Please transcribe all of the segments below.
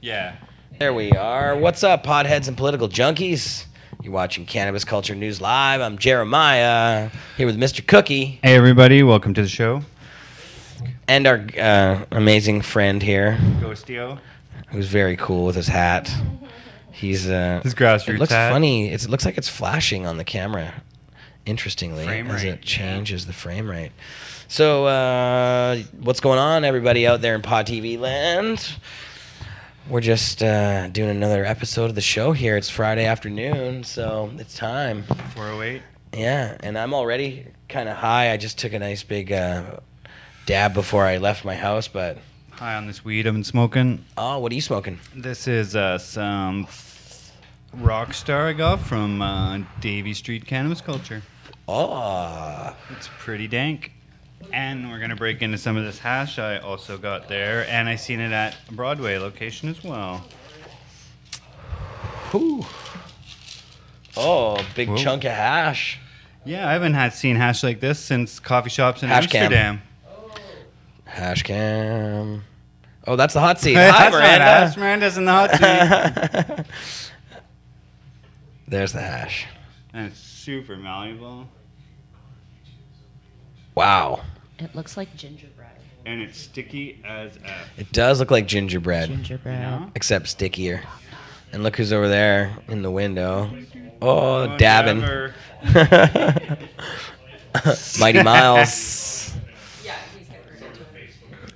Yeah. There we are. What's up, potheads and political junkies? You're watching Cannabis Culture News Live. I'm Jeremiah, here with Mr. Cookie. Hey, everybody. Welcome to the show. And our amazing friend here, Ghostio. who's very cool with his hat. He's His grassroots it looks hat. funny. It looks like it's flashing on the camera, interestingly, Frame as rate, it changes the frame rate. So, what's going on, everybody out there in Pod TV land? We're just doing another episode of the show here. It's Friday afternoon, so it's time. 408. Yeah, and I'm already kind of high. I just took a nice big dab before I left my house, but... Hi on this weed I've been smoking. Oh, what are you smoking? This is some Rockstar I got from Davie Street Cannabis Culture. Oh. It's pretty dank. And we're going to break into some of this hash I also got there. And I seen it at a Broadway location as well. Whew. Oh, big Whoa. chunk of hash. Yeah, I haven't seen hash like this since coffee shops in Hash cam. Amsterdam. Hash cam. Oh, that's the hot seat. Hey, Hi, that's not Miranda. hash. Miranda's in the hot seat. There's the hash. And it's super malleable. Wow. It looks like gingerbread. And it's sticky as F. It does look like gingerbread, Gingerbread. You know? except stickier. And look who's over there in the window. Oh, Oh, dabbing. never. Mighty Miles.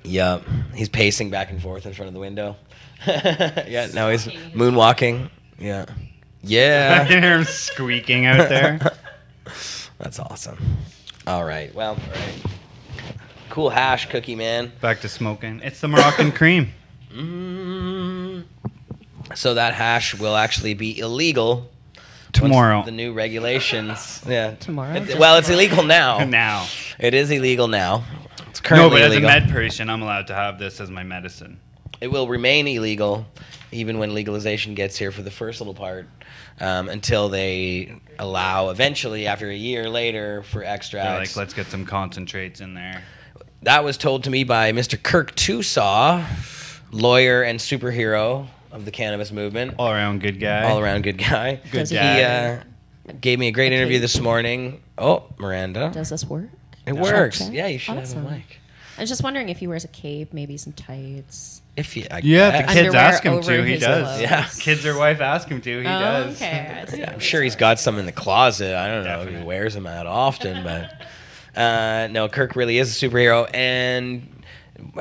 Yup. He's pacing back and forth in front of the window. Yeah, now he's moonwalking. Yeah. I Yeah. can hear him squeaking out there. That's awesome. All right. Well, all right. Cool hash, Cookie Man. Back to smoking. It's the Moroccan cream. So that hash will actually be illegal Tomorrow. once the new regulations. Yeah. Tomorrow? Just Well, it's tomorrow? illegal now. Now. It is illegal now. It's No, currently but as a illegal. med patient, I'm allowed to have this as my medicine. It will remain illegal even when legalization gets here for the first little part, until they allow eventually, after a year later, for They're extracts. like, let's get some concentrates in there. That was told to me by Mr. Kirk Tousaw, lawyer and superhero of the cannabis movement. All around good guy. All around good guy. Good Does he- dad. He gave me a great interview this morning. Oh, Miranda. Does this work? It works. Check. Yeah, you should Awesome. have a mic. I was just wondering if he wears a cape, maybe some tights. If you, I Yeah, guess. if the kids Underwear ask him over to, he his does. clothes. Yeah. Kids or wife ask him to, he does. Okay. I see. Yeah, I'm sure he's got some in the closet. I don't know if he Definitely. wears them that often, but no, Kirk really is a superhero. And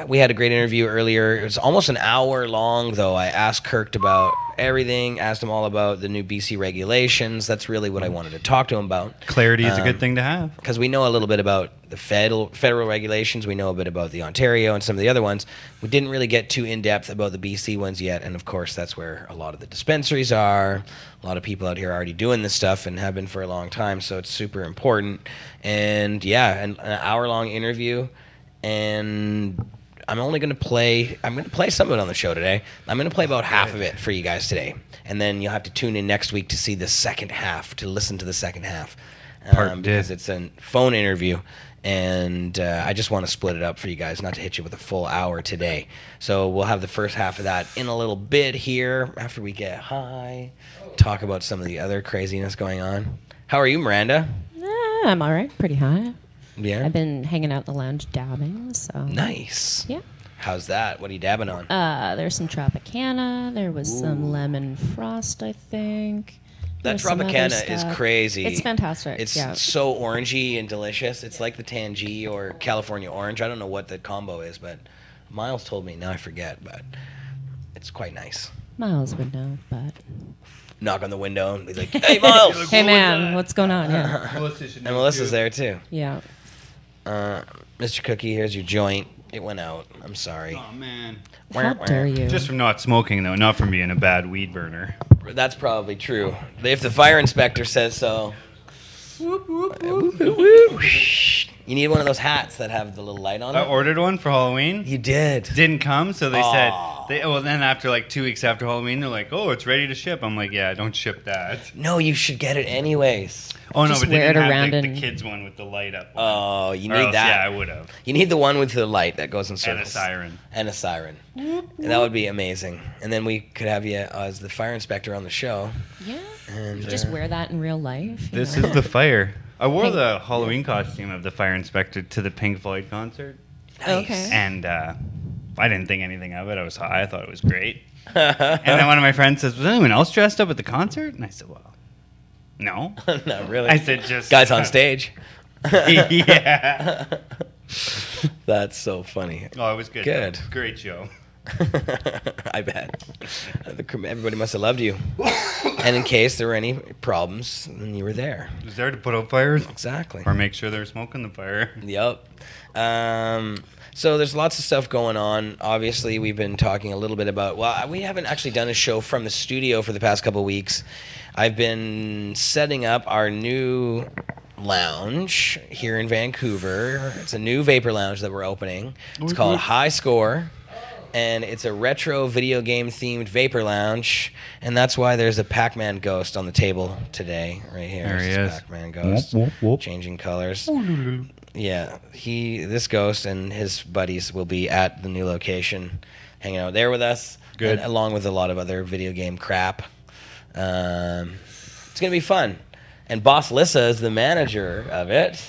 we had a great interview earlier. It was almost an hour long, though. I asked Kirk about everything, asked him all about the new BC regulations. That's really what I wanted to talk to him about. Clarity is a good thing to have. Because we know a little bit about the federal regulations. We know a bit about the Ontario and some of the other ones. We didn't really get too in-depth about the BC ones yet. And, of course, that's where a lot of the dispensaries are. A lot of people out here are already doing this stuff and have been for a long time. So it's super important. And, yeah, an hour-long interview. And I'm going to play some of it on the show today. I'm going to play about half of it for you guys today. And then you'll have to tune in next week to see the second half, to listen to the second half. Because it's a phone interview. And I just want to split it up for you guys, not to hit you with a full hour today. So we'll have the first half of that in a little bit here after we get high, talk about some of the other craziness going on. How are you, Miranda? I'm all right. Pretty high. Yeah? I've been hanging out in the lounge dabbing, so. Nice. Yeah. How's that? What are you dabbing on? There's some Tropicana. There was some lemon frost, I think. That There's some other Tropicana is stuff. crazy. It's fantastic. It's yeah. so orangey and delicious. It's like the Tangie or California Orange. I don't know what the combo is, but Miles told me. Now I forget, but it's quite nice. Miles would know, but. Knock on the window and be like, "Hey, Miles!" Hey, man, what's going on? Yeah. And Melissa's there too. Yeah. Mr. Cookie, here's your joint. It went out. I'm sorry. Oh, man. How dare you? Just from not smoking, though, not from being a bad weed burner. That's probably true. If the fire inspector says so. Whoop, whoop, Whoop, whoop, whoop. You need one of those hats that have the little light on I it. ordered one for Halloween. You did. Didn't come, so they said. Aw. Well, then after like 2 weeks after Halloween, they're like, "Oh, it's ready to ship." I'm like, "Yeah, don't ship that." No, you should get it anyways. Oh no, Just but they wear it didn't have around the and- kids one with the light up. One. Oh, you Or need else, that. Yeah, I would have. You need the one with the light that goes in And circles. a siren. And a siren. And that would be amazing. And then we could have you as the fire inspector on the show. Yeah. And Just wear that in real life. you This know? is the fire. I wore Pink- the Halloween costume of the fire inspector to the Pink Floyd concert, Okay. and I didn't think anything of it. I was high. I thought it was great. And then one of my friends says, "Was anyone else dressed up at the concert?" And I said, "Well, no." Not really. I said, "Just Guys on stage. Yeah. That's so funny. Oh, it was good. Good. Great show. I bet. Everybody must have loved you. And in case there were any problems, then you were there. Was there to put out fires Exactly. or make sure they're smoking the fire. Yep. So there's lots of stuff going on. Obviously, we've been talking a little bit about, well, we haven't actually done a show from the studio for the past couple of weeks. I've been setting up our new lounge here in Vancouver. It's a new vapor lounge that we're opening. It's called High Score. And it's a retro video game themed vapor lounge, and that's why there's a Pac-Man ghost on the table today, right here. There he There's is. Pac-Man ghost, Whoop, whoop, whoop. changing colors. Yeah, this ghost and his buddies will be at the new location, hanging out there with us. Good. And along with a lot of other video game crap. It's gonna be fun, and Boss Lissa is the manager of it,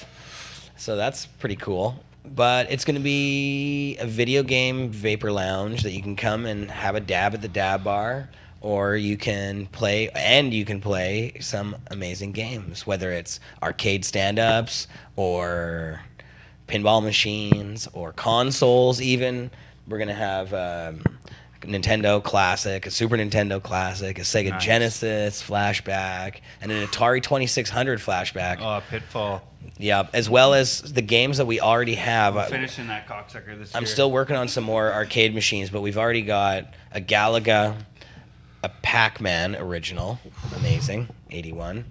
so that's pretty cool. But it's going to be a video game vapor lounge that you can come and have a dab at the dab bar, or you can play some amazing games, whether it's arcade stand-ups or pinball machines or consoles even. We're going to have a Nintendo Classic, a Super Nintendo Classic, a Sega Nice. Genesis flashback, and an Atari 2600 flashback. Oh, Pitfall. Yeah, as well as the games that we already have. I'm finishing that cocksucker this year. I'm still working on some more arcade machines, but we've already got a Galaga, a Pac-Man original, amazing, 81.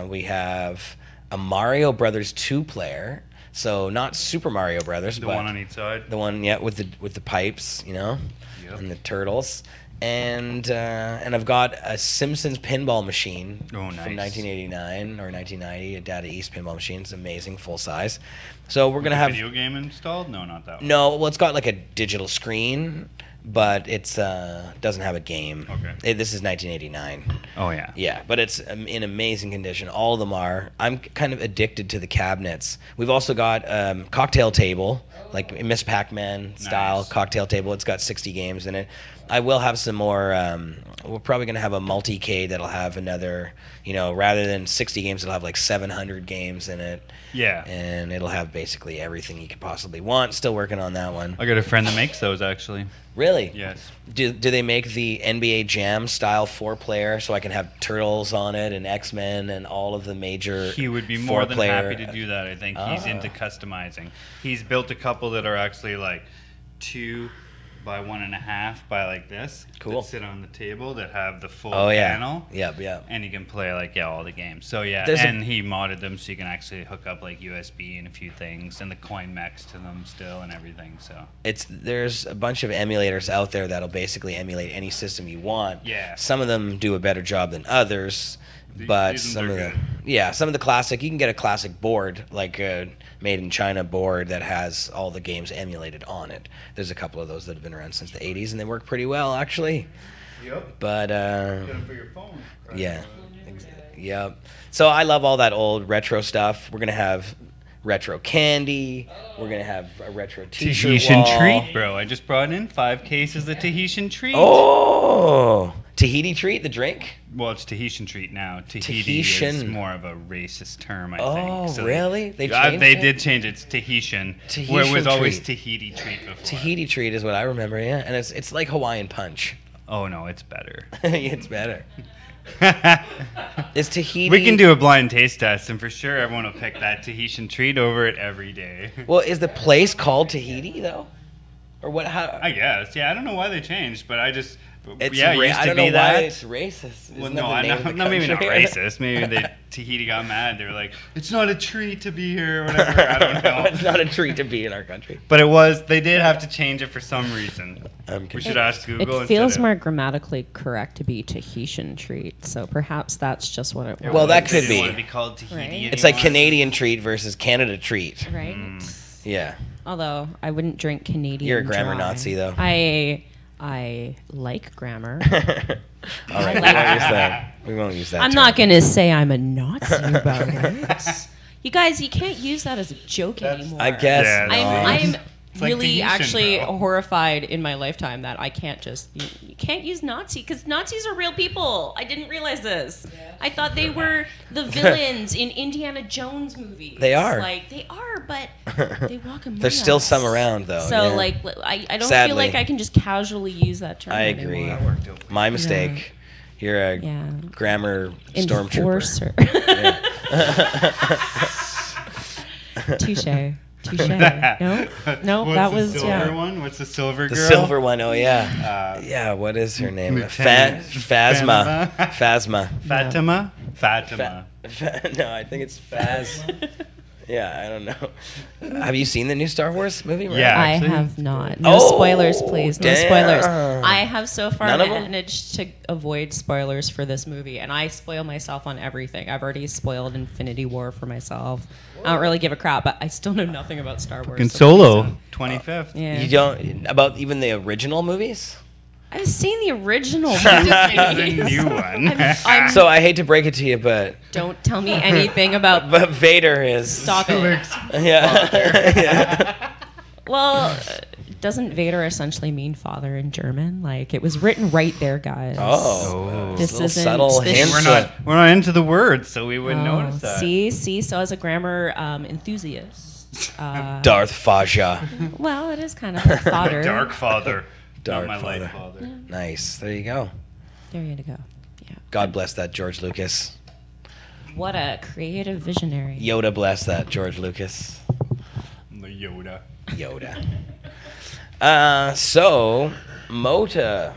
We have a Mario Brothers 2-player, so not Super Mario Brothers, The but one on each side. the one, yeah, with the pipes, you know, Yep. and the turtles. And I've got a Simpsons pinball machine Oh, nice. from 1989 or 1990, a Data East pinball machine. It's amazing, full size. So we're gonna have video game installed? No, not that one. no. Well, it's got like a digital screen, but it's doesn't have a game. Okay. This is 1989. Oh yeah. Yeah, but it's in amazing condition. All of them are. I'm kind of addicted to the cabinets. We've also got cocktail table, like Miss Pac-Man style Nice. cocktail table. It's got 60 games in it. I will have some more. We're probably going to have a multi-K that'll have another, rather than 60 games, it'll have like 700 games in it. Yeah. And it'll have basically everything you could possibly want. Still working on that one. I got a friend that makes those actually. Really? Yes. Do they make the NBA Jam style 4-player so I can have Turtles on it and X-Men and all of the major He would be more than 4-player? happy to do that. I think he's into customizing. He's built a couple that are actually like 2 by 1.5 by like this. Cool. That sit on the table that have the full Oh yeah. panel. Yep. And you can play like all the games. So yeah, There's and he modded them so you can actually hook up like USB and a few things and the coin mechs to them still and everything. So There's a bunch of emulators out there that'll basically emulate any system you want. Yeah. Some of them do a better job than others, but These some of ones the are some of the classic, you can get a classic board like a made in China board that has all the games emulated on it. There's a couple of those that have been around since the 80s and they work pretty well actually. Yep. But Get them for your phone. yeah. Yep. So I love all that old retro stuff. We're going to have retro candy. We're going to have a retro t-shirt Tahitian wall. treat, bro. I just brought in 5 cases of Tahitian treat. Oh, Tahiti treat, the drink? Well, it's Tahitian treat now. Tahiti is Tahitian. more of a racist term, I Oh, think. really? They They changed it? did change it. It's Tahitian. Tahitian where it was always treat. Tahiti treat before. Tahiti treat is what I remember, yeah. And it's like Hawaiian punch. Oh, no, it's better. It's better. Is Tahiti... We can do a blind taste test, and for sure everyone will pick that Tahitian treat over it every day. Well, is the place called Tahiti, though? Or what? How? I guess. Yeah, I don't know why they changed, but I just. It's yeah, it used I to don't be know that. why it's racist. Well, Isn't no, that the name of the maybe not country? racist. Maybe Tahiti got mad. They were like, "It's not a treat to be here," or whatever. I don't know. It's not a treat to be in our country. But it was. They did have to change it for some reason. We should ask Google. It feels more grammatically correct to be Tahitian treat, so perhaps that's just what it was. Well, that They could didn't be. want to be called Tahiti Right. anymore. It's like Canadian treat versus Canada treat. right. Yeah. Although I wouldn't drink Canadian. You're a grammar dry. Nazi, though. I like grammar. All right, we won't use that. We won't use that. I'm not going to say I'm a Nazi about it. You guys, you can't use that as a joke anymore. I guess. Yeah, no. I'm It's like really Tahitian, actually bro. horrified in my lifetime that I can't just you can't use Nazi because Nazis are real people. I didn't realize this. I thought they were the villains in Indiana Jones movies. They are. Like they are, but they walk among There's still us. some around, though. So yeah. like I don't Sadly. feel like I can just casually use that term. I agree. anymore. My mistake. You're a Yeah. grammar stormtrooper. Enforcer. Touche. Touche. No, What's that the was silver one? What's the silver The girl? silver one, oh yeah. Yeah, what is her name? Lieutenant Phasma. Phasma. Fatima? Fatima. No, I think it's Phas. Yeah, I don't know. Have you seen the new Star Wars movie? Right? Yeah. I Actually? have not. No Oh, spoilers, please. No damn. spoilers. I have so far None of 'em? managed to avoid spoilers for this movie, and I spoil myself on everything. I've already spoiled Infinity War for myself. I don't really give a crap, but I still know nothing about Star Wars. In so Solo, please 25th. don't. Yeah. You don't about even the original movies? I've seen the original The movies. new one. I'm- So I hate to break it to you, but Don't tell me anything about. Vader is. Stop it. Yeah. Well, doesn't Vader essentially mean father in German? Like it was written right there, guys. Oh. This Little isn't- subtle this- hints. we're not into the words, so we wouldn't Oh, notice that. See. So as a grammar enthusiast, Darth Faja. well, it is kind of like fodder. Dark Father. Dark Not my Father. light father. Nice. There you go. There you go. Yeah. God bless that George Lucas. What a creative visionary. Yoda bless that George Lucas. The Yoda. Yoda. So, Mota.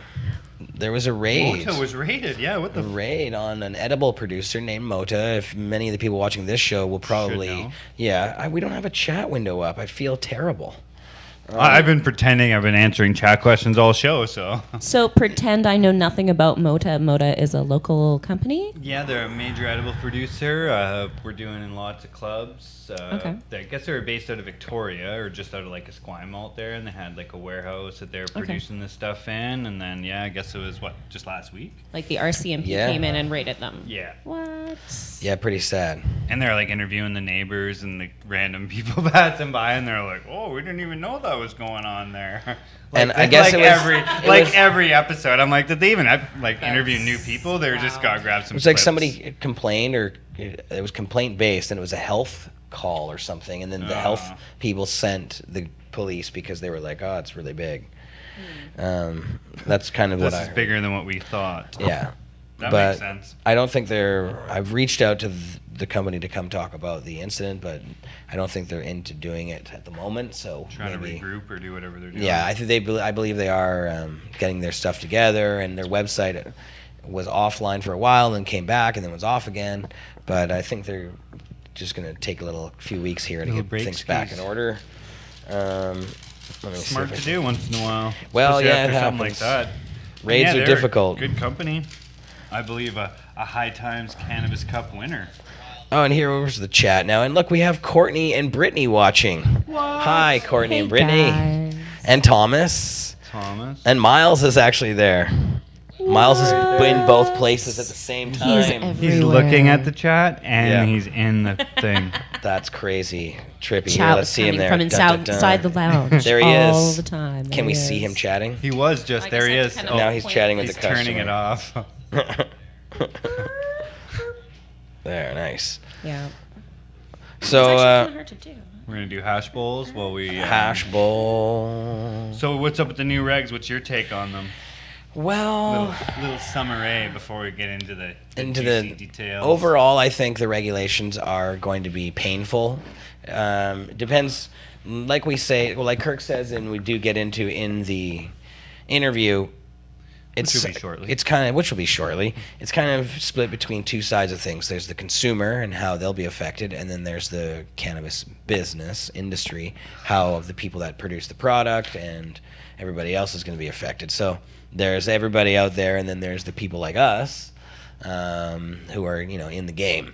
There was a raid. Mota was raided. Yeah, what the A raid on an edible producer named Mota. If many of the people watching this show will probably, know. yeah. We don't have a chat window up. I feel terrible. I've been pretending I've been answering chat questions all show, so. So pretend I know nothing about Mota. Mota is a local company. Yeah, they're a major edible producer. We're doing in lots of clubs. Okay. I guess they were based out of Victoria or just out of like Esquimalt there, and they had like a warehouse that they were producing this stuff in. And then, yeah, I guess it was just last week? Like the RCMP Yeah. came in and raided them. Yeah. What? Yeah, pretty sad. And they're like interviewing the neighbors and the random people passing by, and they're like, "Oh, we didn't even know that was going on there." And I guess like it was- every episode, I'm like, did they even interview new people? They were just got grab some. It was like clips. somebody complained, or it was complaint based, and it was a health call or something, and then the health people sent the police because they were like, "Oh, it's really big." That's kind of This what I is heard. bigger than what we thought. Yeah. That But makes sense. I don't think they're. I've reached out to the company to come talk about the incident, but I don't think they're into doing it at the moment. So Trying maybe, to regroup or do whatever they're doing. yeah, I think I believe they are getting their stuff together, and their website was offline for a while, and then came back, and then was off again. But I think they're just going to take a few weeks here to Little get break things back in skis. order. Let me see Smart if I to can- do once in a while. Well, Especially yeah, it after something like happens. that. Raids Yeah, are they're difficult. Good company. I believe a High Times Cannabis Cup winner. Oh, and here was the chat now. And look, we have Courtney and Brittany watching. Hi, Courtney Hey, and Brittany. guys. And Thomas. Thomas. And Miles is actually there. Miles has been both places at the same time. He's everywhere. looking at the chat and Yeah. he's in the thing. That's crazy. Trippy. Here, Chat let's was see him coming there. from Dun, inside dun, dun. the lounge. There he all is. the time. Can we see him chatting? He was just I there. guess He I have is. to kind Oh, of Now he's point. chatting with he's the customer. turning it off. There, nice. Yeah. So, It's actually kind of hard to do. We're gonna do hash bowls while we hash bowl. So what's up with the new regs? What's your take on them? Well, Little summary before we get into the juicy details. overall, I think the regulations are going to be painful. Depends. like we say, well, like Kirk says, and we do get into in the interview, Which will be shortly. which will be shortly. It's kind of split between two sides of things. There's the consumer and how they'll be affected, and then there's the cannabis business industry, how the people that produce the product and everybody else is going to be affected. So there's everybody out there, and then there's the people like us who are in the game.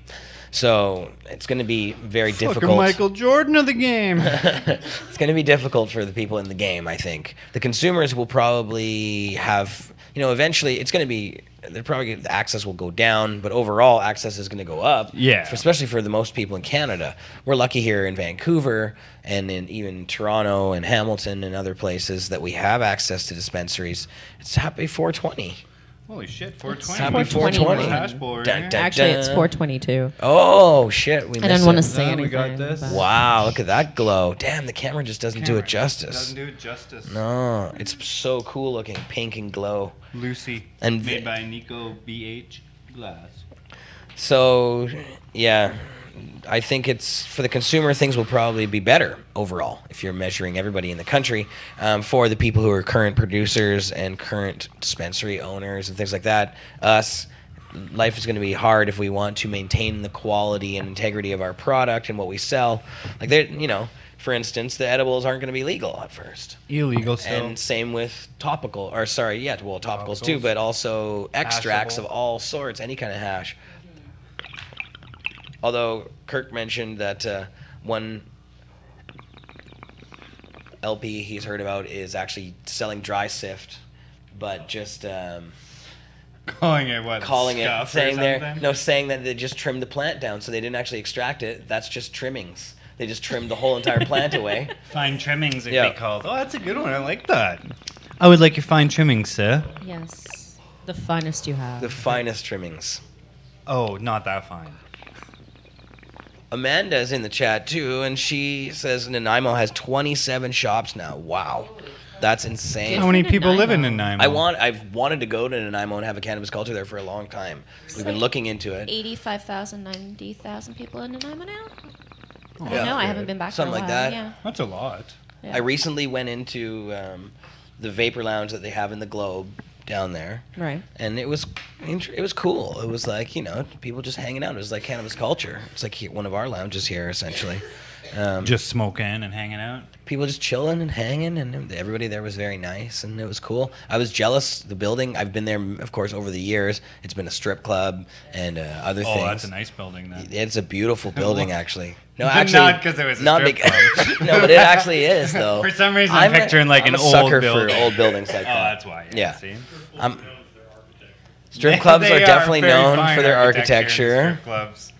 So it's going to be very difficult. Michael Jordan of the game. It's going to be difficult for the people in the game, I think. The consumers will probably have, eventually it's going to be, the access will go down, but overall access is going to go up. Yeah. Especially for the most people in Canada. We're lucky here in Vancouver and in even Toronto and Hamilton and other places that we have access to dispensaries. It's happy 420. Holy shit, 420. Happy 420. Hash bowl, Dun, right? dun, Actually, it's dun. 422. Oh, shit. We I missed didn't want to it. say No, anything. we got this. but- Wow, look at that glow. Damn, the camera just doesn't do it justice. Doesn't do it justice. No, it's so cool looking, pink and glow. Lucy. And made by Nico BH Glass. So, yeah, I think it's for the consumer, things will probably be better overall if you're measuring everybody in the country. For the people who are current producers and current dispensary owners and things like that, us, life is going to be hard if we want to maintain the quality and integrity of our product and what we sell. Like, for instance, the edibles aren't going to be legal at first. Illegal still. And same with topicals too, Topicals. but also extracts Hashable. of all sorts, any kind of hash. Although Kirk mentioned that one LP he's heard about is actually selling dry sift, but just calling it what? Scuff or something? saying that they just trimmed the plant down, so they didn't actually extract it. That's just trimmings. They just trimmed the whole entire plant away. Fine trimmings, it'd Yeah. be called. Oh, that's a good one. I like that. I would like your fine trimmings, sir. Yes. The finest you have. The finest trimmings. Oh, not that fine. Amanda's in the chat too, and she says Nanaimo has 27 shops now. Wow, that's insane. How many Nanaimo. people live in Nanaimo? I've wanted to go to Nanaimo and have a cannabis culture there for a long time. We've been looking into it. 85,000, 90,000 people in Nanaimo now? I Yeah. don't know. I good. haven't been back Something for a like while. that. Yeah. That's a lot. Yeah. I recently went into the vapor lounge that they have in the Globe down there, Right. and it was cool. It was like people just hanging out. It was like cannabis culture. It's like one of our lounges here essentially. Just smoking and hanging out. People just chilling and hanging, and everybody there was very nice, and it was cool. I was jealous. The building, I've been there, of course, over the years. It's been a strip club and other Oh, things. that's a nice building then. It's a beautiful building, actually. No, Not actually, 'cause it was a not strip club. No, but it actually is though. For some reason, I'm picturing like I'm an a old sucker building. for old buildings like Oh, that. that's why. Yeah. See? Strip clubs They are definitely very known fine for their in architecture. strip clubs.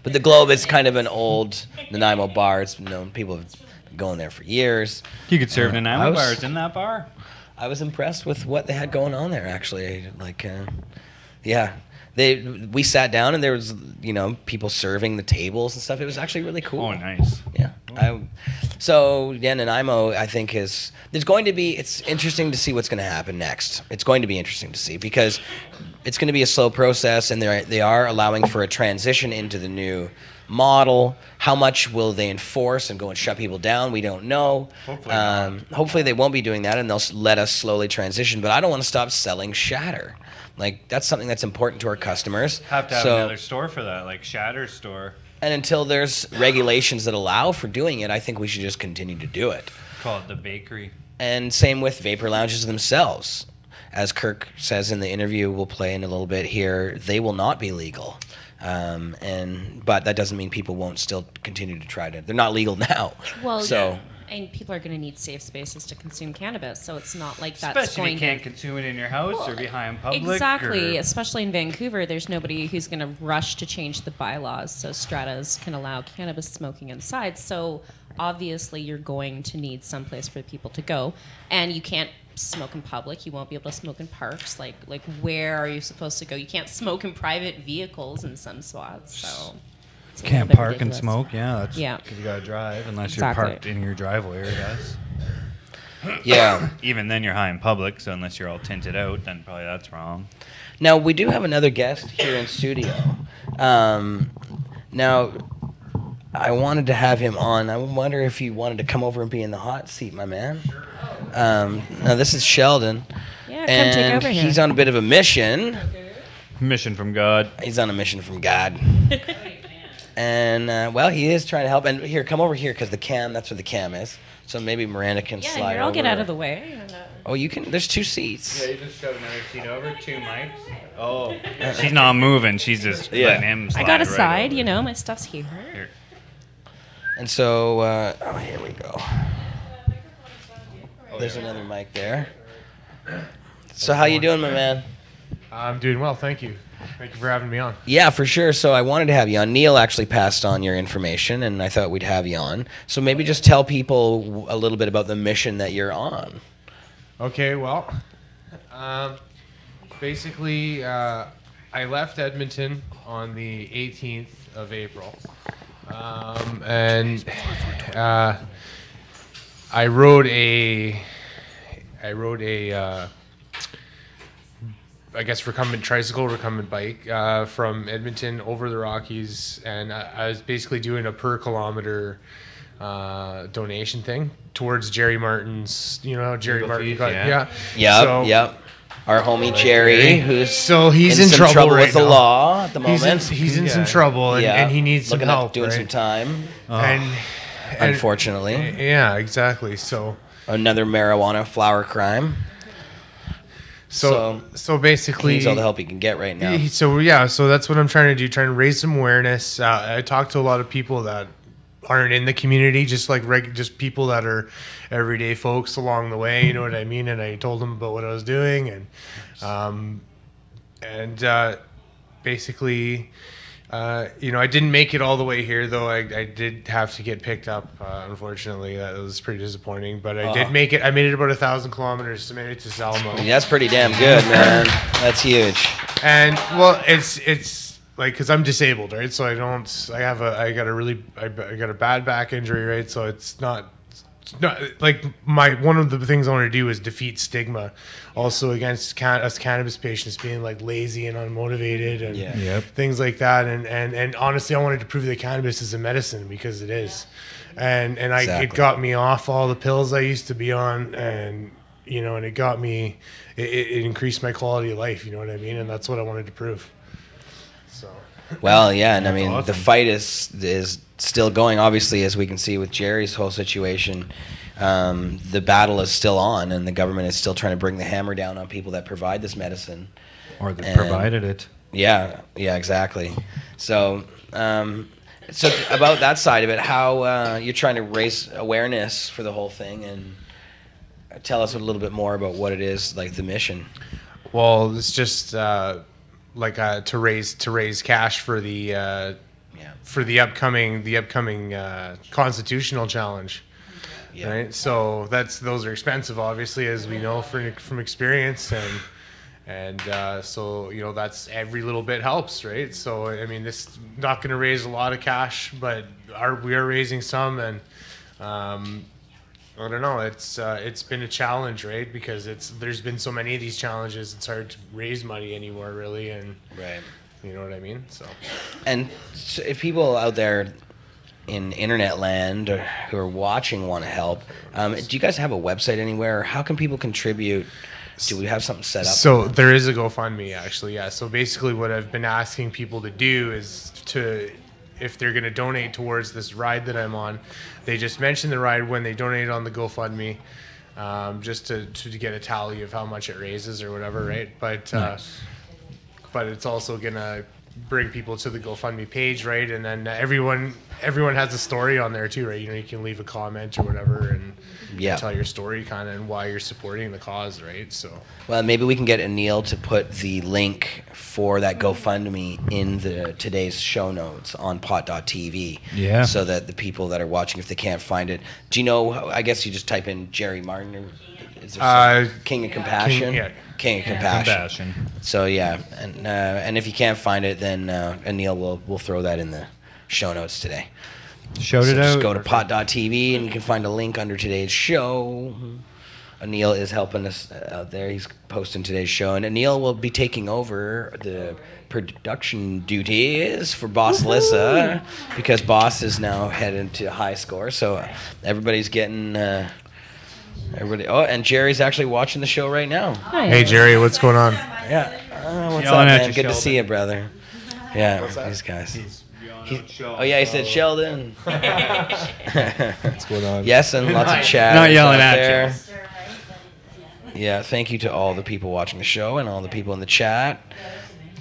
But the Globe is kind of an old Nanaimo bar. It's known. People have been going there for years. You could serve I Nanaimo was- bars in that bar. I was impressed with what they had going on there. Actually, yeah, we sat down and there was people serving the tables and stuff. It was actually really cool. Oh, nice. Yeah. Nanaimo, I think it's interesting to see what's going to happen next. It's going to be interesting to see because it's going to be a slow process, and they are allowing for a transition into the new model. How much will they enforce and go and shut people down? We don't know. Hopefully not. Hopefully they won't be doing that, and they'll let us slowly transition. But I don't want to stop selling shatter. Like, that's something that's important to our customers. Have to have another store for that, like Shatter's store. And until there's regulations that allow for doing it, I think we should just continue to do it. Call it the bakery. And same with vapor lounges themselves. As Kirk says in the interview we'll play in a little bit here, they will not be legal. But that doesn't mean people won't still continue to try to. They're not legal now. Well, so and people are going to need safe spaces to consume cannabis, so it's not like that's Especially going if you can't consume it in your house or behind public. Exactly, Or... especially in Vancouver, there's nobody who's going to rush to change the bylaws so stratas can allow cannabis smoking inside. So obviously, you're going to need some place for people to go, and you can't smoke in public. You won't be able to smoke in parks. Like where are you supposed to go? You can't smoke in private vehicles in some spots. So it's a little Can't bit park and ridiculous. smoke, yeah. That's Yeah. because you gotta drive unless Exactly. you're parked in your driveway, I guess. yeah. Even then, you're high in public, so unless you're all tinted out, then probably that's wrong. Now we do have another guest here in studio. Now, I wanted to have him on. I wonder if he wanted to come over and be in the hot seat, my man. Now, this is Sheldon. Yeah, come and take over here. he's on a bit of a mission. Mission from God. He's on a mission from God. And, well, he is trying to help. And here, come over here, because that's where the cam is. So maybe Miranda can slide over. Yeah, I'll get out of the way. Oh, you can. There's 2 seats. Yeah, you just shove another seat over, 2 mics. Oh. She's not moving. She's just letting him slide. I got a right side, over. my stuff's here. Here. And so, here we go. There's another mic there. So how you doing, my man? I'm doing well, thank you. Thank you for having me on. Yeah, for sure. So I wanted to have you on. Neil actually passed on your information, and I thought we'd have you on. So maybe just tell people a little bit about the mission that you're on. Okay, well, basically, I left Edmonton on the 18th of April, and I rode a I guess recumbent bike from Edmonton over the Rockies, and I was basically doing a per kilometer donation thing towards Jerry Martin's. You know how Jerry Martin got, Yep. Our homie Jerry, who's he's in some trouble right with the now. law at the moment. He's in some trouble, and he needs some Looking help. at doing some time. And Unfortunately, yeah, exactly. So another marijuana flower crime. So basically, he needs all the help he can get right now. So that's what I'm trying to do. Trying to raise some awareness. I talk to a lot of people that aren't in the community, just like just people that are everyday folks along the way. You know what I mean? And I told them about what I was doing, and basically, I didn't make it all the way here, though. I did have to get picked up. Unfortunately, that was pretty disappointing. But I did make it. I made it about 1,000 kilometers. I made it to Salmo. That's pretty damn good, man. That's huge. And well, it's like, because I'm disabled, right? So I got a bad back injury, right? So it's not like one of the things I want to do is defeat stigma, also against us cannabis patients being like lazy and unmotivated and things like that. And honestly, I wanted to prove that cannabis is a medicine, because it is, and it got me off all the pills I used to be on, and and it got me, it increased my quality of life. You know what I mean? And that's what I wanted to prove. So. Well, yeah, and I mean, awesome. the fight is still going. Obviously, as we can see with Jerry's whole situation, the battle is still on, and the government is still trying to bring the hammer down on people that provide this medicine. Or that provided it. Yeah, exactly. So about that side of it, how you're trying to raise awareness for the whole thing, and tell us a little bit more about what it is, like the mission. Well, it's just to raise cash for the upcoming constitutional challenge. Yeah. Right. So those are expensive, obviously, as we know from experience, and so that's every little bit helps, right? So I mean, this is not going to raise a lot of cash, but we are raising some, and I don't know. It's been a challenge, right? Because there's been so many of these challenges. It's hard to raise money anymore, really, and right. You know what I mean? So. And so if people out there in internet land or who are watching want to help, do you guys have a website anywhere? How can people contribute? Do we have something set up? So there is a GoFundMe, actually. Yeah. So basically, what I've been asking people to do is if they're going to donate towards this ride that I'm on, they just mention the ride when they donate on the GoFundMe, just to get a tally of how much it raises or whatever, right? But Nice. But it's also going to bring people to the GoFundMe page, right? And then everyone has a story on there too, right? You can leave a comment or whatever and tell your story kind of and why you're supporting the cause, right? So. Well, maybe we can get Anil to put the link for that GoFundMe in today's show notes on pot.tv. Yeah. So that the people that are watching, if they can't find it, do you know? I guess you just type in Jerry Martin. Or is there King of Compassion? King of Compassion. So yeah, and if you can't find it, then Anil will throw that in the show notes today. Shout it out. Just go to pot.tv and you can find a link under today's show. Anil is helping us out there. He's posting today's show, and Anil will be taking over the production duties for Boss Lissa because Boss is now headed to high score. So everybody's getting everybody. Oh, and Jerry's actually watching the show right now. Hi. Hey Jerry, what's going on? Yeah. What's Yelling up, at man? you, Good to Sheldon. see you, brother. Yeah, these guys. Oh yeah, he said Sheldon. What's going on? Yes, and lots of chat. Not yelling out at you. there. Yeah, thank you to all the people watching the show and all the people in the chat.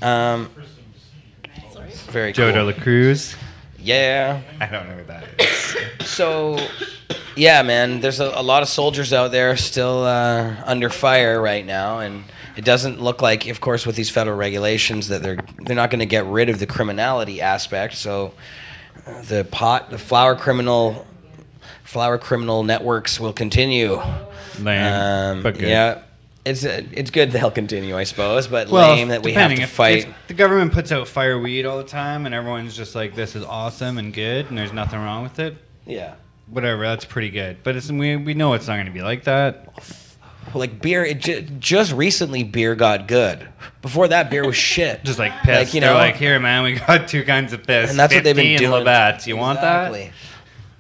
Very Joe cool. De La Cruz. Yeah. I don't know who that is. So, yeah, man, there's a lot of soldiers out there still under fire right now, and it doesn't look like, of course, with these federal regulations that they're not going to get rid of the criminality aspect. So, the flower criminal networks will continue. Lame, but good. Yeah, it's good they'll continue, I suppose, but Well, lame that we have depending, to if fight. the government puts out fire weed all the time, and everyone's just like, "This is awesome and good," and there's nothing wrong with it. Yeah. Whatever, that's pretty good. But we know it's not going to be like that. Like beer, just recently beer got good. Before that, beer was shit. Just like piss. Like, you They're know- like, "Here, man, we got 2 kinds of piss, And that's what they've 50 been and doing. Labatt's. You want that?" Exactly.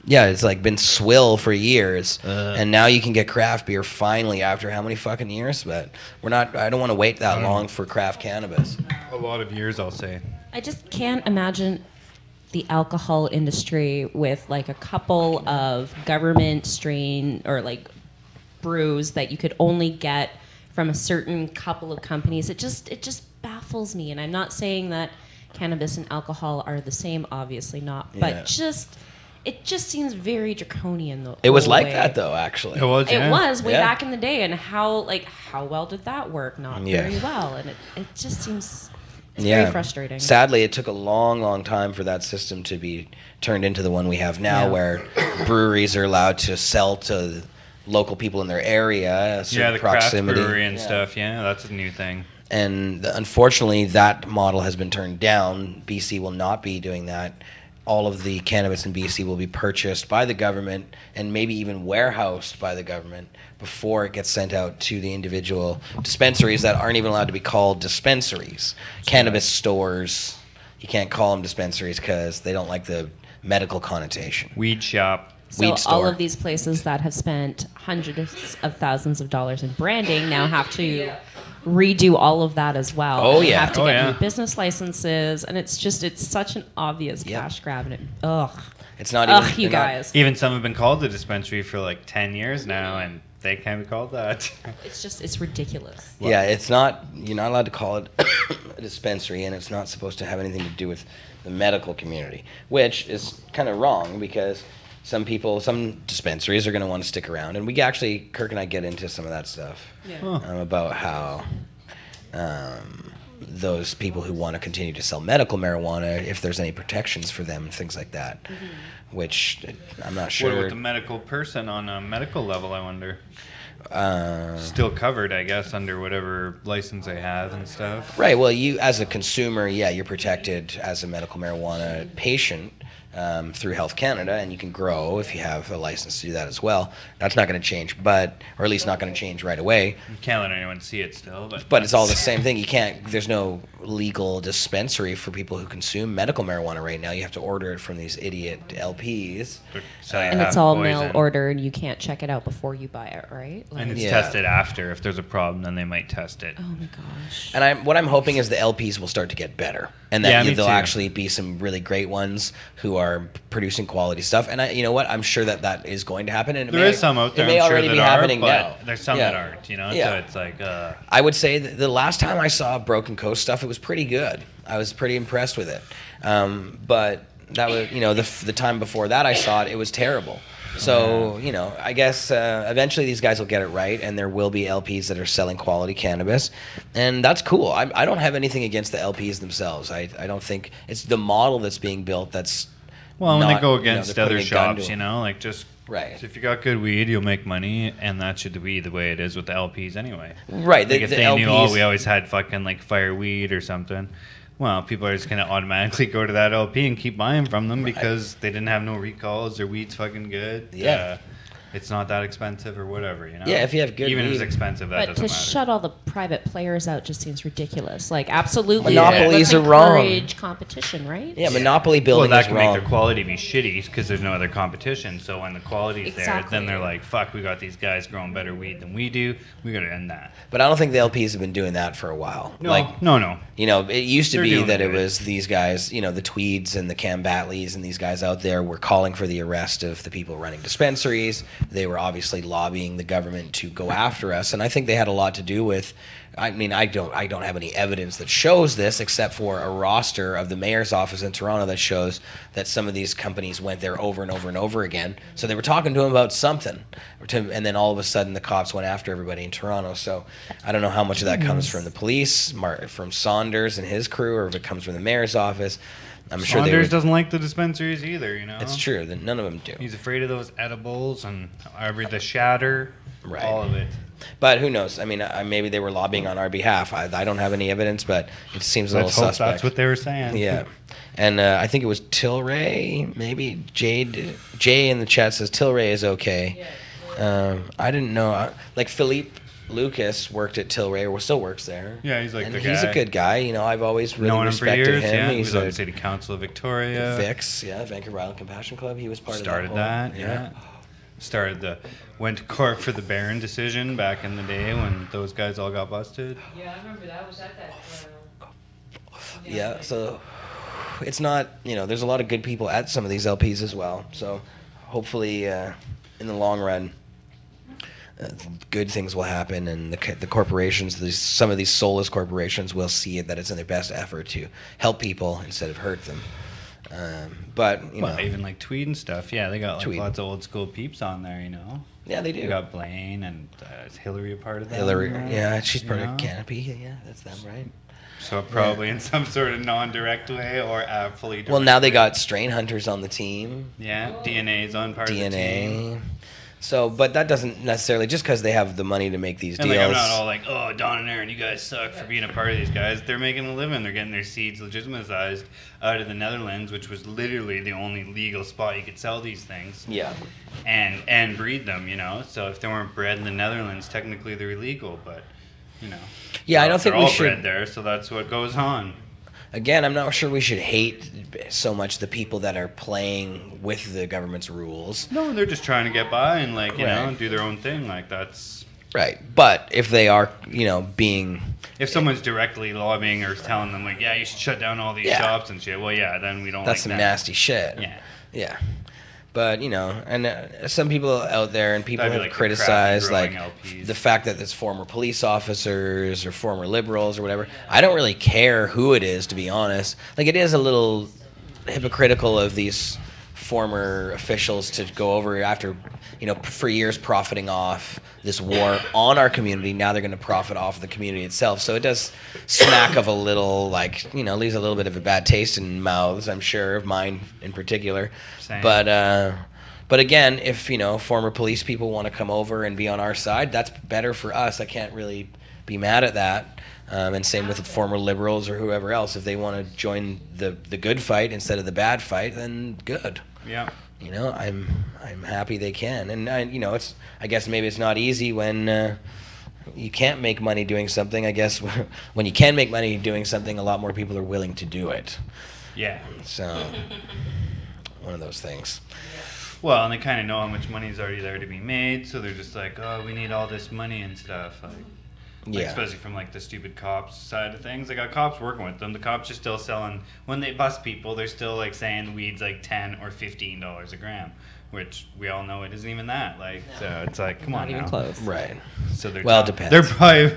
Yeah, it's like been swill for years, Ugh. and now you can get craft beer finally after how many fucking years? But we're not. I don't want to wait that long for craft cannabis. A lot of years, I'll say. I just can't imagine the alcohol industry with like a couple of government strain or like brews that you could only get from a certain couple of companies. It just baffles me, and I'm not saying that cannabis and alcohol are the same, obviously not, Yeah. but it just seems very draconian though. It was like that though, actually. It was. It was way Yeah. back in the day, and how well did that work? Not Yeah. very well, and it just seems very frustrating. Sadly, it took a long, long time for that system to be turned into the one we have now, Yeah. where breweries are allowed to sell to local people in their area, a certain Yeah, the proximity. craft brewery and stuff. Yeah, that's a new thing. And unfortunately, that model has been turned down. BC will not be doing that. All of the cannabis in BC will be purchased by the government and maybe even warehoused by the government before it gets sent out to the individual dispensaries that aren't even allowed to be called dispensaries. Cannabis stores, you can't call them dispensaries because they don't like the medical connotation. Weed shop. So weed all store. of these places that have spent hundreds of thousands of dollars in branding now have to redo all of that as well. Oh, And yeah. have to Oh, get yeah. new business licenses, and it's such an obvious Yep. cash grab, and ugh, It's not even. ugh, you they're not- guys. Even some have been called a dispensary for like 10 years now, and they can't be called that. It's ridiculous. Yeah, it's not. You're not allowed to call it a dispensary, and it's not supposed to have anything to do with the medical community, which is kind of wrong because some dispensaries are going to want to stick around, and we actually, Kirk and I, get into some of that stuff about how those people who want to continue to sell medical marijuana, if there's any protections for them, things like that, which I'm not What sure. about the medical person on a medical level, I wonder? Still covered, I guess, under whatever license they have and stuff. Right. Well, you as a consumer, yeah, you're protected as a medical marijuana patient through Health Canada, and you can grow if you have a license to do that as well. That's not going to change, or at least not going to change right away. You can't let anyone see it still, But it's all the same thing. You can't. There's no legal dispensary for people who consume medical marijuana right now. You have to order it from these idiot LPs. They're selling And half it's all poison. mail order, and you can't check it out before you buy it, right? And it's Yeah. tested after. If there's a problem, then they might test it. Oh my gosh. And what I'm hoping is the LPs will start to get better, and that Yeah, me there'll too. actually be some really great ones who are producing quality stuff. And you know what? I'm sure that is going to happen. And There is some out there, It may I'm sure, already that be are, happening but now. there's some Yeah. that aren't, you know? Yeah. So it's like, I would say that the last time I saw Broken Coast stuff, it was pretty good. I was pretty impressed with it. But that was, the time before that I saw it, it was terrible. So, I guess eventually these guys will get it right, and there will be LPs that are selling quality cannabis, and that's cool. I don't have anything against the LPs themselves. I don't think it's the model that's being built that's well, when not, they go against they're other putting a gun to shops, them. like just Right. if you got good weed, you'll make money, and that should be the way it is with the LPs anyway. Right. Like The if they LPs, knew, oh, we always had fucking like fire weed or something. Well, people are just gonna automatically go to that LP and keep buying from them because they didn't have no recalls. Their weed's fucking good. Yeah. it's not that expensive or whatever, you know? Yeah, if you have good even if weed. it's expensive, that But doesn't to matter. shut all the private players out just seems ridiculous. Like, absolutely. Monopolies let's are wrong. encourage competition, right? Yeah, monopoly Well, building that is can wrong. make their quality be shitty because there's no other competition. So when the quality's there, Exactly. then they're like, "Fuck, we got these guys growing better weed than we do. We got to end that." But I don't think the LPs have been doing that for a while. No, no. You know, it used to They're be doing that it good. was these guys, you know, the Tweeds and the Cam Batleys and these guys out there were calling for the arrest of the people running dispensaries. They were obviously lobbying the government to go after us, and I think they had a lot to do with. I mean, I don't have any evidence that shows this, except for a roster of the mayor's office in Toronto that shows that some of these companies went there over and over and over again. So they were talking to him about something, and then all of a sudden the cops went after everybody in Toronto. So I don't know how much of that comes from the police, from Saunders and his crew, or if it comes from the mayor's office. I'm sure they Saunders would. doesn't like the dispensaries either, you know? It's true that none of them do. He's afraid of those edibles and the shatter, Right. all of it. But who knows? I mean, maybe they were lobbying on our behalf. I don't have any evidence, but it seems a little Let's hope suspect. that's what they were saying. Yeah. And I think it was Tilray, maybe Jay in the chat says Tilray is okay. I didn't know. Like Philippe Lucas worked at Tilray, or still works there. Yeah, he's like and the he's guy. a good guy. You know, I've always really Known him for respected years. him. Yeah, he He's was on a the City Council of Victoria. Vix, yeah, Vancouver Island Compassion Club. He was part Started of that. that, yeah. Went to court for the Barron decision back in the day when those guys all got busted. Yeah, I remember that. I was at that trial. Yeah, so it's not, you know, there's a lot of good people at some of these LPs as well. So hopefully in the long run, good things will happen, and the corporations, some of these soulless corporations will see it that it's in their best effort to help people instead of hurt them. But, you know. Even like Tweed and stuff. Yeah, they got like Tweed. lots of old school peeps on there, you know? Yeah, they do. You got Blaine and is Hillary a part of that? Hillary, right? yeah, she's part You of know? Canopy. Yeah, that's them, right? So probably in some sort of non-direct way or fully direct Well, now they way. got strain hunters on the team. Yeah, DNA's on part of the team. DNA. So, but that doesn't necessarily, just because they have the money to make these And deals. like, I'm not all like, oh, Don and Aaron, you guys suck for being a part of these guys. They're making a living. They're getting their seeds legitimatized out of the Netherlands, which was literally the only legal spot you could sell these things Yeah. and breed them, you know? So if they weren't bred in the Netherlands, technically they're illegal, but, you know. Yeah, I don't think they're we all should. bred there, so that's what goes on. Again, I'm not sure we should hate so much the people that are playing with the government's rules. No, they're just trying to get by and, like, you know, Right. do their own thing. Like, that's... Right. But if they are, you know, being. If someone's directly lobbying or telling them, like, yeah, you should shut down all these Yeah. shops and shit, well, yeah, then we don't That's like some that. nasty shit. Yeah. Yeah. But, you know, and some people out there and people That'd be have like the criticized, crappy like, growing LPs. the fact that there's former police officers or former liberals or whatever. I don't really care who it is, to be honest. Like, it is a little hypocritical of these former officials to go over after, you know, for years profiting off this war on our community. Now they're going to profit off the community itself. So it does smack of a little, like, you know, leaves a little bit of a bad taste in mouths, I'm sure, of mine in particular. Same. But again, if, you know, former police people want to come over and be on our side, that's better for us. I can't really be mad at that. And same with the former liberals or whoever else. If they want to join the good fight instead of the bad fight, then good. Yeah. You know, I'm happy they can. And you know, I guess maybe it's not easy when you can't make money doing something. I guess when you can make money doing something, a lot more people are willing to do it. Yeah. So one of those things. Well, and they kind of know how much money's already there to be made, so they're just like, oh, we need all this money and stuff. Like, Yeah. especially from like the stupid cops side of things. They got cops working with them. The cops are still selling, when they bust people, they're still like saying weed's like $10 or $15 a gram, which we all know it isn't even that. Like, so it's like, come Not on even now. close. Right. So they're Well, it depends.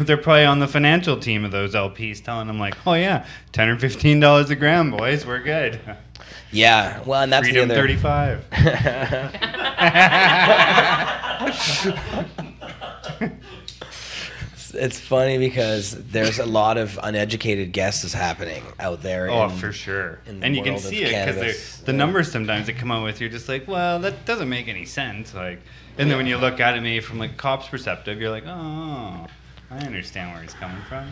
They're probably on the financial team of those LPs, telling them like, oh yeah, $10 or $15 a gram, boys, we're good. Yeah. Well, and that's Freedom the other. 35. It's funny because there's a lot of uneducated guesses happening out there. Oh, in- for sure. in the And you can world of see it cannabis. because the numbers sometimes that come out with, you're just like, well, that doesn't make any sense. Like, and then when you look at it maybe from like cop's perspective, you're like, oh, I understand where he's coming from.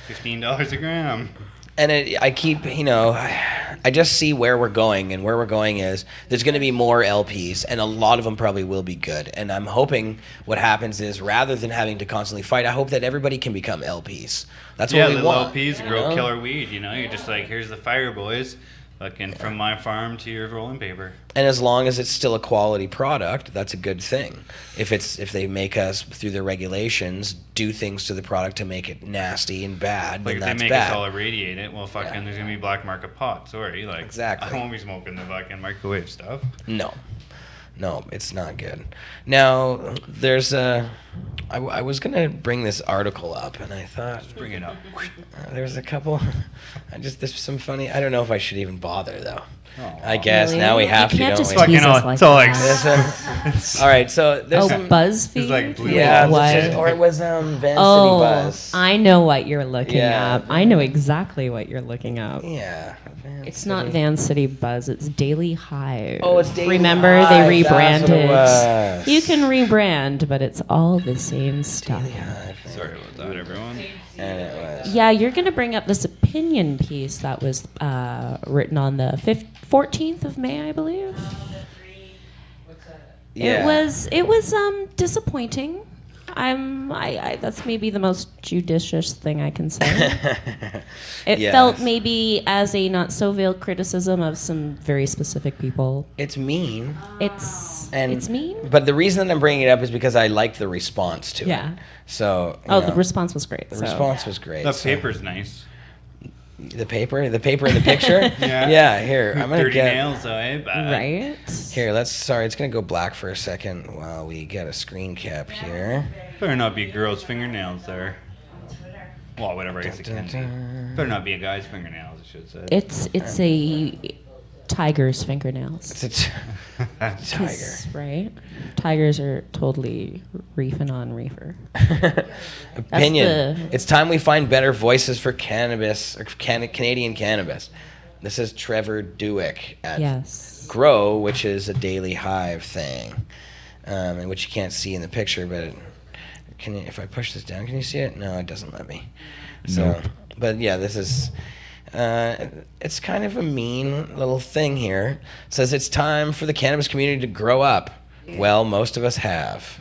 $15 a gram. And I keep, I just see where we're going, and where we're going is there's going to be more LPs, and a lot of them probably will be good. And I'm hoping what happens is, rather than having to constantly fight, I hope that everybody can become LPs. That's what we little want. LPs grow killer weed. You're just like, here's the fire, boys. Fucking from my farm to your rolling paper. And as long as it's still a quality product, that's a good thing. If they make us, through their regulations, do things to the product to make it nasty and bad, Like, then if that's they make bad. us all irradiate it, well, fucking, there's gonna be black market pot. Sorry, like, Exactly. I won't be smoking the fucking microwave stuff. No, it's not good. Now, there's I was gonna bring this article up, and I thought, Bring it up. there's a couple. There's some funny. I don't know if I should even bother though. Aw. I guess Really? now we have You to, can't don't just we? tease us Fucking like it's all like- that. All right, so there's Oh, some. BuzzFeed? It's like blue Yeah, What? or it was Van City Oh, Buzz. I know what you're looking Yeah. up. I know exactly what you're looking up. Yeah. Van It's City. not Van City Buzz. It's Daily Hive. Oh, it's Daily Remember, Hive, they that's what rebranded. it was. You can rebrand, but it's all the same stuff. Sorry about that, everyone. And it was. Yeah, you're going to bring up this opinion piece that was written on the 14th of May, I believe. Yeah. It was disappointing. That's maybe the most judicious thing I can say. It Yes. felt maybe as a not so veiled criticism of some very specific people. It's mean. It's And mean. But the reason that I'm bringing it up is because I liked the response to Yeah. it. So. Oh, you the know, response was great. the so. response was great. The so- paper's nice. The paper in the picture. Yeah. Yeah. Here, I'm gonna 30 get. nails, though, eh? Bad. Right. Here, it's gonna go black for a second while we get a screen cap here. Better not be girls' fingernails there. Well, whatever I guess it can be. Better not be a guy's fingernails, I should say. It's a tiger's fingernails. It's a tiger. 'Cause, right? Tigers are totally reefing on reefer. Opinion. the- It's time we find better voices for cannabis or Canadian cannabis. This is Trevor Dueck at Yes. Grow, which is a Daily Hive thing, and which you can't see in the picture, but if I push this down, can you see it? No, it doesn't let me. So, but yeah, this is. It's kind of a mean little thing here. It says it's time for the cannabis community to grow up. Well, most of us have.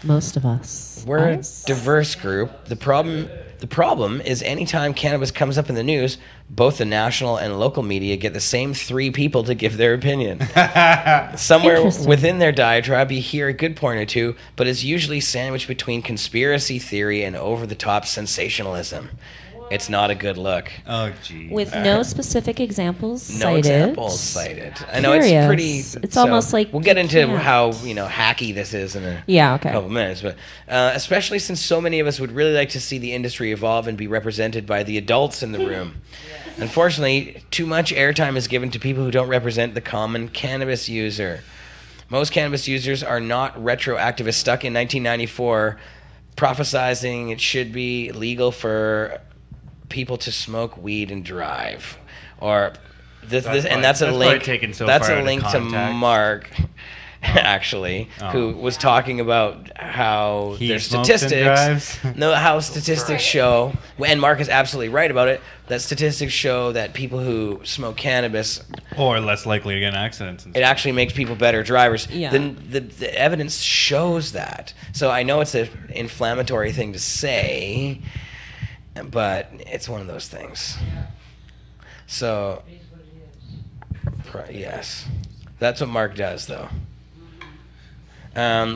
Most of us. We're Us? a diverse group. The problem is anytime cannabis comes up in the news, both the national and local media get the same three people to give their opinion. Somewhere Interesting. within their diatribe, you hear a good point or two, but it's usually sandwiched between conspiracy theory and over-the-top sensationalism. It's not a good look. Oh, gee. With no specific examples No cited. examples cited. I know it's Curious. pretty. It's so almost like we'll get you into can't- how hacky this is in a Yeah, okay. couple minutes, but especially since so many of us would really like to see the industry evolve and be represented by the adults in the room. Unfortunately, too much airtime is given to people who don't represent the common cannabis user. Most cannabis users are not retro activists stuck in 1994, prophesizing it should be legal for people to smoke weed and drive, or that's a probably link. taken so That's far a out of link to context. Mark, actually, who was talking about how He their smokes and statistics. drives. No, how statistics show, and Mark is absolutely right about it. That statistics show that people who smoke cannabis, Or less likely to get in accidents. And it actually makes people better drivers. Yeah. The evidence shows that. So I know it's an inflammatory thing to say, but it's one of those things. So, yes, that's what Mark does, though.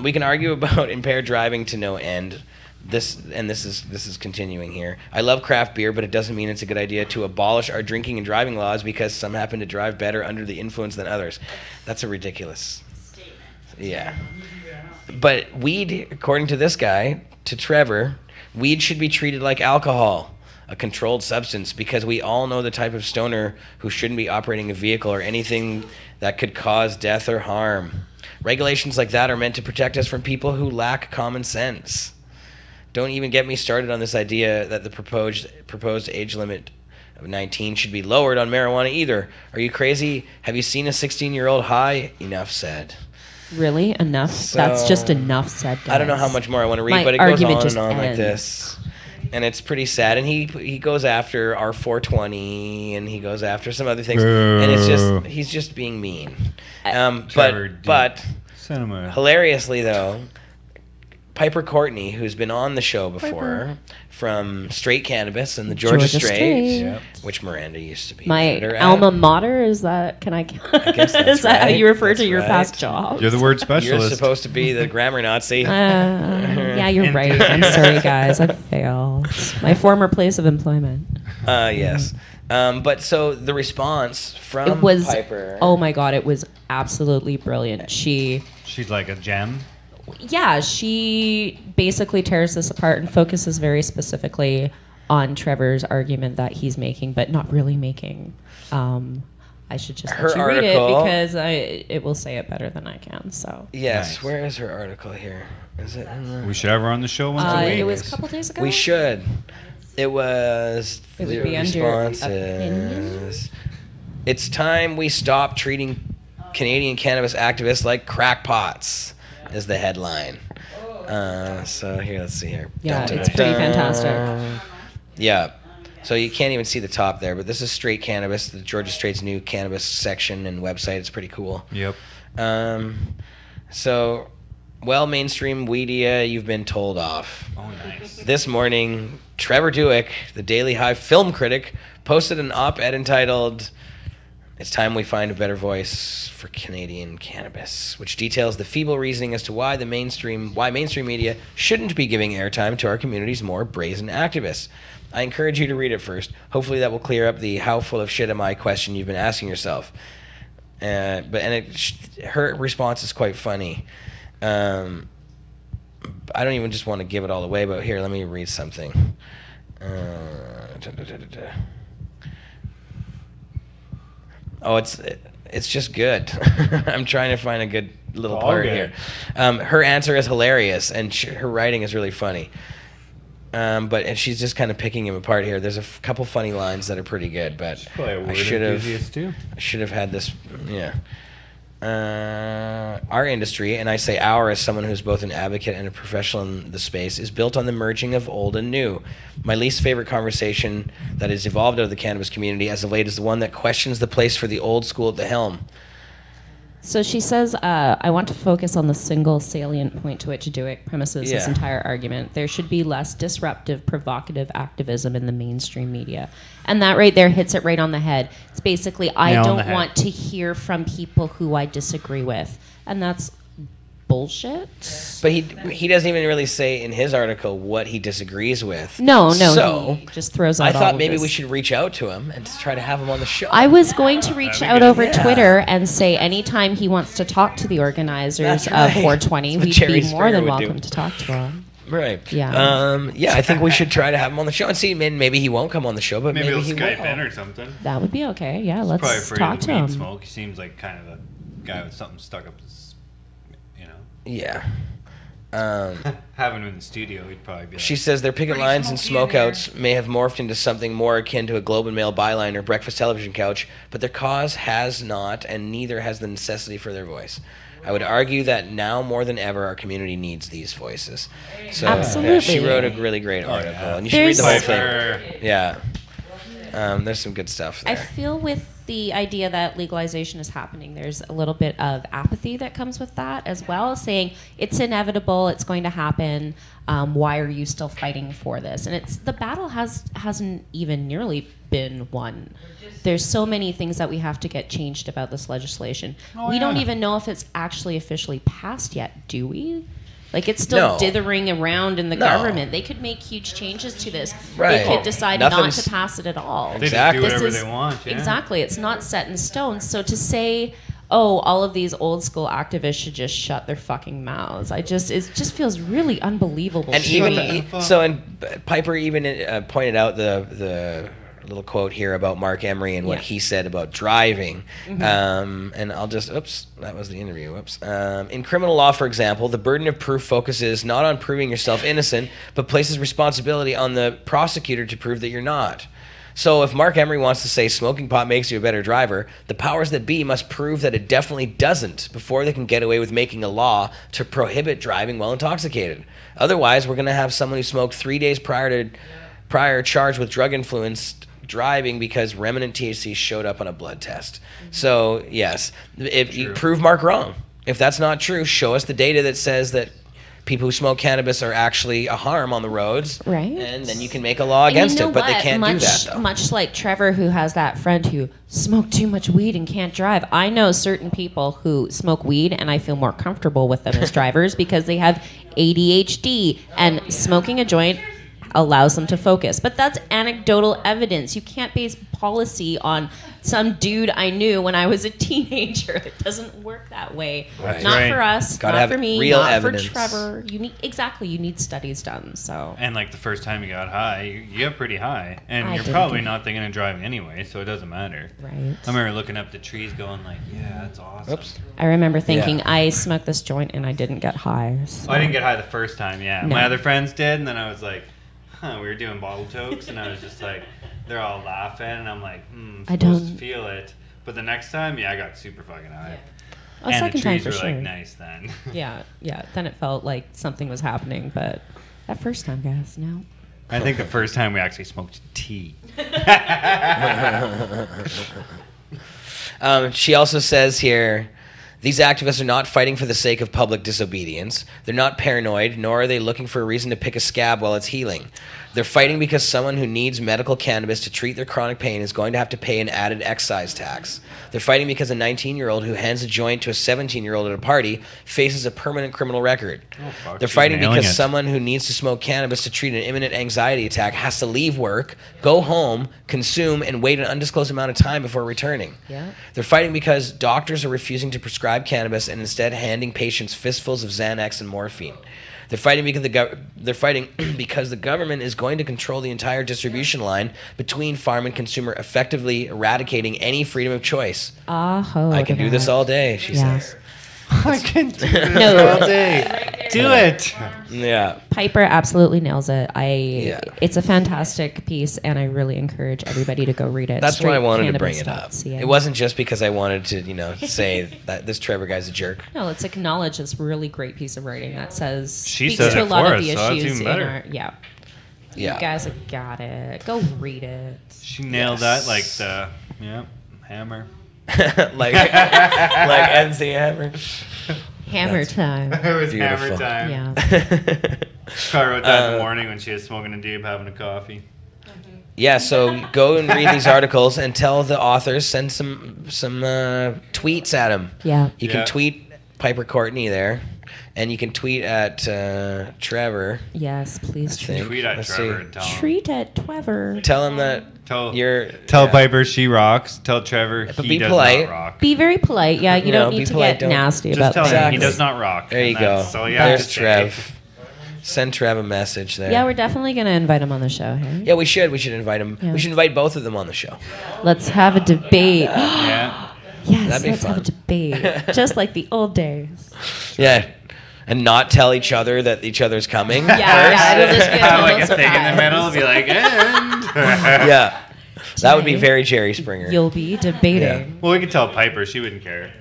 We can argue about impaired driving to no end. This is continuing here. I love craft beer, but it doesn't mean it's a good idea to abolish our drinking and driving laws because some happen to drive better under the influence than others. That's a ridiculous statement. Yeah. But weed, according to this guy, to Trevor, weed should be treated like alcohol, a controlled substance, because we all know the type of stoner who shouldn't be operating a vehicle or anything that could cause death or harm. Regulations like that are meant to protect us from people who lack common sense. Don't even get me started on this idea that the proposed age limit of 19 should be lowered on marijuana either. Are you crazy? Have you seen a 16-year-old high? Enough said. Really? Enough? So, That's just enough said, guys. I don't know how much more I want to read, My but it goes argument on just and on like ends. this. and it's pretty sad. And he goes after our 420, and he goes after some other things, and it's just he's just being mean. But Cinema. hilariously though, Piper Courtney, who's been on the show before, from Straight Cannabis and the Georgia Straight, Yep. which Miranda used to be. My editor at. alma mater, is that, can I guess that's is that how right. you refer That's to your right. past job? You're the word You're specialist. supposed to be the grammar Nazi. Yeah, you're right. I'm sorry, guys. I failed. My former place of employment. Yes. But so the response from It was, Piper. oh my God, it was absolutely brilliant. She's like a gem. Yeah, she basically tears this apart and focuses very specifically on Trevor's argument that he's making, but not really making. I should just let you read it article- because it will say it better than I can. So Yes, Nice. where is her article here? Is it in there? We should have her on the show once a week. it was a couple days ago. We should. It was. It would the be under response opinion? is, it's time we stop treating Canadian cannabis activists like crackpots, is the headline. So here, let's see here. Yeah, Dun, dun, it's pretty dun. fantastic. Yeah. So you can't even see the top there, but this is Straight Cannabis, the Georgia Straight's new cannabis section and website. It's pretty cool. Yep. So, well, mainstream media, you've been told off. Oh, nice. This morning, Trevor Dueck, the Daily Hive film critic, posted an op-ed entitled "It's Time We Find a Better Voice for Canadian Cannabis," which details the feeble reasoning as to why mainstream media shouldn't be giving airtime to our community's more brazen activists. I encourage you to read it first. Hopefully that will clear up the "how full of shit am I" question you've been asking yourself. Her response is quite funny. I don't even just want to give it all away, but here, let me read something. Oh, it's just good. I'm trying to find a good little All part good. here. Her answer is hilarious, and her writing is really funny. But she's just kind of picking him apart here. There's a couple funny lines that are pretty good, but Probably a word I should enthusiast too. have had this. Yeah. Our industry, and I say our as someone who's both an advocate and a professional in the space, is built on the merging of old and new. My least favorite conversation that has evolved out of the cannabis community as of late is the one that questions the place for the old school at the helm. So she says, I want to focus on the single salient point to which Dueck premises his Yeah. entire argument. There should be less disruptive, provocative activism in the mainstream media. And that right there hits it right on the head. It's basically, I Nail on the don't head. want to hear from people who I disagree with. And that's bullshit. But he doesn't even really say in his article what he disagrees with. No, So he just throws out I all thought of maybe this. we should reach out to him and try to have him on the show. I was going to reach That'd be out good. over Yeah. Twitter and say anytime he wants to talk to the organizers That's of right. 420, That's what we'd Jerry be more Springer than would do. welcome to talk to him. Right. Yeah. Yeah, I think we should try to have him on the show and see. Maybe he won't come on the show, but Maybe maybe, he'll he Skype will. in or something. That would be okay. Yeah, Probably let's afraid talk of to weed him. smoke. He seems like kind of a guy with something stuck up his, you know. Yeah. Having him in the studio, he'd probably be like, She says their picket lines and smokeouts may have morphed into something more akin to a Globe and Mail byline or breakfast television couch, but their cause has not, and neither has the necessity for their voice. I would argue that now more than ever, our community needs these voices. So Absolutely. she wrote a really great article, yeah. and you should read the whole There's- thing. Piper. Yeah. There's some good stuff I there. feel with the idea that legalization is happening, there's a little bit of apathy that comes with that as well, saying it's inevitable, it's going to happen. Why are you still fighting for this? And it's the battle hasn't even nearly been won. There's so many things that we have to get changed about this legislation. We don't even know if it's actually officially passed yet, do we? Like, it's still No. dithering around in the No. government. They could make huge changes to this. Right. They could decide not Nothing's- to pass it at all. They Exactly. just do This whatever is- they want. Yeah. Exactly. It's not set in stone. So to say, oh, all of these old school activists should just shut their fucking mouths, it just feels really unbelievable. And to even me. Piper even pointed out the little quote here about Mark Emery and what Yeah. he said about driving. And I'll just that was the interview. In criminal law, for example, the burden of proof focuses not on proving yourself innocent, but places responsibility on the prosecutor to prove that you're not. So if Mark Emery wants to say smoking pot makes you a better driver, the powers that be must prove that it definitely doesn't before they can get away with making a law to prohibit driving while intoxicated. Otherwise, we're going to have someone who smoked 3 days prior charged with drug-influenced driving because remnant THC showed up on a blood test. So, yes, if you prove Mark wrong. If that's not true, show us the data that says that people who smoke cannabis are actually a harm on the roads. Right. And then you can make a law against it, but they can't do that, though. Much like Trevor, who has that friend who smoked too much weed and can't drive. I know certain people who smoke weed, and I feel more comfortable with them as drivers because they have ADHD, and smoking a joint allows them to focus. But that's anecdotal evidence. You can't base policy on some dude I knew when I was a teenager. It doesn't work that way. Right. Not for us, Gotta not have for me, real not evidence. for Trevor. You need studies done. So. And like the first time you got high, you get pretty high, and I you're didn't probably get- not thinking of driving anyway, so it doesn't matter. Right. I remember looking up the trees, going like, "Yeah, that's awesome." Oops. I remember thinking Yeah. I smoked this joint and I didn't get high. So. I didn't get high the first time. Yeah, No. my other friends did, and then I was like, "Huh." We were doing bottle tokes, and I was just like, they're all laughing, and I'm like, I supposed don't- to feel it." But the next time, yeah, I got super fucking high. A And the second time trees for were sure. like nice then. Yeah. Then it felt like something was happening, but that first time, guys, no. I think the first time we actually smoked tea. She also says here, these activists are not fighting for the sake of public disobedience. They're not paranoid, nor are they looking for a reason to pick a scab while it's healing. They're fighting because someone who needs medical cannabis to treat their chronic pain is going to have to pay an added excise tax. They're fighting because a 19-year-old who hands a joint to a 17-year-old at a party faces a permanent criminal record. Oh, fuck, They're she's fighting nailing because it. someone who needs to smoke cannabis to treat an imminent anxiety attack has to leave work, go home, consume, and wait an undisclosed amount of time before returning. Yeah. They're fighting because doctors are refusing to prescribe cannabis and instead handing patients fistfuls of Xanax and morphine. They're fighting because the government is going to control the entire distribution line between farm and consumer, effectively eradicating any freedom of choice. I can do this all day, she says. I can do this No. all day. Do it. Yeah. Piper absolutely nails it. Yeah. It's a fantastic piece, and I really encourage everybody to go read it. That's why I wanted to bring it up. Straightcannabis.ca. It wasn't just because I wanted to, say that this Trevor guy's a jerk. No, let's acknowledge this really great piece of writing that says She speaks said to a it lot for of us, the so that's issues even in better. our Yeah. You guys have got it. Go read it. She nailed that like the hammer. like NC Hammer. Hammer time. It was Beautiful. hammer time. Yeah. I wrote that in the morning when she was smoking a doob, having a coffee. Yeah, so go and read these articles and tell the authors, send some tweets at them. Yeah. You can tweet Piper Courtney there, and you can tweet at Trevor. Yes, please think. Tweet at Let's Trevor see. and tell him. treat it, Trevor. Tell him that Tell tell Piper she rocks. Tell Trevor But he be does polite. not rock. Be very polite. Yeah, you No, don't be need to polite, get don't- nasty Just about tell things. him he Exactly. does not rock. There you and go. that's all you have There's to say. Trev. Send Trev a message there. Yeah, we're definitely going to invite him on the show. Hey? Yeah, we should. We should invite him. Yeah. We should invite both of them on the show. Let's have a debate. Yeah. Yes, That'd be let's have a fun. debate. Just like the old days. Yeah. And not tell each other that each other's coming. Yeah, it'll just be a Have total like a thing in the middle. surprise. Be like, and. Yeah. That would be Jay, very Jerry Springer. You'll be debating. Well, we could tell Piper. She wouldn't care.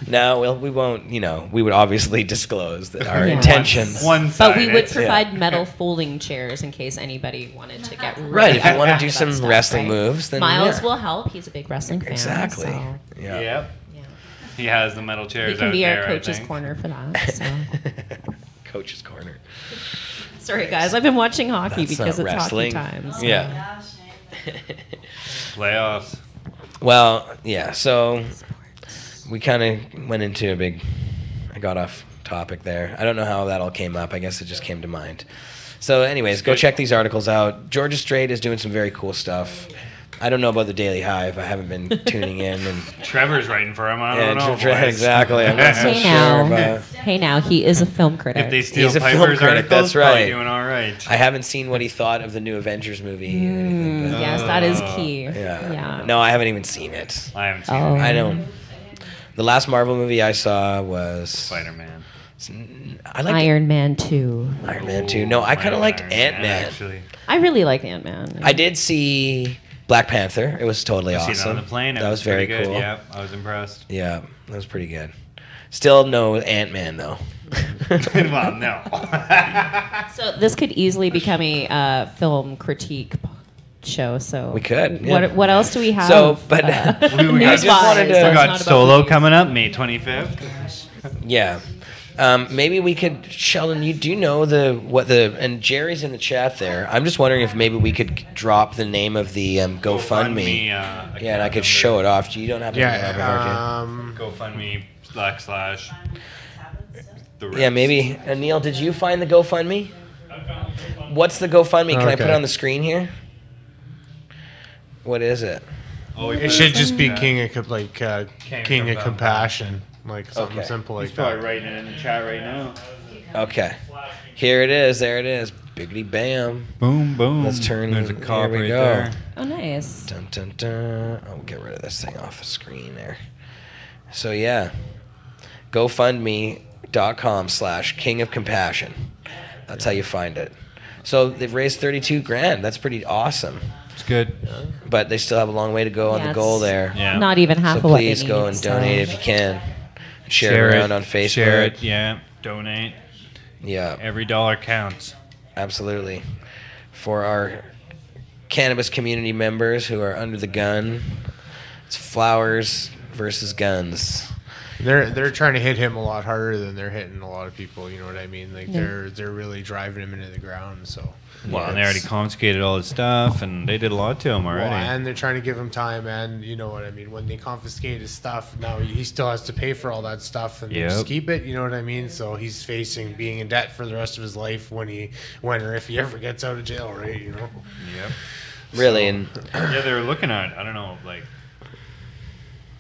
No, well, we won't. We would obviously disclose that our Yeah. intentions. One But side. we would provide metal folding chairs in case anybody wanted to get really Right, if you want to happy do about some stuff, wrestling right? moves, then Miles yeah. will help. He's a big wrestling fan. Exactly. So, Yeah. Yep. yeah. He has the metal chairs He can out be there, our I coach's think. corner for that. So. Coach's corner. Sorry, guys. I've been watching hockey That's because not it's wrestling. hockey time. So. Yeah. Playoffs. Well, yeah. So we kind of went into a big. I got off topic there. I don't know how that all came up. I guess it just came to mind. So, anyways, go check these articles out. Georgia Strait is doing some very cool stuff. I don't know about the Daily Hive. I haven't been tuning in and. Trevor's writing for him. I don't know. boys. Exactly. I'm not so Hey sure now. about. Hey now, he is a film critic. If they steal He's a film Piper's critic, articles, that's right. probably doing all right. I haven't seen what he thought of the new Avengers movie. Or anything, but- Yes, that is key. Yeah. No, I haven't even seen it. I haven't seen Oh. I don't. The last Marvel movie I saw was. Spider-Man. I liked Iron Man 2. Iron Man 2. No, I kind of liked Iron Ant-Man. Actually. I really like Ant-Man. I did see Black Panther. It was totally Seen it awesome. on the plane. It That was very pretty good. cool. Yeah, I was impressed. Yeah, that was pretty good. Still no Ant-Man though. Well, no. So this could easily become a film critique show. So We could, yeah. What else do we have? So, but- we news-wise, just wanted to- so We it's got not about Solo movies. coming up May 25th. Yeah. Maybe we could, Sheldon. Do you know and Jerry's in the chat there. I'm just wondering if maybe we could drop the name of the GoFundMe. Yeah, and I could show it off. You don't have to. GoFundMe / the Yeah, maybe. Neil, did you find the GoFundMe? What's the GoFundMe? Can I put it on the screen here? What is it? It should just be King of Compassion, like something simple like He's probably that. writing it in the chat right now. Okay. Here it is. There it is. Biggity bam. Boom, boom. Let's turn. There's a Here cop we right go. there. Oh, nice. Dun, dun, dun. Oh, we'll get rid of this thing off the screen there. So yeah, GoFundMe.com/King of Compassion. That's how you find it. So they've raised 32 grand. That's pretty awesome. It's good. But they still have a long way to go on the goal there. Yeah. Not even half So of what they please need. go and so- donate if you can. Share it around on Facebook. Share it, yeah. Donate. Yeah, Every dollar counts. absolutely. For our cannabis community members who are under the gun, it's flowers versus guns. They're trying to hit him a lot harder than they're hitting a lot of people. You know what I mean? Like Yeah. they're really driving him into the ground. So Well, and they already confiscated all his stuff, and they did a lot to him already. well, and they're trying to give him time. And you know what I mean? When they confiscate his stuff, now he still has to pay for all that stuff and they just Yep. keep it. You know what I mean? So he's facing being in debt for the rest of his life when or if he ever gets out of jail, right? You know. Yep. Really, and Yeah, they were looking at, I don't know, like,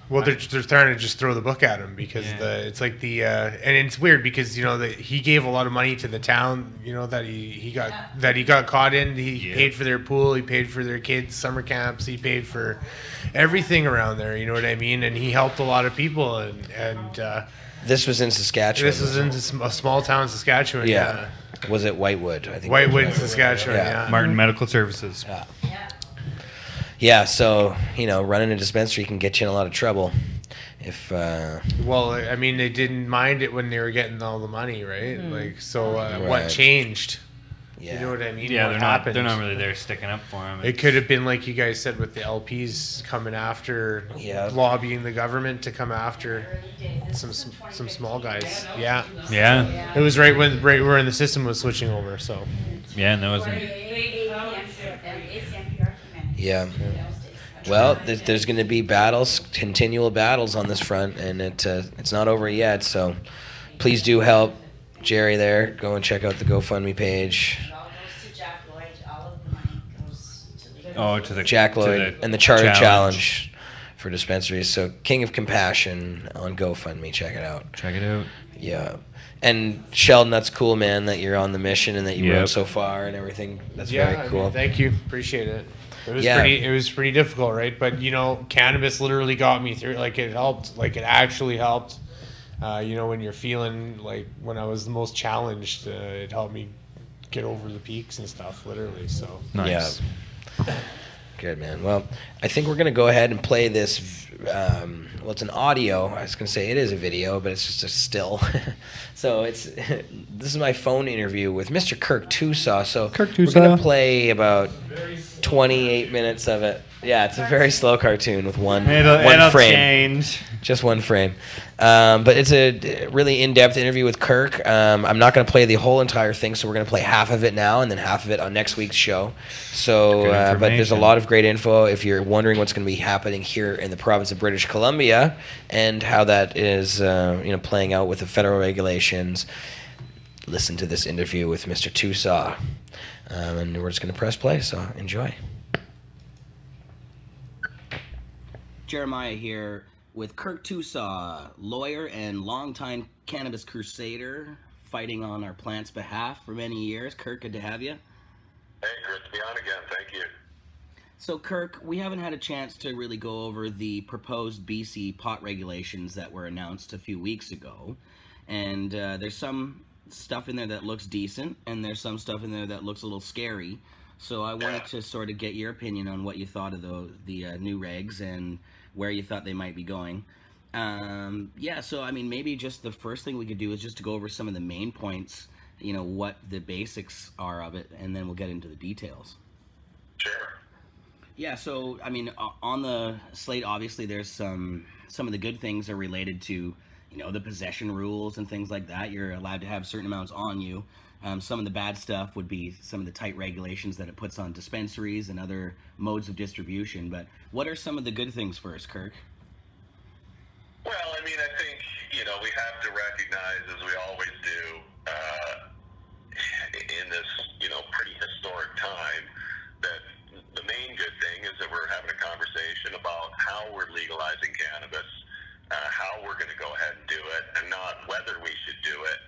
Well, they're trying to just throw the book at him because Yeah. it's like and it's weird because you know that he gave a lot of money to the town, you know, that he got caught in. He paid for their pool, he paid for their kids' summer camps, he paid for everything around there. You know what I mean? And he helped a lot of people. And this was in Saskatchewan. this is in a small town, Saskatchewan. Yeah. Was it Whitewood? I think. Whitewood, Saskatchewan. Yeah. Yeah. Martin Medical Services. Yeah, so running a dispensary can get you in a lot of trouble. If Well, I mean, they didn't mind it when they were getting all the money, right? Like, so Right. what changed? yeah, You know what I mean? Yeah, What they're not really there sticking up for him. It could have been like you guys said with the LPs coming after, lobbying the government to come after some small guys. Yeah, Yeah, it was right when the system was switching over. So yeah, and that wasn't. yeah. Well, there's going to be continual battles on this front, and it's not over yet. So please do help Jerry there. Go and check out the GoFundMe page. Oh, to the Jack to Lloyd and the Charter Challenge for dispensaries. So King of Compassion on GoFundMe. Check it out. Check it out. Yeah. And Sheldon, that's cool, man, that you're on the mission and that you wrote so far and everything. That's very cool. I mean, thank you, appreciate it. It was pretty difficult, right? But cannabis literally got me through. Like it helped. Like it actually helped. When you're feeling like when I was the most challenged, it helped me get over the peaks and stuff. Literally, so Nice. Yeah. Good, man. Well, I think we're going to go ahead and play this. It's an audio. I was going to say it is a video, but it's just a still. So this is my phone interview with Mr. Kirk Tousaw. So Kirk we're Tousaw. going to play about 28 minutes of it. Yeah, it's a very slow cartoon with one frame. Change. Just one frame. But it's a really in-depth interview with Kirk. I'm not going to play the whole entire thing, so we're going to play half of it now and then half of it on next week's show. So, but there's a lot of great info if you're wondering what's going to be happening here in the province of British Columbia and how that is, playing out with the federal regulations. Listen to this interview with Mr. Tousaw. And we're just going to press play, so enjoy. Jeremiah here with Kirk Tousaw, lawyer and longtime cannabis crusader, fighting on our plant's behalf for many years. Kirk, good to have you. Hey, great to be on again. Thank you. So, Kirk, we haven't had a chance to really go over the proposed BC pot regulations that were announced a few weeks ago. And there's some stuff in there that looks decent, and there's some stuff in there that looks a little scary. So I wanted to sort of get your opinion on what you thought of the new regs and where you thought they might be going. So I mean, maybe just the first thing we could do is just to go over some of the main points, you know, what the basics are of it, and then we'll get into the details. Sure. Yeah, so I mean, on the slate, obviously, there's some of the good things are related to, you know, the possession rules and things like that. You're allowed to have certain amounts on you. Some of the bad stuff would be some of the tight regulations that it puts on dispensaries and other modes of distribution. But what are some of the good things first, Kirk? Well, I mean, I think, you know, we have to recognize, as we always do, in this, you know, pretty historic time, that the main good thing is that we're having a conversation about how we're legalizing cannabis, how we're going to go ahead and do it, and not whether we should do it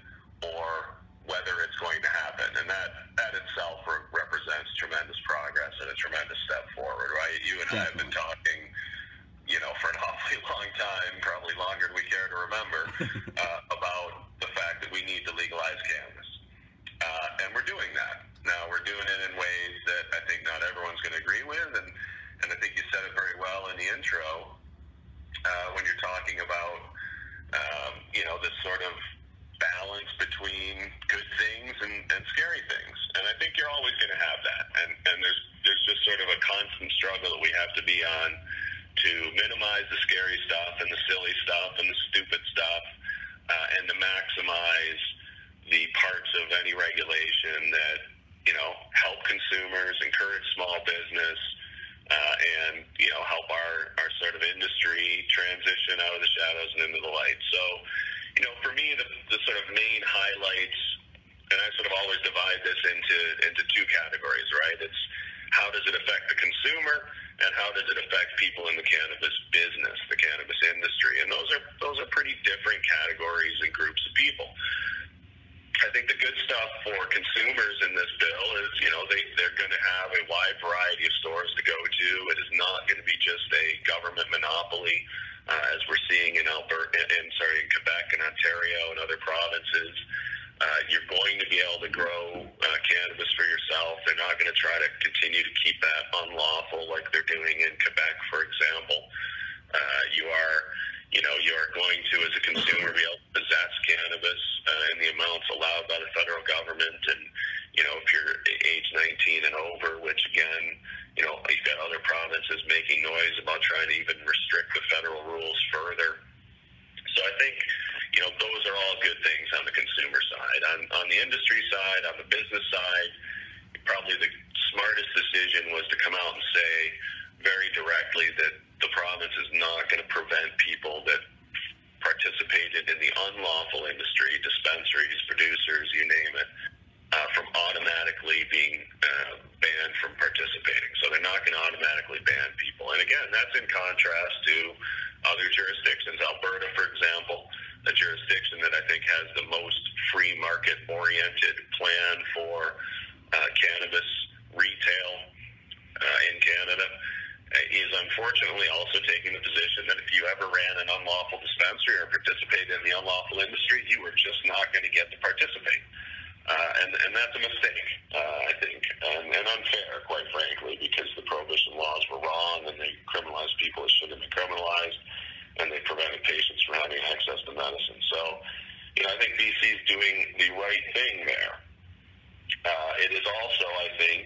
or whether it's going to happen. And that itself represents tremendous progress and a tremendous step forward, right? You and I have been talking, you know, for an awfully long time, probably longer than we care to remember, about the fact that we need to legalize cannabis. And we're doing that. Now, we're doing it in ways that I think not everyone's going to agree with, and I think you said it very well in the intro, when you're talking about, you know, this sort of balance between good things and scary things. And I think you're always going to have that. And there's just sort of a constant struggle that we have to be on to minimize the scary stuff and the silly stuff and the stupid stuff, and to maximize the parts of any regulation that, you know, help consumers, encourage small business, and, you know, help our sort of industry transition out of the shadows and into the light. So, you know, for me, the sort of main highlights, and I sort of always divide this into two categories, right? It's how does it affect the consumer, and how does it affect people in the cannabis business, the cannabis industry? And those are pretty different categories and groups of people. I think the good stuff for consumers in this bill is, you know, they're going to have a wide variety of stores to go to. It is not going to be just a government monopoly, as we're seeing in in Quebec and Ontario and other provinces. You're going to be able to grow cannabis for yourself. They're not going to try to continue to keep that unlawful like they're doing in Quebec, for example. You are going to, as a consumer, be able to possess cannabis in the amounts allowed by the federal government. And, you know, if you're age 19 and over, which again, you know, you've got other provinces making noise about trying to even restrict the federal rules further. So I think, you know, those are all good things on the consumer side. On the industry side, on the business side, probably the smartest decision was to come out and say very directly that the province is not going to prevent people that participated in the unlawful industry, dispensaries, producers, you name it, from automatically being banned from participating. So they're not going to automatically ban people. And again, that's in contrast to other jurisdictions. Alberta, for example, a jurisdiction that I think has the most free market-oriented plan for cannabis retail in Canada, is unfortunately also taking the position that if you ever ran an unlawful dispensary or participated in the unlawful industry, you were just not going to get to participate. And that's a mistake, I think, and unfair, quite frankly, because the prohibition laws were wrong and they criminalized people that shouldn't have been criminalized, and they prevented patients from having access to medicine. So, you know, I think BC is doing the right thing there. It is also, I think,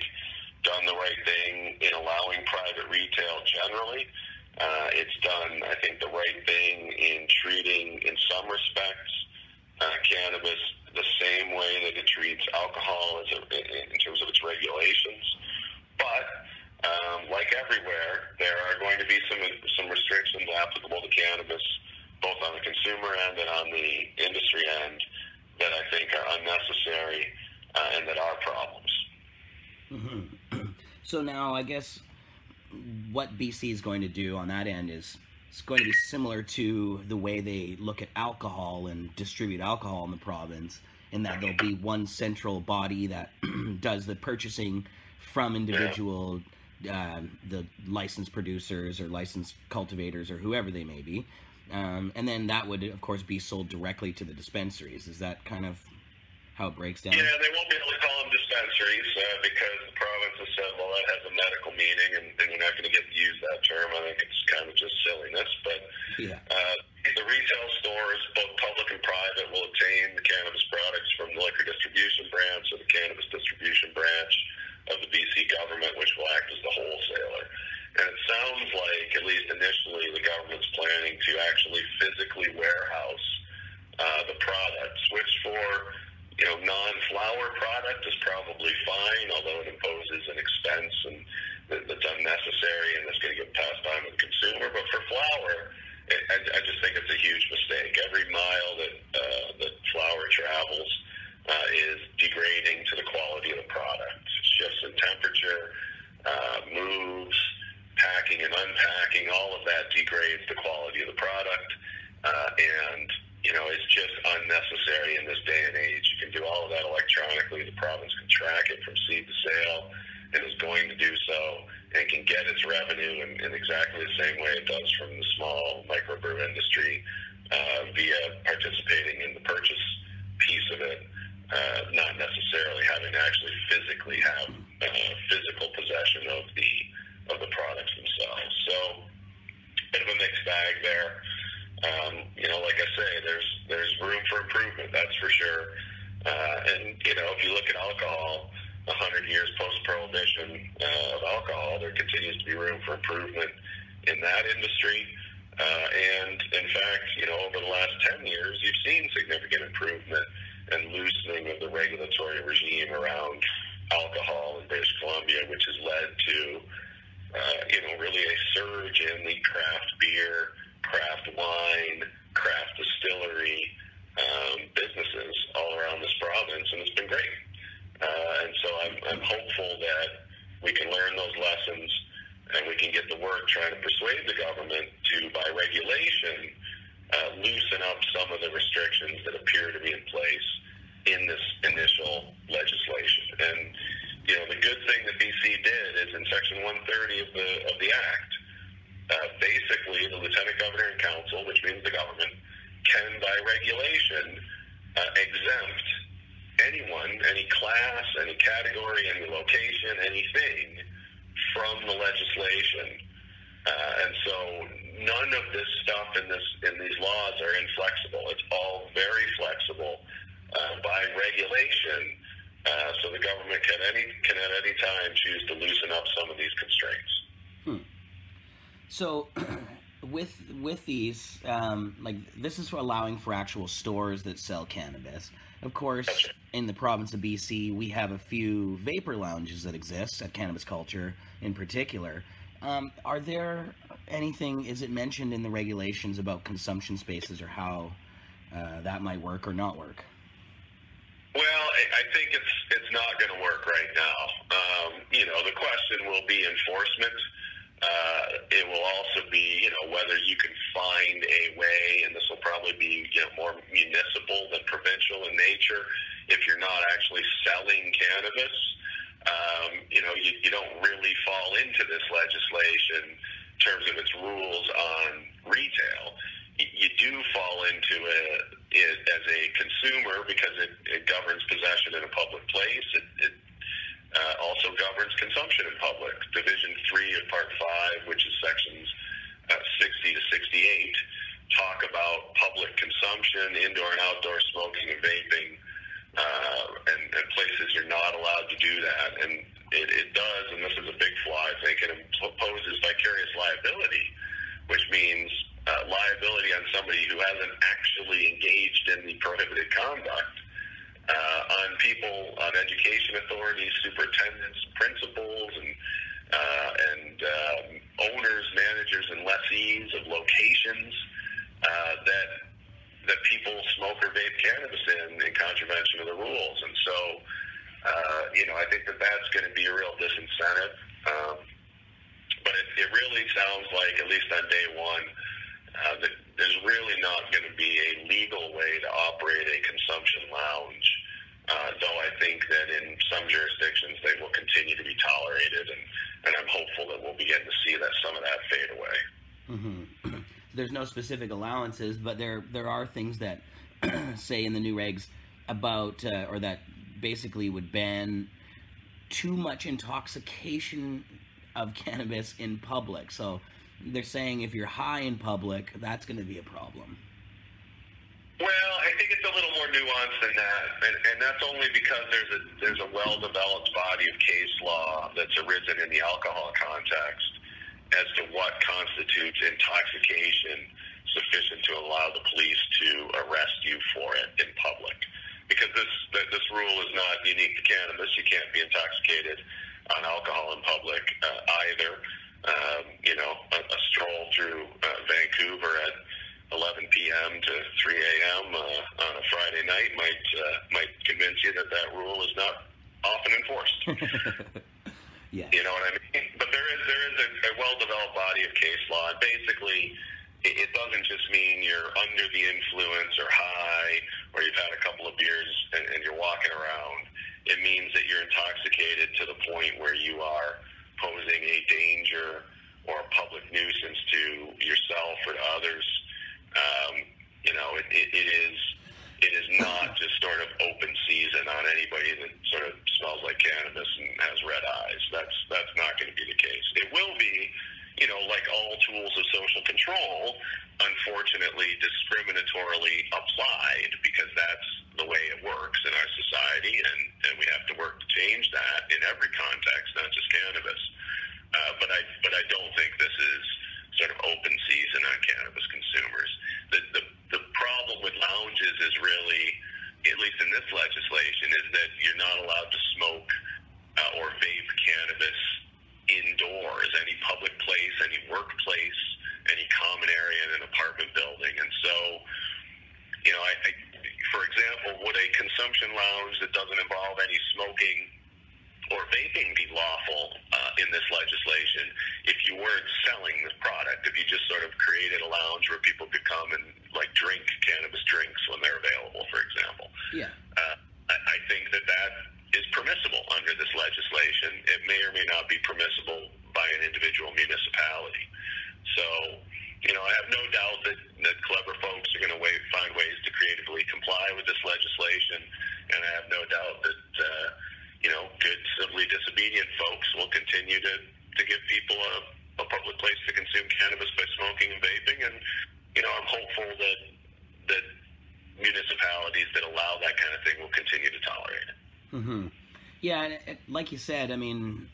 done the right thing in allowing private retail generally. It's done, I think, the right thing in treating, in some respects, cannabis the same way that it treats alcohol in terms of its regulations. But like everywhere, there are going to be some restrictions applicable to cannabis, both on the consumer end and on the industry end, that I think are unnecessary and that are problems. Mm-hmm. So now, I guess what BC is going to do on that end is it's going to be similar to the way they look at alcohol and distribute alcohol in the province, in that there'll be one central body that does the purchasing from individual, the licensed producers or licensed cultivators or whoever they may be. And then that would, of course, be sold directly to the dispensaries. Is that kind of how it breaks down? Yeah, they won't be able to call them dispensaries because the province has said, well, that has a medical meaning, and we're not going to get to use that term. I think it's kind of just silliness. But the retail stores, both public and private, will obtain the cannabis products from the liquor distribution branch or the cannabis distribution branch of the BC government, which will act as the wholesaler. And it sounds like, at least initially, the government's planning to actually physically warehouse the products, which for non-flower product is probably fine, although it imposes an expense and that's unnecessary and that's going to get passed on to the consumer. But for flower, I just think it's a huge mistake. Every mile that flower travels is degrading to the quality of the product. Shifts in temperature, moves, packing and unpacking, all of that degrades the quality of the product. And it's just unnecessary in this day and age. You can do all of that electronically. The province can track it from seed to sale and is going to do so, and can get its revenue in exactly the same way it does from the small microbrew industry via participating in the purchase piece of it, not necessarily having to actually physically have physical possession of the products themselves. So, bit of a mixed bag there. Like I say, there's room for improvement, that's for sure. And if you look at alcohol, 100 years post-prohibition of alcohol, there continues to be room for improvement in that industry. And in fact, over the last 10 years, you've seen significant improvement and loosening of the regulatory regime around alcohol in British Columbia, which has led to, really a surge in the craft beer, craft wine, craft distillery businesses all around this province, and it's been great. And so I'm hopeful that we can learn those lessons and we can get to work trying to persuade the government to, by regulation, loosen up some of the restrictions that appear to be in place in this initial legislation. And the good thing that BC did is in Section 130 of the Act, basically the Lieutenant Governor and Council, which means the government, can by regulation exempt anyone, any class, any category, any location, anything from the legislation. And so none of this stuff in these laws are inflexible. It's all very flexible by regulation. So the government can at any time choose to loosen up some of these constraints. So, with these, this is for allowing for actual stores that sell cannabis. Of course, in the province of BC, we have a few vapor lounges that exist at Cannabis Culture in particular. Are there anything, is it mentioned in the regulations about consumption spaces or how that might work or not work? Well, I think it's not going to work right now. The question will be enforcement. It will also be, whether you can find a way, and this will probably be, more municipal than provincial in nature, if you're not actually selling cannabis. You don't really fall into this legislation in terms of its rules on retail. You do fall into it as a consumer because it governs possession in a public place. It also governs consumption in public. Division 3 of Part 5, which is sections 60 to 68, talk about public consumption, indoor and outdoor smoking and vaping, and places you're not allowed to do that. And it does, and this is a big flaw, I think, it imposes vicarious liability, which means liability on somebody who hasn't actually engaged in the prohibited conduct, on people, on education authorities, superintendents, principals, and owners, managers, and lessees of locations that people smoke or vape cannabis in contravention of the rules. And so, I think that's going to be a real disincentive. But it really sounds like, at least on day one, that there's really not going to be a legal way to operate a consumption lounge, though I think that in some jurisdictions they will continue to be tolerated, and I'm hopeful that we'll begin to see some of that fade away. There's no specific allowances, but there are things that, say in the new regs, about, or that basically would ban too much intoxication of cannabis in public. So they're saying if you're high in public, that's going to be a problem. Well, I think it's a little more nuanced than that, and that's only because there's a well-developed body of case law that's arisen in the alcohol context as to what constitutes intoxication sufficient to allow the police to arrest you for it in public. Because this rule is not unique to cannabis. You can't be intoxicated on alcohol in public either. A stroll through Vancouver at 11 p.m. to 3 a.m. On a Friday night might convince you that rule is not often enforced. Yeah. You know what I mean? But there is a well-developed body of case law, and basically it doesn't just mean you're under the influence or high or you've had a couple of beers and you're walking around. It means that you're intoxicated to the point where you are posing a danger or a public nuisance to yourself or to others. It is not just sort of open season on anybody that sort of smells like cannabis and has red eyes. That's not going to be the case. It will be, like all tools of social control, unfortunately discriminatorily applied, because that's the way it works in our society, and we have to work to change that in every context, not just cannabis. But I don't think this is sort of open season on cannabis consumers. The problem with lounges is really, at least in this legislation, is that you're not allowed to smoke or vape cannabis indoors, any public place, any workplace, any common area in an apartment building. And so, for example, would a consumption lounge that doesn't involve any smoking or vaping be lawful in this legislation if you weren't selling this product, if you just sort of created a lounge where people could come and drink cannabis drinks when they're available, for example? Yeah. I think that is permissible under this legislation. It may or may not be permissible by an individual municipality. So, I have no doubt that clever folks are going to find ways to creatively comply with this legislation, and I have no doubt that good civilly disobedient folks will continue to give people a public place to consume cannabis by smoking and vaping. And I'm hopeful that municipalities that allow that kind of thing will continue to tolerate it. Mm-hmm. Yeah, and like you said, I mean,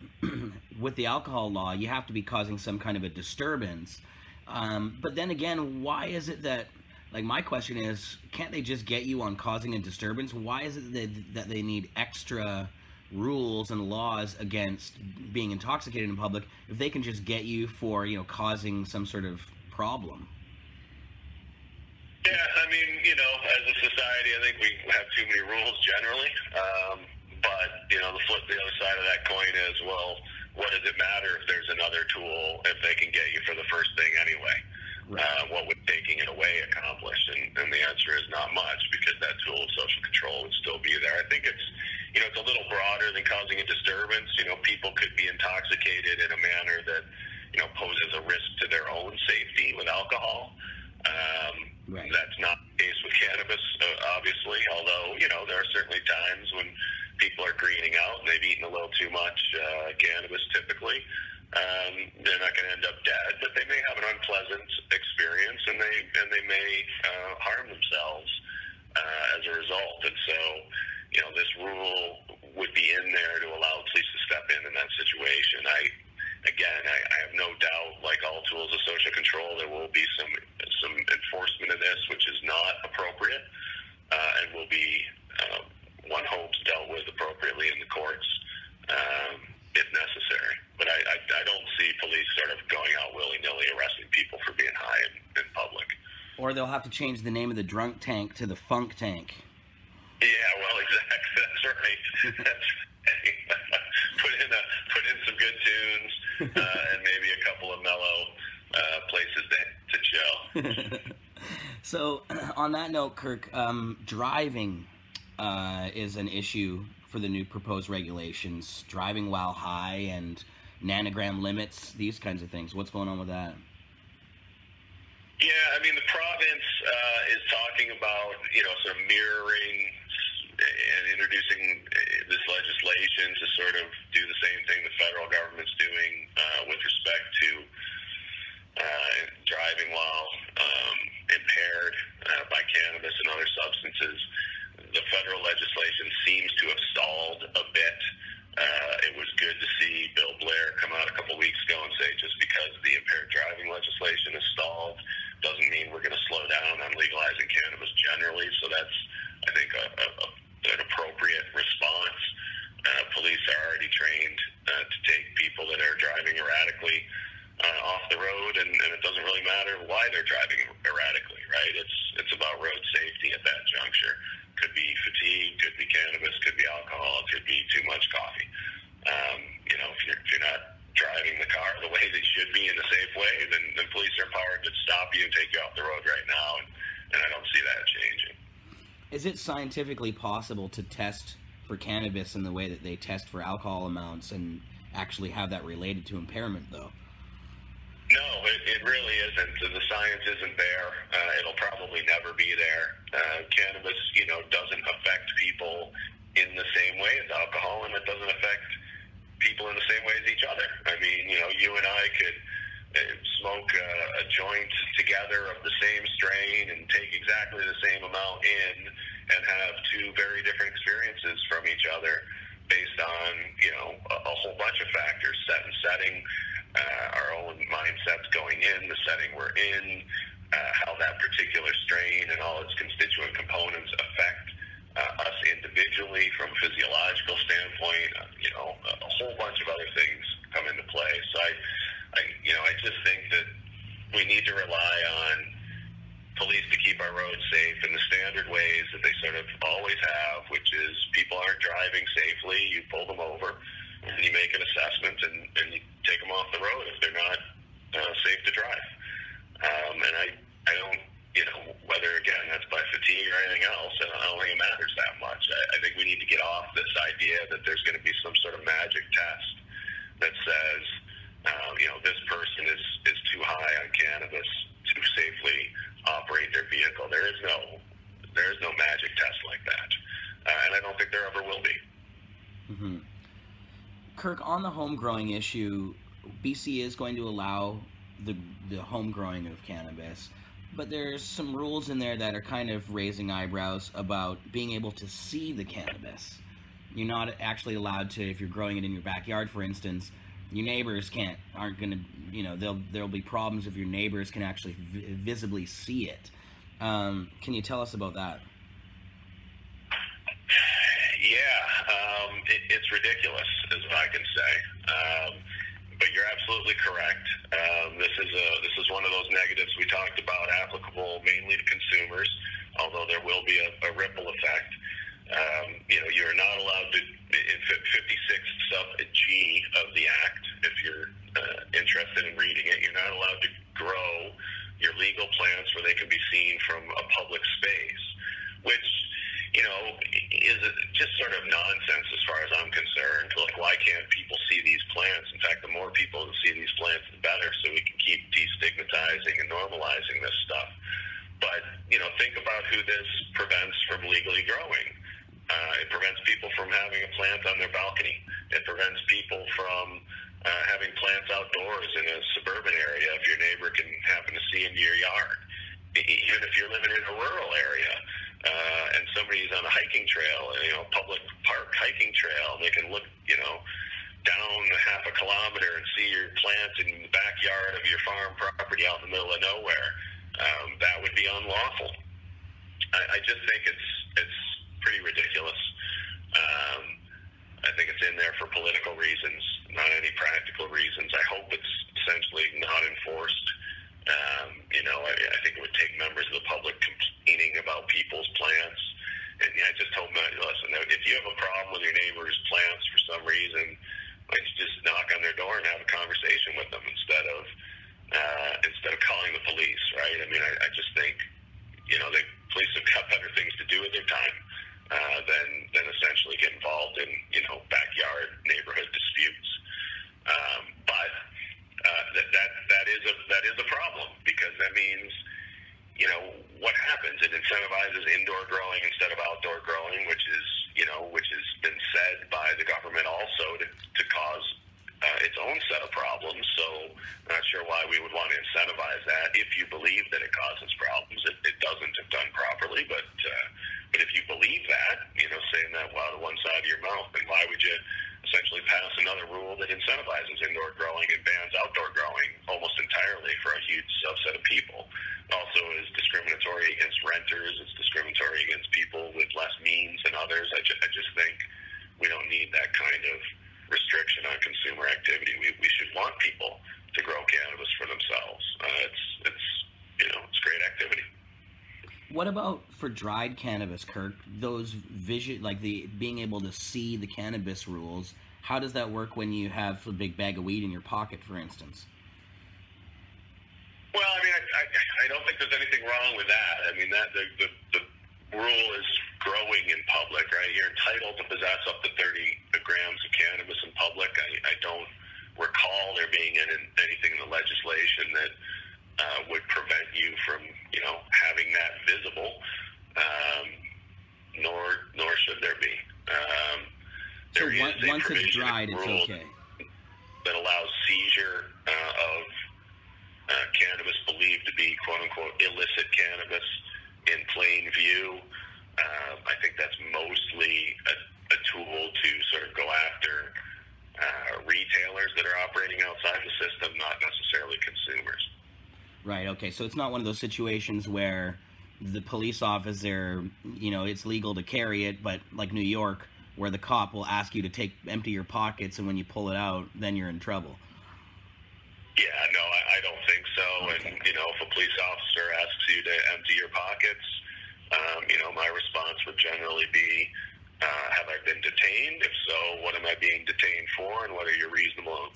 with the alcohol law, you have to be causing some kind of a disturbance. But then again, why is it that, my question is, can't they just get you on causing a disturbance? Why is it that they need extra rules and laws against being intoxicated in public if they can just get you for, causing some sort of problem? Yeah, I mean, as a society, I think we have too many rules generally. But, the other side of that coin is, well, what does it matter if there's another tool if they can get you for the first thing anyway? Right. What would taking it away accomplish? And the answer is not much, because that tool of social control would still be there. I think it's, it's a little broader than causing a disturbance. People could be intoxicated in a manner that, poses a risk to their own safety with alcohol. Right. That's not the case with cannabis, obviously, although, there are certainly times when people are greening out and they've eaten a little too much cannabis typically. They're not going to end up dead, but they may have an unpleasant experience, and they may harm themselves as a result. And so, this rule would be in there to allow police to step in that situation. I have no doubt, like all tools of social control, there will be some enforcement of this, which is not appropriate, and will be, one hopes, dealt with appropriately in the courts if necessary. But I don't see police sort of going out willy-nilly arresting people for being high in public. Or they'll have to change the name of the drunk tank to the funk tank. Yeah, well, exactly. That's right. That's right. Put in some good tunes and maybe a couple of mellow places to chill. So, on that note, Kirk, driving is an issue for the new proposed regulations. Driving while high and nanogram limits, these kinds of things. What's going on with that? Yeah, I mean, the province is talking about, sort of mirroring and introducing this legislation to sort of do the same thing the federal government's doing with respect to driving while impaired by cannabis and other substances. The federal legislation seems to have stalled a bit. It was good to see Bill Blair come out a couple weeks ago and say just because the impaired driving legislation is stalled doesn't mean we're going to slow down on legalizing cannabis generally. So that's, I think, an appropriate response. Police are already trained to take people that are driving erratically off the road, and it doesn't really matter why they're driving erratically, right? It's about road safety at that juncture. Could be fatigue, could be cannabis, could be alcohol, it could be too much coffee. If you're not driving the car the way they should be in a safe way, then police are empowered to stop you and take you off the road right now, and I don't see that changing. Is it scientifically possible to test for cannabis in the way that they test for alcohol amounts and actually have that related to impairment, though? No, it really isn't. The science isn't there. It'll probably never be there. Cannabis, doesn't affect people in the same way as alcohol, and it doesn't affect people in the same way as each other. I mean, you and I could smoke a joint together of the same strain and take exactly the same amount in and have two very different experiences from each other based on, a whole bunch of factors, set and setting, our own mindsets going in, the setting we're in, how that particular strain and all its constituent components affect us individually from a physiological standpoint. A whole bunch of other things come into play. So I just think that we need to rely on police to keep our roads safe in the standard ways that they sort of always have, which is people aren't driving safely, you pull them over, and you make an assessment and you take them off the road if they're not safe to drive. And I don't, whether, again, that's by fatigue or anything else, I don't think it matters that much. I think we need to get off this idea that there's going to be some sort of magic test that says, this person is too high on cannabis to safely operate their vehicle. There is no magic test like that, and I don't think there ever will be. Mm-hmm. Kirk, on the home growing issue, BC is going to allow the home growing of cannabis, but there's some rules in there that are kind of raising eyebrows about being able to see the cannabis. You're not actually allowed to, if you're growing it in your backyard, for instance, your neighbors aren't going to, there'll be problems if your neighbors can actually visibly see it. Can you tell us about that? Yeah, it's ridiculous, is what I can say. But you're absolutely correct. This is one of those negatives we talked about, applicable mainly to consumers, although there will be a ripple effect. You're not allowed to, in 56 sub G of the Act, if you're interested in reading it, you're not allowed to grow your legal plants where they can be seen from a public space, which, is just sort of nonsense as far as I'm concerned. Like, why can't people see these plants? In fact, the more people that see these plants, the better, so we can keep destigmatizing and normalizing this stuff. But, think about who this prevents from legally growing. It prevents people from having a plant on their balcony. It prevents people from having plants outdoors in a suburban area if your neighbor can happen to see into your yard. Even if you're living in a rural area and somebody's on a hiking trail, public park hiking trail, they can look, down half a kilometer and see your plants in the backyard of your farm property out in the middle of nowhere. That would be unlawful. I just think it's pretty ridiculous. I think it's in there for political reasons, not any practical reasons. I hope it's essentially not enforced. I think it would take members of the public complaining about people's plants. And I just hope not. Listen, if you have a problem with your neighbor's plants for some reason, let's just knock on their door and have a conversation with them instead of calling the police, right? I mean, I just think, the police have got better things to do with their time than essentially get involved in, backyard neighborhood disputes. But that is a problem, because that means, what happens? It incentivizes indoor growing instead of outdoor growing, which is that if you believe that it causes problems. It doesn't if done properly, but if you believe that, saying that out of one side of your mouth, then why would you essentially pass another rule that incentivizes indoor growing and bans outdoor growing almost entirely for a huge subset of people? Also is discriminatory against renters. It's discriminatory against people with less means than others. I just think we don't need that kind of restriction on consumer activity. We should want people to grow cannabis for themselves. It's great activity. What about for dried cannabis, Kirk? Those being able to see the cannabis rules. How does that work when you have a big bag of weed in your pocket, for instance? Well, I mean, I don't think there's anything wrong with that. I mean, that the rule is growing in public, right? You're entitled to possess up to 30 grams of cannabis in public. I don't recall there being anything in the legislation that would prevent you from, having that visible. Nor should there be. So once it's dried, it's okay. That allows seizure of cannabis believed to be "quote unquote" illicit cannabis in plain view. I think that's mostly a tool to sort of go after retailers that are operating outside the system, not necessarily consumers. Right, okay, so it's not one of those situations where the police officer, it's legal to carry it, but like New York, where the cop will ask you to empty your pockets, and when you pull it out, then you're in trouble. Yeah, no, I don't think so. Okay. And, if a police officer asks you to empty your pockets, my response would generally be, have I been detained? If so, what am I being detained for? And what are your reasonable,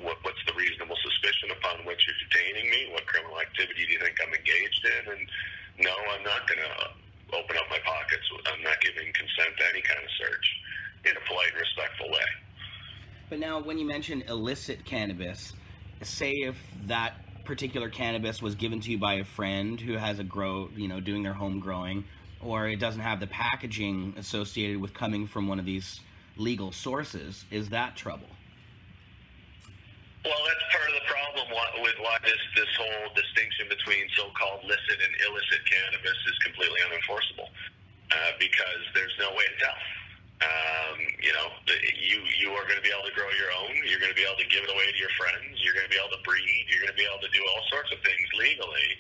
what's the reasonable suspicion upon which you're detaining me? What criminal activity do you think I'm engaged in? And no, I'm not going to open up my pockets. I'm not giving consent to any kind of search in a polite, respectful way. But now, when you mention illicit cannabis, say if that particular cannabis was given to you by a friend who has a doing their home growing, or it doesn't have the packaging associated with coming from one of these legal sources, is that trouble? Well, that's part of the problem with why this whole distinction between so-called licit and illicit cannabis is completely unenforceable, because there's no way to tell. You are going to be able to grow your own. You're going to be able to give it away to your friends. You're going to be able to breed. You're going to be able to do all sorts of things legally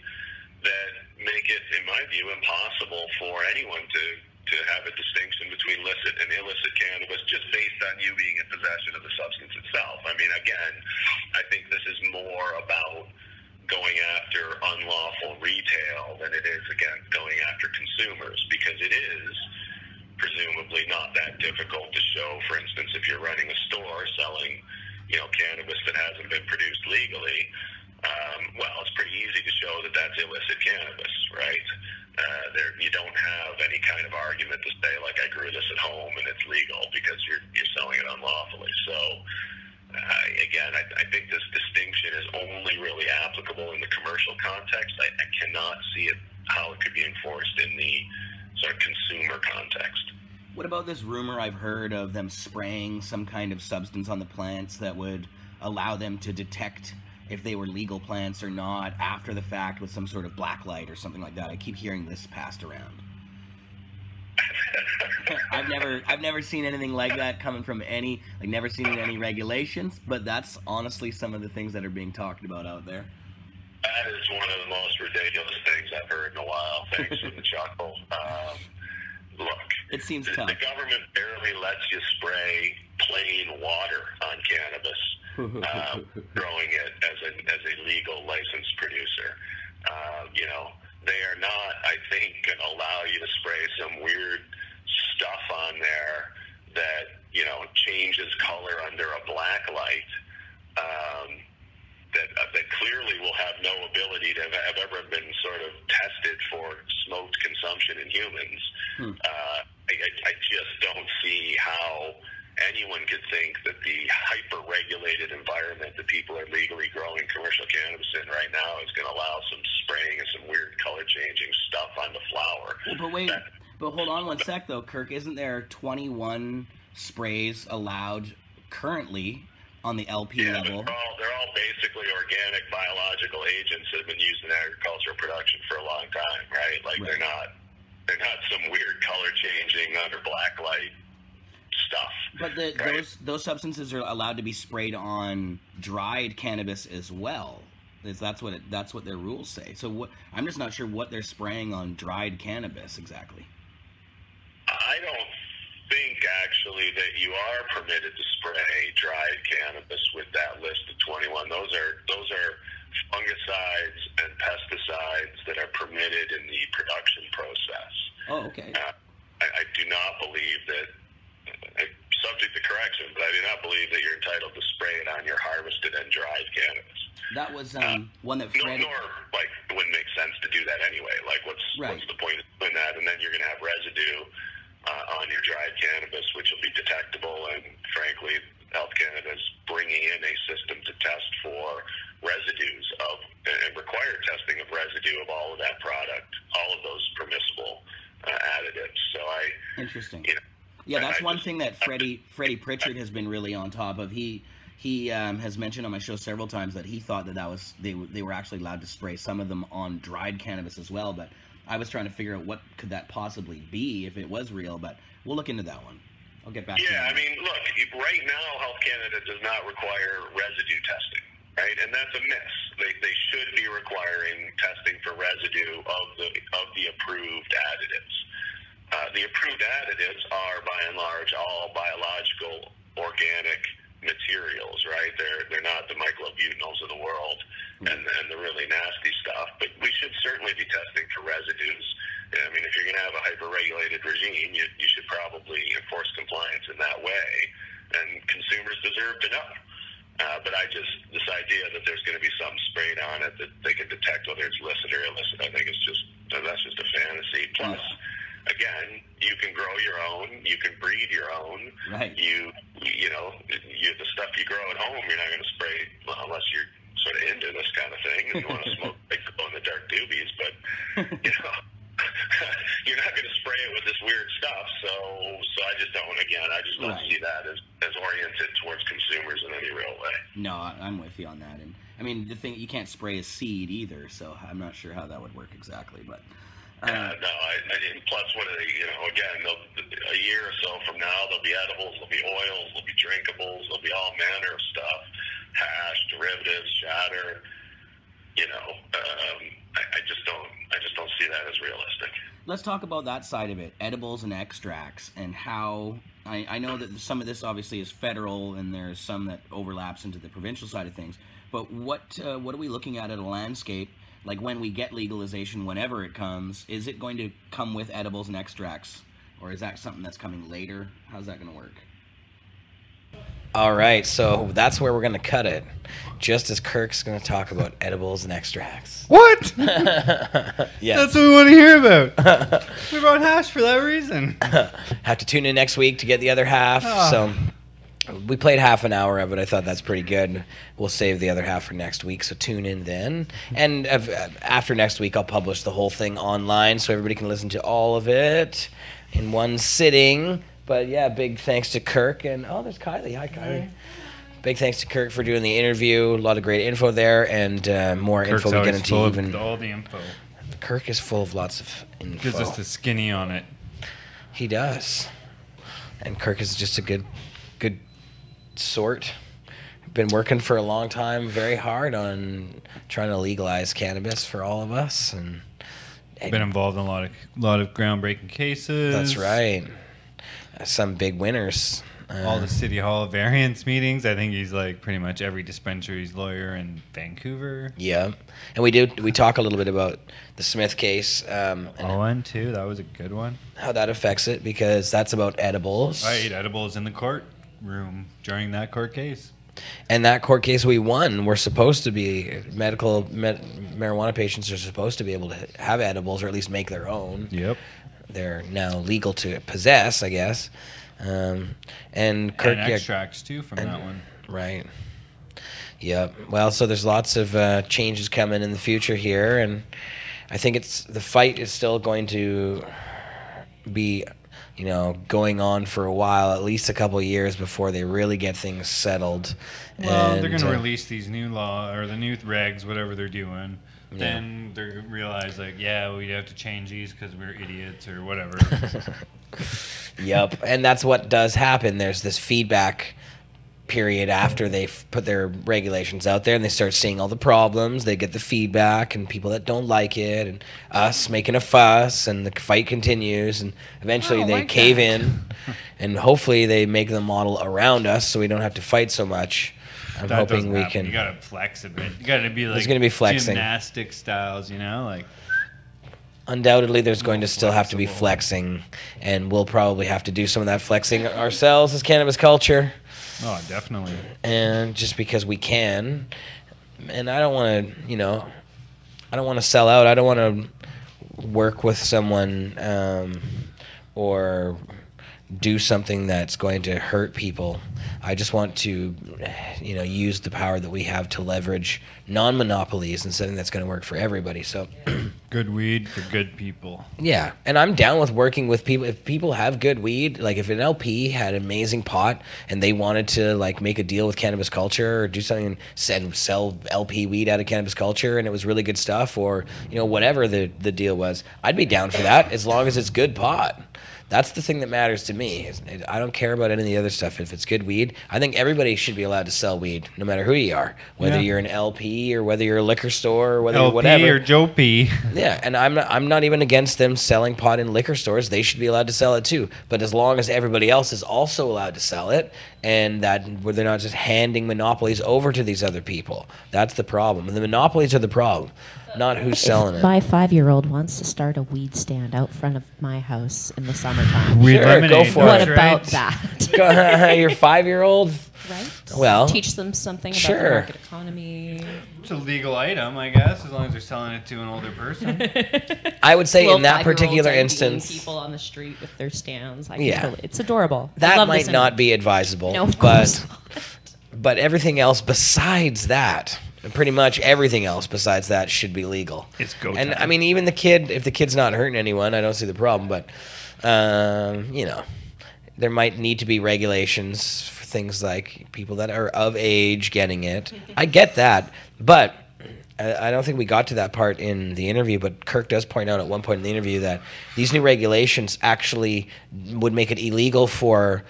that make it, in my view, impossible for anyone to have a distinction between licit and illicit cannabis just based on you being in possession of the substance itself. I mean, again, I think this is more about going after unlawful retail than it is, again, going after consumers, because it is presumably not that difficult to show. For instance, if you're running a store selling, cannabis that hasn't been produced legally, it's pretty easy to show that that's illicit cannabis, right? You don't have any kind of argument to say, like, I grew this at home and it's legal, because you're selling it unlawfully. So, again, I think this distinction is only really applicable in the commercial context. I cannot see how it could be enforced in the sort of consumer context. What about this rumor I've heard of them spraying some kind of substance on the plants that would allow them to detect if they were legal plants or not after the fact with some sort of black light or something like that? I keep hearing this passed around. I've never seen anything like that coming from never seen any regulations, but that's honestly some of the things that are being talked about out there. That is one of the most ridiculous things I've heard in a while. Thanks for the chuckle. Look, it seems tough. The government barely lets you spray plain water on cannabis, growing it as a legal licensed producer. They are not, I think, going to allow you to spray some weird stuff on there that, changes color under a black light. That clearly will have no ability to have ever been sort of tested for smoked consumption in humans. I just don't see how anyone could think that the hyper-regulated environment that people are legally growing commercial cannabis in right now is going to allow some spraying and some weird color-changing stuff on the flower. Well, but hold on one sec, though, Kirk. Isn't there 21 sprays allowed currently on the LP level? They're all basically organic biological agents that have been used in agricultural production for a long time, right? Like they're not some weird color changing under black light stuff. But right? those substances are allowed to be sprayed on dried cannabis as well. That's what their rules say. So I'm just not sure what they're spraying on dried cannabis exactly. I don't think actually that you are permitted to spray dried cannabis with that list of 21. Those are fungicides and pesticides that are permitted in the production process. Oh, okay. I do not believe that, subject to correction, but I do not believe that you're entitled to spray it on your harvested and dried cannabis. That was one that Fred... Nor, like, it wouldn't make sense to do that anyway. Like, what's the point of doing that? And then you're going to have residue on your dried cannabis, which will be detectable. And frankly, Health Canada is bringing in a system to test for residues of, and require testing of residue of all of that product, all of those permissible additives. So Interesting. You know, yeah, that's one thing that Freddie Pritchard has been really on top of. He has mentioned on my show several times that he thought that was they were actually allowed to spray some of them on dried cannabis as well. But I was trying to figure out what could that possibly be if it was real. But we'll look into that one. I'll get back to you. Yeah, I mean, look, right now Health Canada does not require residue testing, right? And that's a miss. They should be requiring testing for residue of the approved additives. The approved additives are, by and large, all biological, organic materials, right? They're not the myclobutanils of the world and the really nasty stuff. But we should certainly be testing for residues. I mean, if you're going to have a hyper-regulated regime, you should probably enforce compliance in that way. And consumers deserve to know. But this idea that there's going to be something sprayed on it that they can detect whether it's licit or illicit, I think that's just a fantasy. Plus, again, you can grow your own, you can breed your own. Right. The stuff you grow at home, you're not going to spray unless you're sort of into this kind of thing and you want to smoke big glow in the dark doobies. But you're not going to spray it with this weird stuff. So I just don't see that as oriented towards consumers in any real way. No, I'm with you on that. And I mean, the thing, you can't spray a seed either, so I'm not sure how that would work exactly. But plus, again, a year or so from now, there'll be edibles, there'll be oils, there'll be drinkables, there'll be all manner of stuff, hash, derivatives, shatter. I just don't see that as realistic. Let's talk about that side of it, edibles and extracts, and how I know that some of this obviously is federal, and there's some that overlaps into the provincial side of things. But what are we looking at a landscape? Like when we get legalization, whenever it comes, is it going to come with edibles and extracts? Or is that something that's coming later? How's that going to work? All right, so that's where we're going to cut it. Just as Kirk's going to talk about edibles and extracts. What? Yes. That's what we want to hear about. We brought hash for that reason. Have to tune in next week to get the other half. So we played half an hour of it. I thought that's pretty good. We'll save the other half for next week, so tune in then. And after next week, I'll publish the whole thing online so everybody can listen to all of it in one sitting. But yeah, big thanks to Kirk. And there's Kylie. Hi, Kylie. Big thanks to Kirk for doing the interview. A lot of great info there, and more Kirk's info we get into. Even all the info. Kirk is full of lots of info. Gives us the skinny on it. He does. And Kirk is just a good sort. Been working for a long time, very hard on trying to legalize cannabis for all of us, and been involved in a lot of groundbreaking cases. That's right. Some big winners. All the City Hall variance meetings. I think he's like pretty much every dispensary's lawyer in Vancouver. Yeah, and we talk a little bit about the Smith case. Owen too. That was a good one. How that affects it, because that's about edibles. I ate edibles in the courtroom during that court case. And that court case we won, we're supposed to be marijuana patients are supposed to be able to have edibles, or at least make their own. Yep. They're now legal to possess, I guess. And Kirk, extracts too from that one. Right. Yep. Well, so there's lots of changes coming in the future here, and I think the fight is still going to be going on for a while, at least a couple of years before they really get things settled. Well, they're going to release these new the new regs, whatever they're doing. Yeah. Then they realize, like, yeah, we have to change these because we're idiots or whatever. Yep, and that's what does happen. There's this feedback period after they've put their regulations out there and they start seeing all the problems. They get the feedback and people that don't like it and us making a fuss, and the fight continues, and eventually they cave in and hopefully they make the model around us so we don't have to fight so much. I'm hoping we can. You gotta flex a bit. You gotta be like, there's gonna be flexing. Gymnastic styles, like. Undoubtedly, there's going to still have to be flexing, and we'll probably have to do some of that flexing ourselves as Cannabis Culture. Oh, definitely. And just because we can, and I don't want to, I don't want to sell out. I don't want to work with someone or do something that's going to hurt people. I just want to, use the power that we have to leverage non-monopolies and something that's going to work for everybody. So, good weed for good people. Yeah, and I'm down with working with people. If people have good weed, like if an LP had amazing pot and they wanted to make a deal with Cannabis Culture or do something and sell LP weed out of Cannabis Culture and it was really good stuff, or whatever the deal was, I'd be down for that as long as it's good pot. That's the thing that matters to me. I don't care about any of the other stuff. If it's good weed, I think everybody should be allowed to sell weed, no matter who you are, whether you're an LP or whether you're a liquor store or whether LP you're whatever. Or Joe P. Yeah, and I'm not even against them selling pot in liquor stores. They should be allowed to sell it too. But as long as everybody else is also allowed to sell it, and that where they're not just handing monopolies over to these other people, that's the problem. And the monopolies are the problem, not who's selling it. My 5-year-old wants to start a weed stand out front of my house in the summertime. Weed Sure, lemonade, go for What it. about that? Your 5-year-old? Right? Well, Teach them something about sure. the market economy. It's a legal item, I guess, as long as they're selling it to an older person. I would say Little in that 5-year-olds particular are beating instance, people on the street with their stands. Yeah. It's adorable. I that love might this not be advisable. No, of course not. But everything else besides that, pretty much everything else besides that should be legal. It's go And time. I mean, even if the kid's not hurting anyone, I don't see the problem. But there might need to be regulations for things like people that are of age getting it. I get that, but I don't think we got to that part in the interview. But Kirk does point out at one point in the interview that these new regulations actually would make it illegal for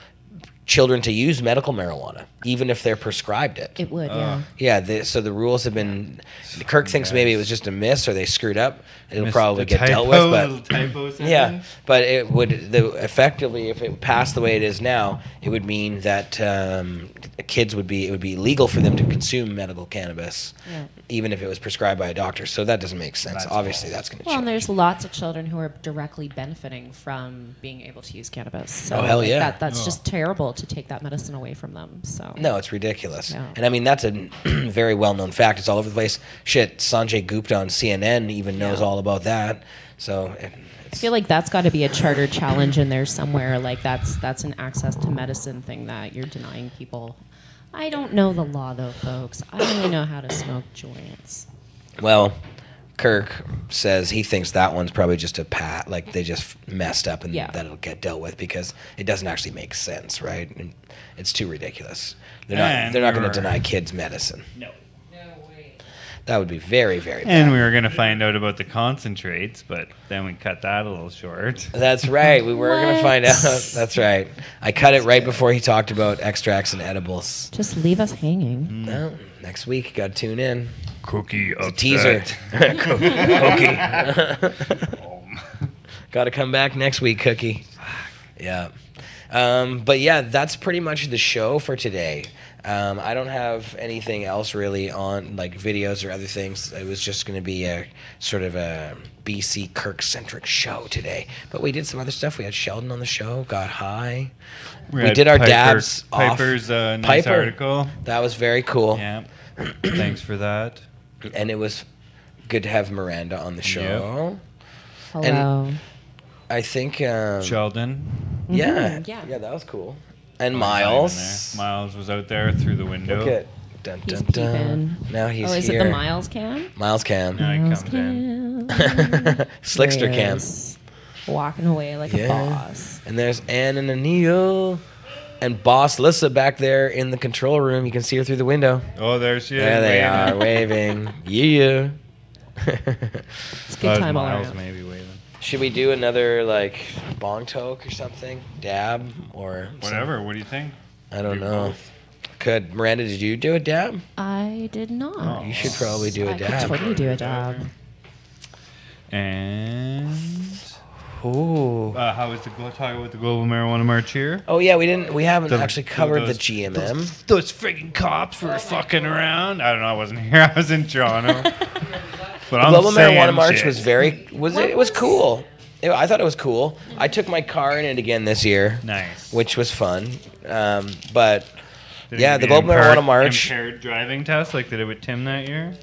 children to use medical marijuana, even if they're prescribed it. It would, yeah. Yeah, so the rules have been... Kirk thinks maybe it was just a miss or they screwed up. It'll probably get dealt with, but... Yeah, but it would... effectively, if it passed the way it is now, it would mean that kids would be... It would be illegal for them to consume medical cannabis, even if it was prescribed by a doctor. So that doesn't make sense. Obviously, that's going to Well, change. and there's lots of children who are directly benefiting from being able to use cannabis. So Oh, hell yeah. That's just terrible to take that medicine away from them. So No, it's ridiculous. No. And I mean, that's a very well-known fact. It's all over the place. Shit, Sanjay Gupta on CNN even knows all about that. So I feel like that's got to be a charter challenge in there somewhere. Like that's an access to medicine thing that you're denying people. I don't know the law though, folks. I only know how to smoke joints. Well, Kirk says he thinks that one's probably just a pat, like they just messed up and that it'll get dealt with because it doesn't actually make sense, right? And it's too ridiculous. They're not going to deny kids medicine. No. That would be very, very bad. And we were going to find out about the concentrates, but then we cut that a little short. That's right. We were going to find out. That's right. I cut it right before he talked about extracts and edibles. Just leave us hanging. No, next week, got to tune in. Cookie It's a upset. teaser. Cookie. Got to come back next week, Cookie. Yeah. But yeah, that's pretty much the show for today. I don't have anything else really on like videos or other things. It was just going to be a sort of a BC Kirk-centric show today. But we did some other stuff. We had Sheldon on the show, got high. We did our dabs off. Piper's nice article. That was very cool. Yeah. Thanks for that. And it was good to have Miranda on the show. Hello. And I think Sheldon. Yeah, Yeah. that was cool. And Oh, Miles. he's not even there. Miles was out there through the window. Look at dun, He's dun, dun. peeping. Now he's Oh, is here. it the Miles cam? Miles cam. Now he Miles comes in. Slickster There cam. is. walking away like a Yeah. boss. And there's Ann and Anil. And Boss Lissa back there in the control room. You can see her through the window. Oh, there she is. There they waving. are, waving. Yeah. It's a good That was time all Miles around. maybe waving. Should we do another, like, bong toke or something? Dab? Or Whatever. What do you think? I don't Do know. both. Could Miranda, did you do a dab? I did not. Oh. You should probably do a I could dab. totally do a dab. And Ooh. how was the talking with the Global Marijuana March here? Oh yeah, we haven't The- actually covered the those- GMM. Those friggin' cops were fucking around. I don't know. I wasn't here. I was in Toronto. But The I'm Global saying Marijuana March shit. it was cool. I thought it was cool. I took my car in it again this year, nice. which was fun. But Did yeah, it the give you Global Marijuana March, impaired driving test like they did with Tim that year.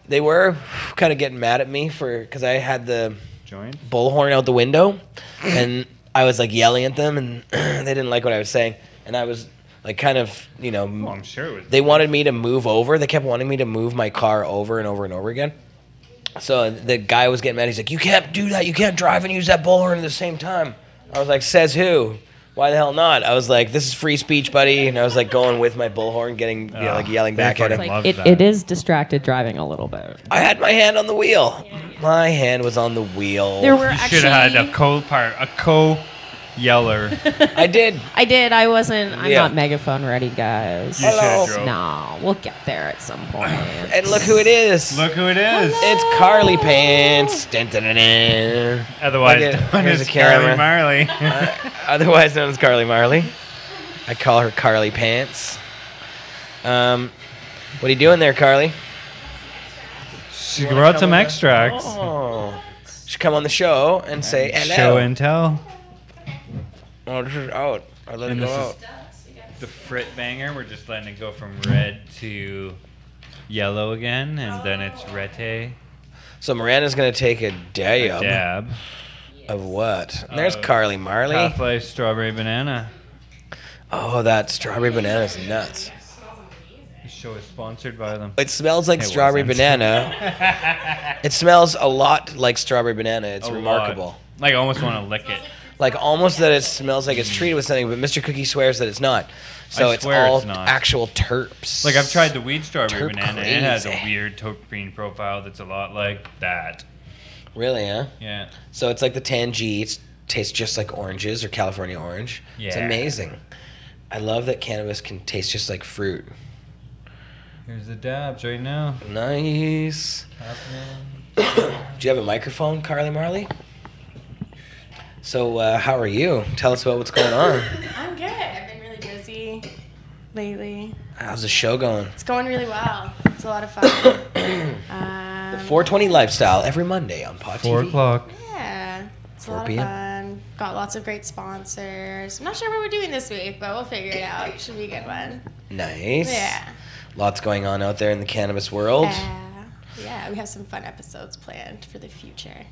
they were kind of getting mad at me because I had the Joint. bullhorn out the window, and I was like yelling at them, and they didn't like what I was saying, and I was like kind of, Well, I'm sure it was. they wanted me to move over. They kept wanting me to move my car over and over and over again. So the guy was getting mad. He's like, "You can't do that. You can't drive and use that bullhorn at the same time." I was like, "Says who? Why the hell not?" I was like, "This is free speech, buddy." And I was like going with my bullhorn, getting like yelling back at him. fucking Like Love that. it is distracted driving a little bit. I had my hand on the wheel. My hand was on the wheel. There were You should actually have had a co-yeller. I did. I did. I'm Yeah. not megaphone ready, guys. You should Hello. have drove. No, we'll get there at some point. And look who it is. Look who it is. It's Carly Pants. Dun, dun, dun, dun. Otherwise Look at- known here's as the camera. Carly Marley. Otherwise known as Carly Marley. I call her Carly Pants. What are you doing there, Carly? She brought some extracts. Oh. Should come on the show and say hello. Show and tell. Oh, this is out. I let it And go this out. is the Frit banger. We're just letting it go from red to yellow again, and then it's rete. So Miranda's gonna take a dab Dab. of what? And there's Uh, Carly Marley. Half-Life strawberry banana. Oh, that strawberry banana is nuts. This show is sponsored by them. It smells like It strawberry wasn't. banana. It smells a lot like strawberry banana. It's A remarkable. lot. Like I almost want to lick it. Like almost that it smells like it's treated with something, but Mr. Cookie swears that it's not. So I it's swear all it's not. actual terps. Like I've tried the weed strawberry Terp banana. And it has a crazy. weird terpene profile that's a lot like that. Really, huh? Yeah. So it's like the Tangy. It tastes just like oranges or California orange. It's Yeah. amazing. I love that cannabis can taste just like fruit. Here's the dabs right now. Nice. Happening. Do you have a microphone, Carly Marley? So how are you? Tell us about what's going on. I'm good. I've been really busy lately. How's the show going? It's going really well. It's a lot of fun. The 420 Lifestyle every Monday on Pod 4 TV. o'clock. Yeah, it's a 4 lot p.m. of fun. Got lots of great sponsors. I'm not sure what we're doing this week, but we'll figure it out. It should be a good one. Nice. Yeah. Lots going on out there in the cannabis world. Yeah, we have some fun episodes planned for the future.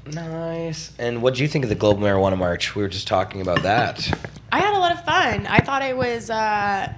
Nice. And what do you think of the Global Marijuana March? We were just talking about that. I had a lot of fun. I thought it was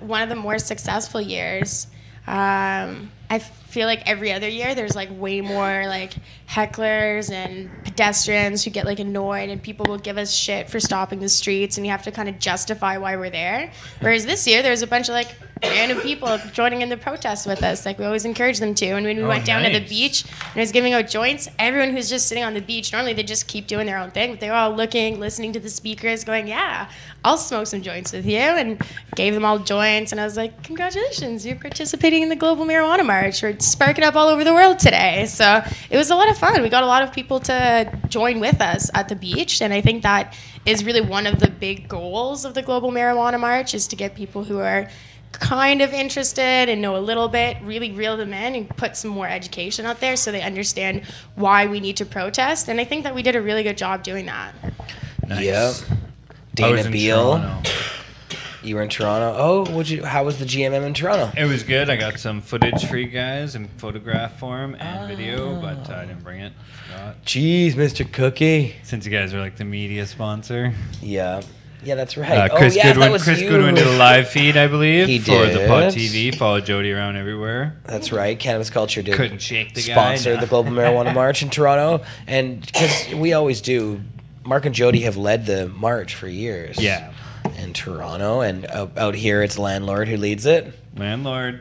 one of the more successful years. I feel like every other year there's like way more like hecklers and pedestrians who get like annoyed, and people will give us shit for stopping the streets, and you have to kind of justify why we're there. Whereas this year there's a bunch of like random people joining in the protest with us. Like we always encourage them to. And when we went down to the nice. beach and I was giving out joints, everyone who's just sitting on the beach, normally they just keep doing their own thing, but they were all looking, listening to the speakers, going, "Yeah, I'll smoke some joints with you," and gave them all joints. And I was like, "Congratulations, you're participating in the Global Marijuana March. We're sparking up all over the world today." So it was a lot of fun. We got a lot of people to join with us at the beach, and I think that is really one of the big goals of the Global Marijuana March, is to get people who are kind of interested and know a little bit, really reel them in and put some more education out there so they understand why we need to protest. And I think that we did a really good job doing that. Nice. Yep. I was Dana in Beal. Toronto. You were in Toronto. Oh, how was the GMM in Toronto? It was good. I got some footage for you guys and photograph form and video, but I didn't bring it. Forgot. Jeez, Mr. Cookie. Since you guys are like the media sponsor. Yeah. Yeah, that's right. Chris that Goodwin. was Chris you. Goodwin did a live feed, I believe, He for the did. Pod TV. Followed Jody around everywhere. That's right. Cannabis Culture did Couldn't shake the guy. sponsor the Global Marijuana March in Toronto, and because we always do, Mark and Jody have led the march for years. Yeah. In Toronto, and out here it's Landlord who leads it. Landlord.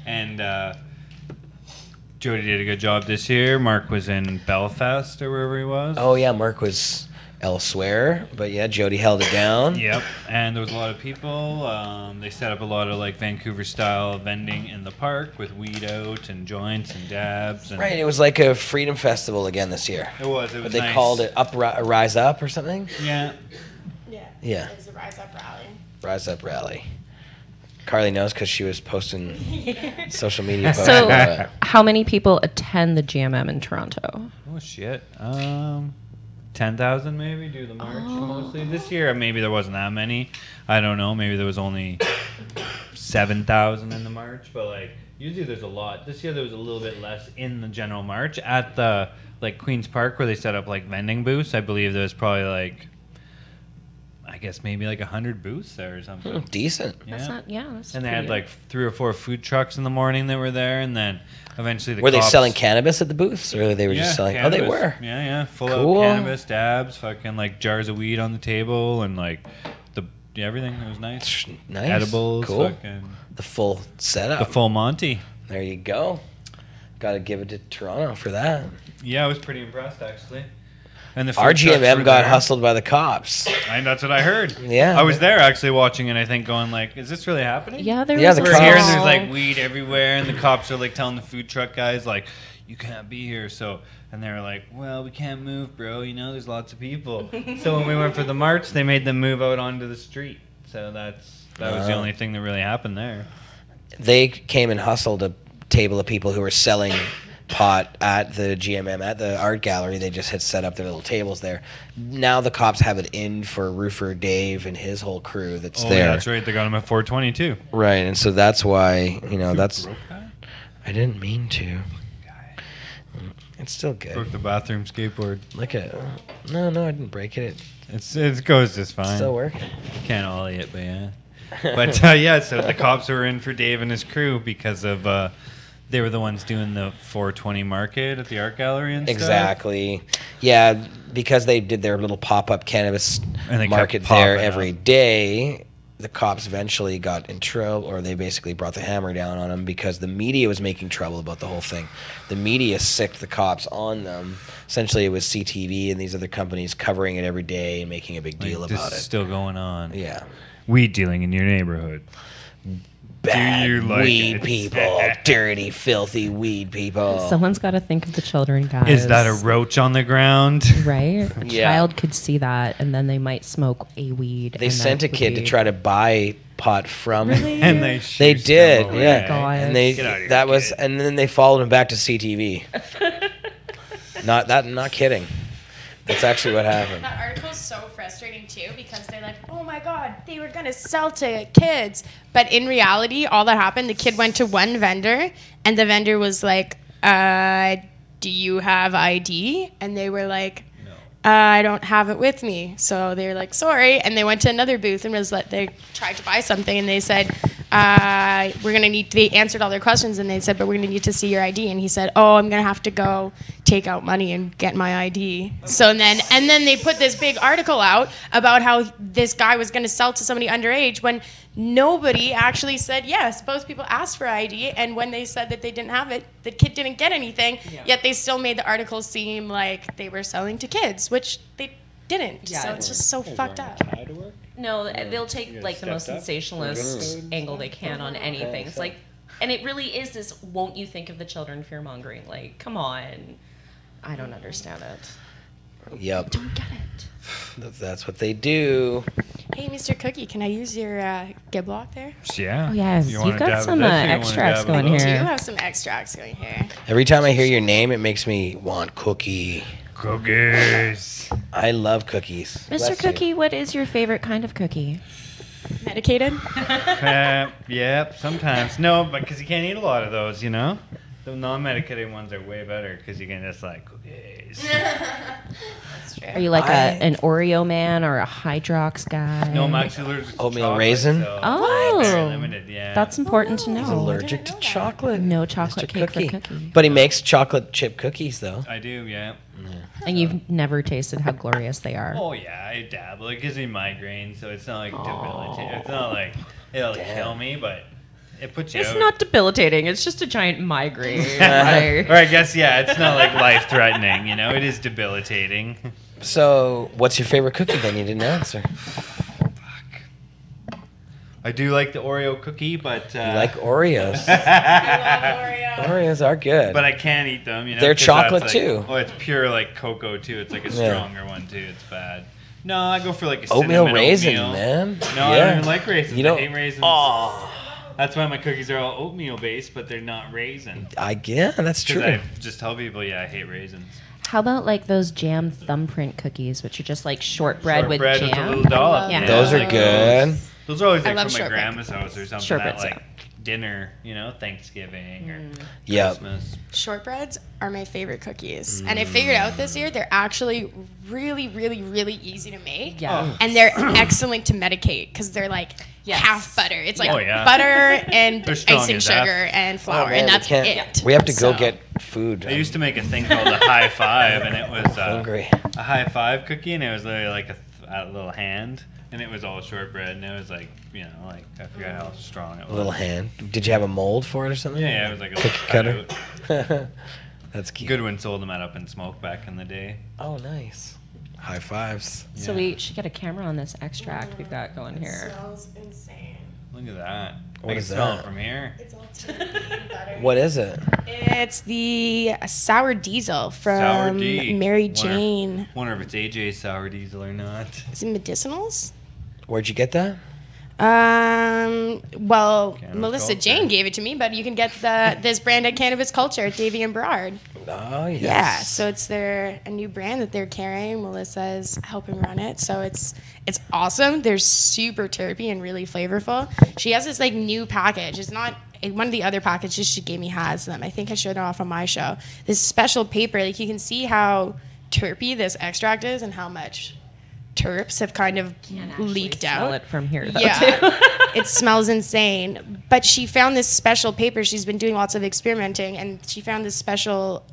And Jody did a good job this year. Mark was in Belfast or wherever he was. oh yeah, Mark was elsewhere, but yeah, Jody held it down. Yep, and there was a lot of people. They set up a lot of like Vancouver-style vending in the park with weed out and joints and dabs. And Right, it was like a freedom festival again this year. It was But nice. they called it Rise Up or something. Yeah. Yeah. It was a Rise Up rally. Rise Up rally. Carly knows because she was posting social media posts. So, about it. how many people attend the GMM in Toronto? Oh shit. 10,000 maybe do the march mostly this year. Maybe there wasn't that many. I don't know. Maybe there was only 7,000 in the march. But like usually there's a lot. This year there was a little bit less in the general march at the like Queen's Park where they set up like vending booths. I believe there was probably like I guess maybe like 100 booths there or something. Decent. That's not. Yeah. That's And they pretty had good. like 3 or 4 food trucks in the morning that were there, and then eventually the Were they cops- selling cannabis at the booths, or they were Yeah, just selling? cannabis. Oh, they were. Yeah, full Cool. of cannabis, dabs, fucking like jars of weed on the table, and like everything. It was nice. Nice. Edibles, Cool. fucking The full setup. the full Monty. There you go. Got to give it to Toronto for that. Yeah, I was pretty impressed actually. And the food Our trucks were GMM got there. hustled by the cops. And that's what I heard. Yeah. I was there actually watching it. I think going like, is this really happening? Yeah, there Yeah, was the a We're here and cops- there's like weed everywhere, and the cops are like telling the food truck guys like, you can't be here. So, and they were like, well, we can't move, bro. You know, there's lots of people. So when we went for the march, they made them move out onto the street. So that was the only thing that really happened there. They came and hustled a table of people who were selling pot at the GMM, at the art gallery. They just had set up their little tables there. Now the cops have it in for Roofer Dave and his whole crew that's Oh, there. yeah, that's right. They got him at 422. Right, and so that's why, that's... Broke that? I didn't mean to. It's still good. Broke the bathroom skateboard. Look at... No, I didn't break it. It goes just fine. Still working. Can't ollie it, but yeah. But yeah, so the cops were in for Dave and his crew because of they were the ones doing the 420 market at the art gallery and stuff. Exactly. Yeah, because they did their little pop-up cannabis And they kept market popping there up. every day. The cops eventually got in trouble, or they basically brought the hammer down on them because the media was making trouble about the whole thing. The media sicked the cops on them. Essentially, it was CTV and these other companies covering it every day and making a big deal Like, about this it. is still going on. Yeah. Weed dealing in your neighborhood. Bad you like weed it? people. Dirty, filthy weed people. Someone's got to think of the children, guys. Is that a roach on the ground? right? A Yeah. child could see that, and then they might smoke a weed. They and sent that a would kid to be- try to buy pot from Really? And they They shoost did, them yeah. away. God. And they Get out of here, that was kid. and then they followed him back to CTV. not kidding. That's actually what happened. That article is so frustrating too because they're like, oh my god, they were gonna sell to kids. But in reality, all that happened, the kid went to one vendor and the vendor was like, do you have ID? And they were like, I don't have it with me. So they were like, sorry. And they went to another booth and they tried to buy something and they said, they answered all their questions and they said, but we're going to need to see your ID. And he said, oh, I'm going to have to go take out money and get my ID. So and then they put this big article out about how this guy was going to sell to somebody underage when nobody actually said yes. Both people asked for ID, and when they said that they didn't have it, the kid didn't get anything, yet they still made the article seem like they were selling to kids, which they didn't. Yeah, so it it's just so fucked up. No, they'll take like the most sensationalist angle they can on anything. It's like, and it really is this. Won't you think of the children fear mongering? Like, come on, I don't understand it. Yep. Don't get it. That's what they do. Hey, Mr. Cookie, can I use your Gib block there? Yeah. Oh yes, You wanna you've got dab some at this or you wanna extracts dab at going those? I do here. have some extracts going here. Every time I hear your name, it makes me want cookie. Cookies. I love cookies. Mr. Bless you. Cookie, what is your favorite kind of cookie? Medicated? Yep, sometimes. No, but because you can't eat a lot of those, you know? The non-medicated ones are way better because you can just like cookies. Are you like an Oreo man or a Hydrox guy? No, I'm actually allergic to Oatmeal chocolate, raisin? So Oh. very limited, yeah. That's important to He's know. allergic to chocolate. No chocolate Mr. cake Cookie. for Cookie. But he makes chocolate chip cookies, though. I do, yeah. And you've never tasted how glorious they are. Oh yeah, I dabble. It gives me migraines, so it's not like debilitating. It's not like it'll kill me, but it puts you It's out. not debilitating. It's just a giant migraine. Or I guess, yeah, it's not like life-threatening, you know? It is debilitating. So, what's your favorite cookie then? You didn't answer. I do like the Oreo cookie, but... You like Oreos. Oreo. Oreos are good. But I can't eat them, you know? They're 'cause chocolate, that's like- too. Oh, it's pure, like, cocoa, too. It's like a Yeah. stronger one, too. It's bad. No, I go for, like, a Oatmeal cinnamon raisin, oatmeal. man. No, I don't even like raisins. You don't. I hate raisins. Oh, That's why my cookies are all oatmeal based, but they're not raisin. yeah, that's 'Cause true. I just tell people, yeah, I hate raisins. How about like those jam thumbprint cookies, which are just like shortbread with Shortbread jam? a little dollop. Yeah. Those are good. Those are always I like love from my shortbread grandma's house or something. Shortbread's, At, like dinner, you know, Thanksgiving or Yep. Christmas. Shortbreads are my favorite cookies. And I figured out this year they're actually really, really, really easy to make. Yeah. And they're excellent to medicate because they're like Yes. half butter. It's like Oh, yeah. butter and They're strong icing as F. sugar and flour, Oh, man, and we that's can't- it. We have to go So- get food. I used to make a thing called a high five, and it was hungry. a high five cookie, and it was literally like a little hand, and it was all shortbread, and it was like, you know, like I forgot how strong it A was. little hand. Did you have a mold for it or something? Yeah, it was like a Cookie little cutter. That's cute. Goodwin sold them at Up in Smoke back in the day. Oh, nice. High fives. So Yeah. we should get a camera on this extract we've got going here. smells insane. Look at that. What I can is smell that? it from here. It's all butter. What is it? It's the sour diesel from Sour D. Mary Wonder- Jane. Wonder if it's AJ's sour diesel or not. Is it medicinals? Where'd you get that? Well, Cannabis Melissa Culture. Jane gave it to me, but you can get this brand at Cannabis Culture at Davy and Burrard. Oh, yes. Yeah, so it's a new brand that they're carrying. Melissa is helping run it, so it's awesome. They're super terpy and really flavorful. She has this like new package. It's not one of the other packages she gave me has them. I think I showed it off on my show. This special paper, like you can see how terpy this extract is and how much terps have kind of leaked Smell out. it from here, though, Yeah, too. it smells insane. But she found this special paper. She's been doing lots of experimenting, and she found this special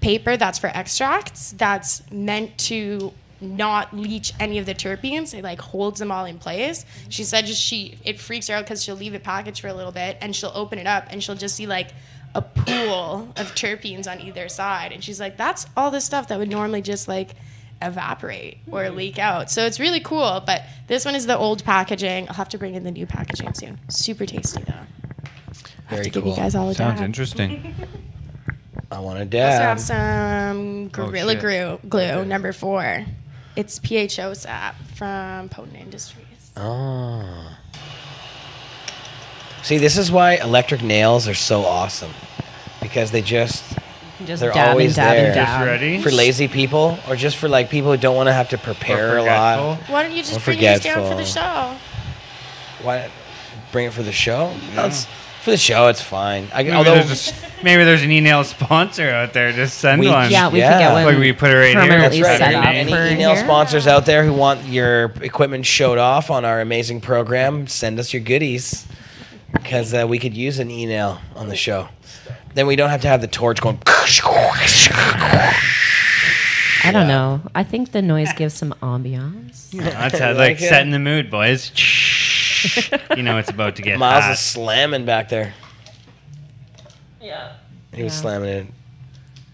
paper that's for extracts that's meant to not leach any of the terpenes. It like holds them all in place. She said it freaks her out because she'll leave it packaged for a little bit, and she'll open it up, and she'll just see like a pool of terpenes on either side. And she's like, that's all the stuff that would normally just like evaporate or leak out. So it's really cool, but this one is the old packaging. I'll have to bring in the new packaging soon. Super tasty though. I have Very to give cool. you guys all a Sounds dab. interesting. I want a We also have dab. some Gorilla shit. Glue Okay. number 4. It's PHO sap from Potent Industries. Oh. See, this is why electric nails are so awesome. Because they just, Just they're dab always and dab there. and Just dab. ready? for lazy people, or just for like people who don't want to have to prepare a lot. Why don't you just Or bring these down for forgetful. the show? Why bring it for the show? That's for the show. It's fine. Maybe, Although maybe there's an email sponsor out there. Just send We- one. Yeah, we Yeah. could get one. Like we put it right here. permanently That's right. set Your up name. any for email here. sponsors out there who want your equipment showed off on our amazing program, send us your goodies because we could use an email on the show. Then we don't have to have the torch going. I don't know. I think the noise gives some ambiance. That's how, You like like it? setting the mood, boys. You know it's about to get Miles hot. is slamming back there. Yeah. He was Yeah. slamming it.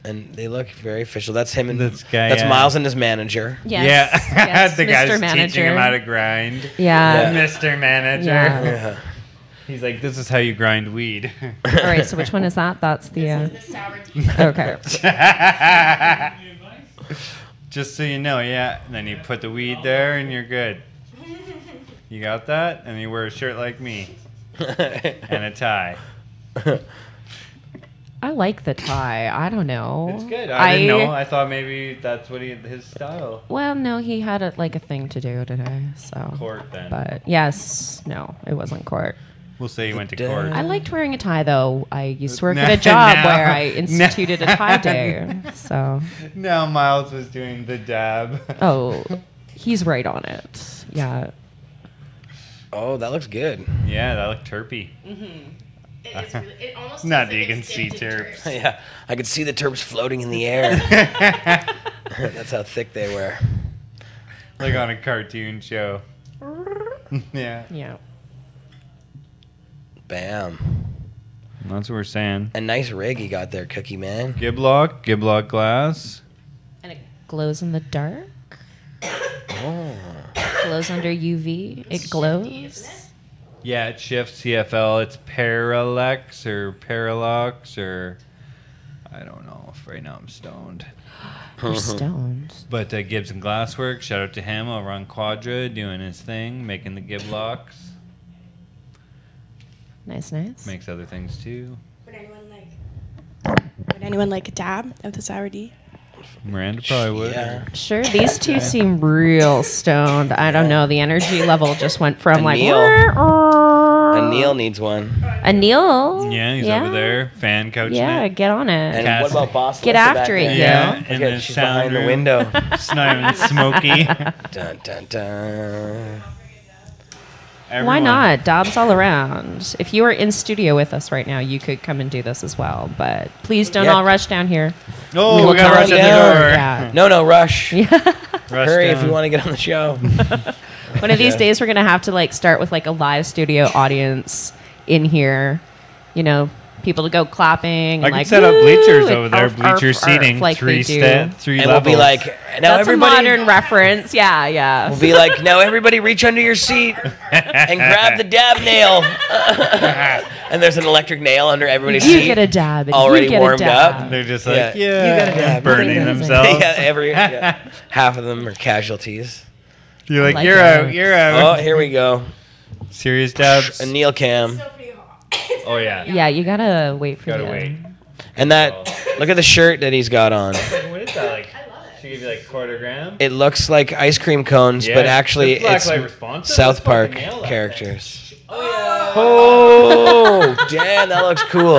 And they look very official. That's him and This guy, that's yeah. Miles and his manager. Yes. Yeah, Yes, the guy's Mr. teaching Manager. him how to grind. Yeah. Mr. Manager. Yeah. Yeah. He's like, this is how you grind weed. All right. So which one is that? That's the. The sour tea. Okay. Just so you know, yeah. Then you put the weed there and you're good. You got that? And you wear a shirt like me and a tie. I like the tie. I don't know. It's good. I didn't know. I thought maybe that's what his style. Well, no, he had like a thing to do today. So. Court then. But yes, no, it wasn't court. We'll say you went to court. I liked wearing a tie, though. I used to work at a job where I instituted a tie day. So Now Miles was doing the dab. oh, he's right on it. Yeah. Oh, that looks good. Yeah, that looked terpy. It almost Not that you can see terps. Yeah, I could see the terps floating in the air. That's how thick they were. Like on a cartoon show. Yeah. Yeah. Bam. That's what we're saying. A nice rig you got there, Cookie Man. Giblock glass. And it glows in the dark. Oh. Glows under UV. It glows. Yeah, it shifts CFL. It's parallax or parallax or I don't know. Right now I'm stoned. You're stoned. But Gibson Glassworks, shout out to him over on Quadra doing his thing, making the Giblocks. Nice, nice. Makes other things too. Would anyone like a dab of the sour D? Miranda probably would. Yeah. Sure, these two seem real stoned. I don't know. The energy level just went from like. Neil needs one. Neil. Yeah, he's over there, fan coaching Yeah, it. get on it. And what about Boss? Get Lisa after back it, there? Yeah, Look in at- the she's sound behind the room. window. It's not even smoky. Dun, dun, dun. Why Everyone- not? Dobs all around. If you were in studio with us right now, you could come and do this as well. But please don't Yeah. all rush down here. Oh, will we got calm rush at the down. door. Yeah. No, rush. Yeah. Rush Hurry down. if you want to get on the show. One of these days, we're gonna have to like start with like a live studio audience in here. You know, people to go clapping. And, I could like, set up bleachers "Woo!" over there, Arf, bleacher arf, seating, arf, like three they do. three And we'll levels. be like, now That's everybody. a modern reference. Yeah, yeah. We'll be like, now everybody reach under your seat and grab the dab nail. And there's an electric nail under everybody's You seat. get a dab. And Already you get warmed a dab. up. They're just like, Yeah. yeah, You got a dab. burning Amazing. themselves. yeah, half of them are casualties. You're like, Like you're that. out, you're Oh, out. here we go. Serious dabs. A Neil cam. Oh yeah. Yeah, you gotta wait for Gotta the wait. And that, look at the shirt that he's got on. What is that like? Should give you like quarter gram? It looks like ice cream cones, but actually It's it's Blacklight responsive. South Let's Park fucking nail that characters. thing. Oh Oh, damn, that looks cool.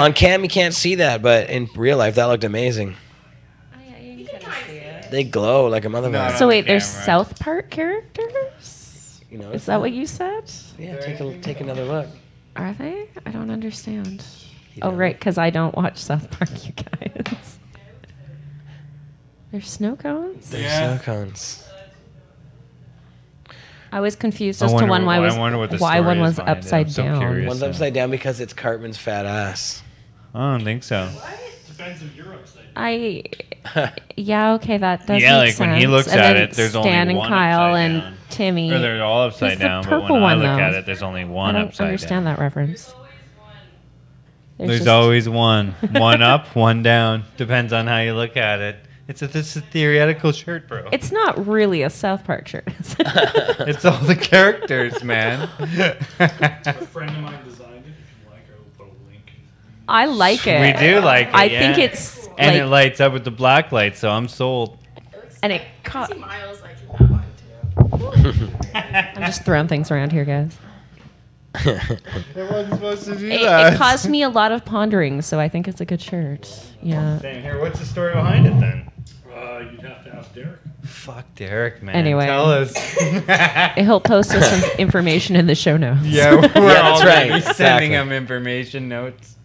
On cam, you can't see that, but in real life, that looked amazing. They glow like a motherfucker. No, So on wait, there's camera. South Park characters? You know, Is that what you said? Yeah, take another look. Are they? I don't understand. You Oh, know. right, because I don't watch South Park, you guys. There's snow cones? They're Yeah. snow cones. I was confused I as to wonder one what- why I wonder what the why story one is was behind it. I'm upside so down. curious. One's upside down because it's Cartman's fat ass. I don't think so. Yeah, okay, that does Yeah, make like when he sense. looks And at then it, there's only Stan and one Kyle upside and down. Timmy. Or they're all upside Who's the down, but purple when I one, look though? at it, there's only I one don't upside understand down. that reference. There's always one. One up, one down. Depends on how you look at it. It's a theoretical shirt, bro. It's not really a South Park shirt. is it? It's all the characters, man. A friend of mine designed it. If you like, I will put a link. I like it. We do like it. I yeah. think it's And like, it lights up with the black light, so I'm sold. and it co- Miles like that one too. I'm just throwing things around here, guys. It wasn't supposed to do It caused me a lot of pondering, so I think it's a good shirt. Yeah. Same here. What's the story behind it then? You'd have to ask Derek. Fuck Derek, man. Anyway. Tell us. He'll post us some information in the show notes. Yeah, we're that's already right. sending Exactly. him information notes.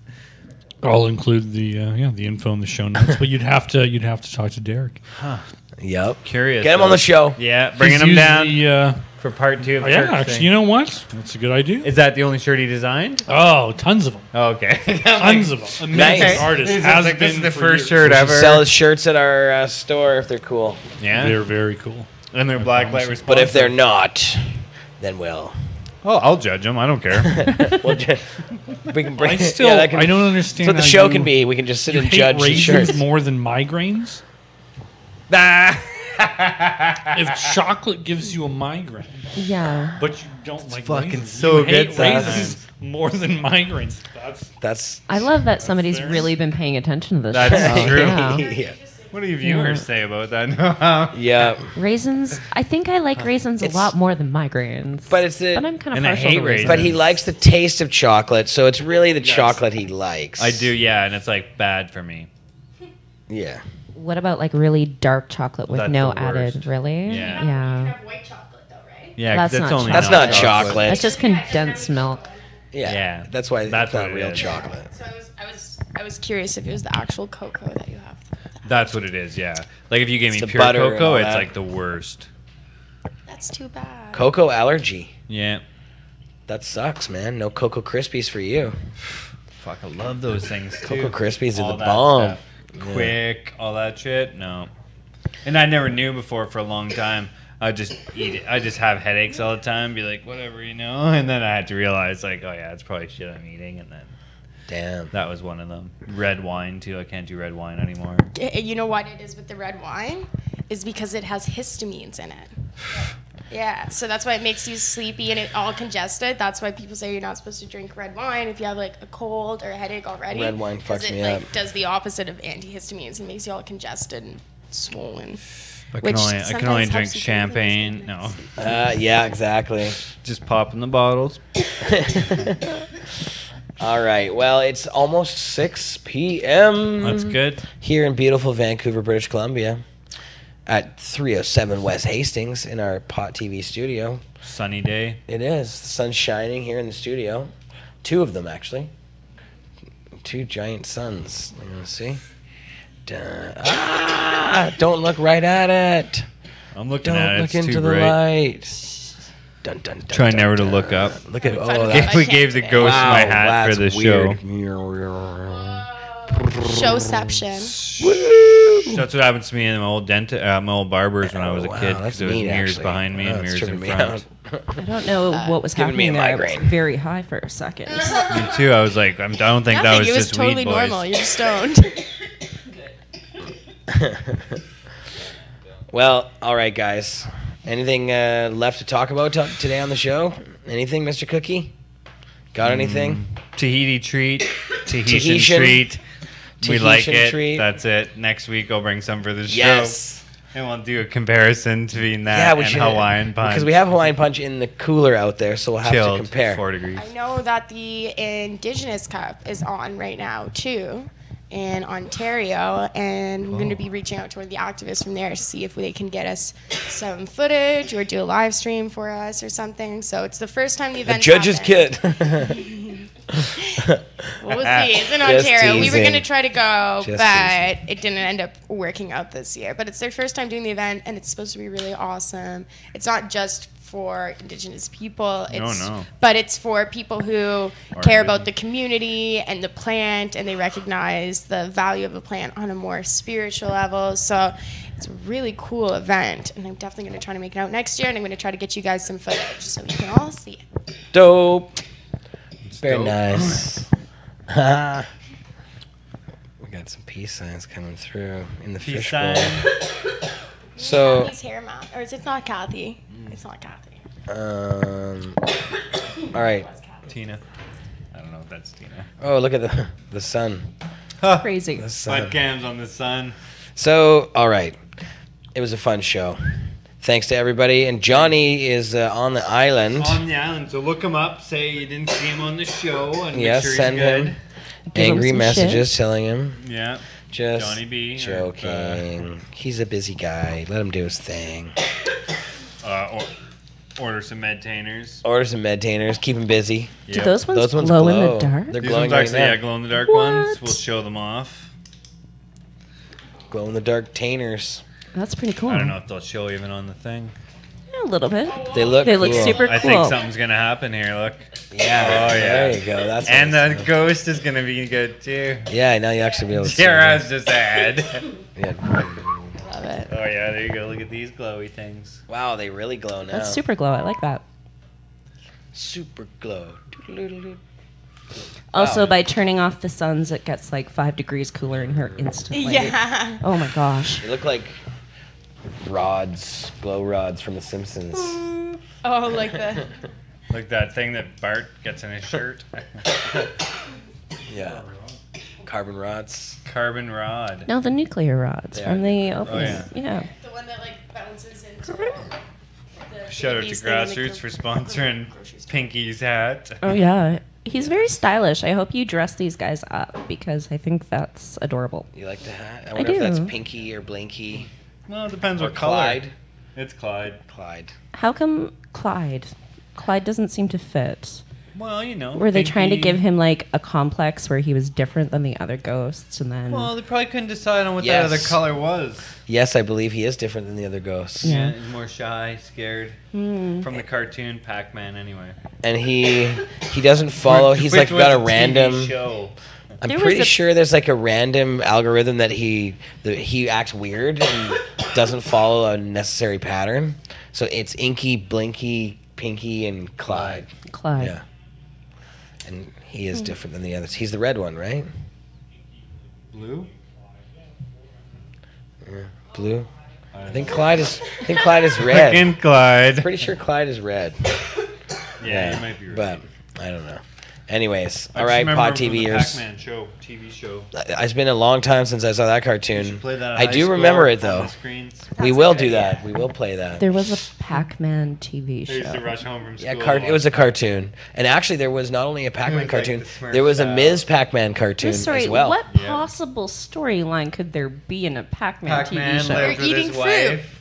I'll include the the info in the show notes, but you'd have to talk to Derek. Yep. Curious. Get him on the show. Yeah, bringing He's him down usually, for part 2 of the yeah, church actually, thing. you know what? That's a good idea. Is that the only shirt he designed? Oh, tons of them. Oh, okay. Tons of them. Amazing Nice. artist. He's Has like, been this is the for first years. shirt We should ever. sell his shirts at our store if they're cool. Yeah. They're very cool. And they're black light responsive. But if they're not, then we'll. Oh, I'll judge them. I don't care. We can bring. I still, yeah, that can- I don't understand. That's what the how show you- can be. We can just sit You and hate judge the raisins shirts. more than migraines. Ah. If chocolate gives you a migraine, Yeah. but you don't like fucking raisins, so you hate good sometimes. raisins more than migraines. That's I love that somebody's fair. really been paying attention to this That's show. true. Yeah. yeah. What do your viewers say about that? Yeah. Raisins. I think I like raisins a lot more than migraines. But it's the. But I'm kind of And I partial hate to raisins. But he likes the taste of chocolate, so it's really the chocolate he likes. I do, yeah, and it's like bad for me. Yeah. What about like really dark chocolate with That's no the worst. added? Really? Yeah. Yeah. have white chocolate though, right? Yeah, 'cause That's not only That's not chocolate. That's just condensed milk. Yeah. Yeah. That's why That's it's not what it real is. chocolate. So I was curious if it was the actual cocoa that you have. That's what it is, yeah. Like if you gave It's me the pure butter and cocoa, all it's that. like the worst. That's too bad. Cocoa allergy. Yeah. That sucks, man. No Cocoa Krispies for you. Fuck, I love those things too. Cocoa Krispies are All the that bomb. stuff. Quick, all that shit. No. And I never knew before for a long time. I just eat it. I just have headaches all the time. Be like, whatever, you know. And then I had to realize, like, oh yeah, it's probably shit I'm eating. And then Damn. that was one of them. Red wine too. I can't do red wine anymore. You know what it is with the red wine? Is because it has histamines in it. Yeah, so that's why it makes you sleepy and it all congested. That's why people say you're not supposed to drink red wine if you have like a cold or a headache already. Red wine 'Cause fucks it me like up. does the opposite of antihistamines and makes you all congested and swollen. I Which can only sometimes drink helps you champagne. drink No, Yeah, exactly. just pop in the bottles. All right. Well, it's almost 6 p.m. That's good. Here in beautiful Vancouver, British Columbia, at 307 West Hastings in our Pot TV studio. Sunny day. It is. The sun's shining here in the studio. 2 of them, actually. 2 giant suns. I'm going to see. Don't look right at it. I'm looking Don't at it. look It's into too the bright. light. Dun, dun, dun, Try dun, never to dun. look up. Look at Fun oh, fact. that, We I gave the can't ghost wow, my hat for the that's show. weird. Showception. That's what happens to me in my old my old barbers when I was a Wow, kid. that's 'Cause there was neat, mirrors actually. behind me Wow, and that's mirrors in tripping me front. I don't know what was giving me happening a there. It was migraine. very high for a second. Me too. I was like, I don't think that Nothing, was it was just totally weed boys. normal. You're just stoned. Well, all right, guys. Anything left to talk about today on the show? Anything, Mr. Cookie? Got anything? Tahiti treat, Tahitian Tahitian- treat. We like Tahitian it. treat. That's it. Next week I'll bring some for the show. Yes. And we'll do a comparison between that Yeah, we and should. Hawaiian punch. Because we have Hawaiian Punch in the cooler out there, so we'll have Chilled, to compare. 4 degrees. I know that the Indigenous Cup is on right now too in Ontario, and I'm going to be reaching out to one of the activists from there to see if they can get us some footage or do a live stream for us or something. So it's the first time the A event. judge's kid. We'll see. It's in Just Ontario. We were teasing. going to try to go, Just but it didn't end up working out this year. But it's their first time doing the event, and it's supposed to be really awesome. It's not just for Indigenous people. No. But it's for people who care about the community and the plant, and they recognize the value of the plant on a more spiritual level. So it's a really cool event, and I'm definitely going to try to make it out next year, and I'm going to try to get you guys some footage so you can all see it. Dope. Very dope. nice. We got some peace signs coming through in the Peace fishbowl. sign. So, Kathy's hair mount, or is it not Kathy? It's not Kathy. all right. Tina. I don't know if that's Tina. Oh, look at the sun. Crazy. The sun. Webcams on the sun. So, all right. It was a fun show. Thanks to everybody. And Johnny is on the island. On the island. So look him up. Say you didn't see him on the show. And Yes, make sure send he's good. him Give him angry some messages shit. telling him. Yeah. Just Johnny B, or, joking. He's a busy guy. Let him do his thing. Or order some medtainers. Order some medtainers. Keep him busy. Do those ones glow in the dark? They're These glowing ones actually, right yeah, now. glow in the dark What? ones. We'll show them off. Glow in the dark tainers. That's pretty cool. I don't know if they'll show even on the thing. Yeah, a little bit. They look They look cool. super I cool. think something's gonna happen here. Look. Yeah. Oh, yeah. There you go. That's And what the ghost is gonna be good too. yeah, now you actually be able to see. Jara's just ahead. Yeah. Love it. Oh yeah, there you go. Look at these glowy things. Wow, they really glow now. That's super glow. I like that. Super glow. Doodle-doodle-doo. Also, Wow. by turning off the suns, it gets like 5 degrees cooler in here instantly. Yeah. Oh my gosh. They look like rods, glow rods from The Simpsons. Oh, like the. Like that thing that Bart gets in his shirt. Yeah. carbon rods. Carbon rod. No, the nuclear rods They from are. the Oh, opening. yeah. The one that like bounces into Shout out to Grassroots for sponsoring Pinky's hat. Oh yeah, he's very stylish. I hope you dress these guys up because I think that's adorable. You like the hat? I wonder if do. that's Pinky or Blinky Well, it depends or what color. Clyde. It's Clyde. Clyde. How come Clyde? Clyde doesn't seem to fit. Well, you know. Were they trying to Pinky- give him like a complex where he was different than the other ghosts, and then Well, they probably couldn't decide on what Yes. that other color was. Yes, I believe he is different than the other ghosts. Yeah. He's more shy, scared. From the cartoon Pac-Man, anyway. And he doesn't follow. He's like Which got a was random. TV show. I'm There was pretty a- sure there's like a random algorithm that he acts weird and doesn't follow a necessary pattern. So it's Inky, Blinky, Pinky, and Clyde. Clyde. Yeah. And he is different than the others. He's the red one, right? Blue? Blue. I think Clyde is red. Fucking Clyde. Pretty sure Clyde is red. Yeah, you might be right. But I don't know. Anyways, I all just right, remember Pod him from the TVers. Pac-Man show, TV show. It's been a long time since I saw that We cartoon. should play that at I high do school remember it on though. the screens. We will do that. We will play that. There was a Pac-Man TV I used to show. rush home from school. Yeah, it was a cartoon, and actually there was not only a Pac-Man was like cartoon, the Smurf there was a style. Ms. Pac-Man cartoon Sorry, as well. what Yeah. possible storyline could there be in a Pac-Man, Pac-Man TV show? lived with eating his fruit. wife.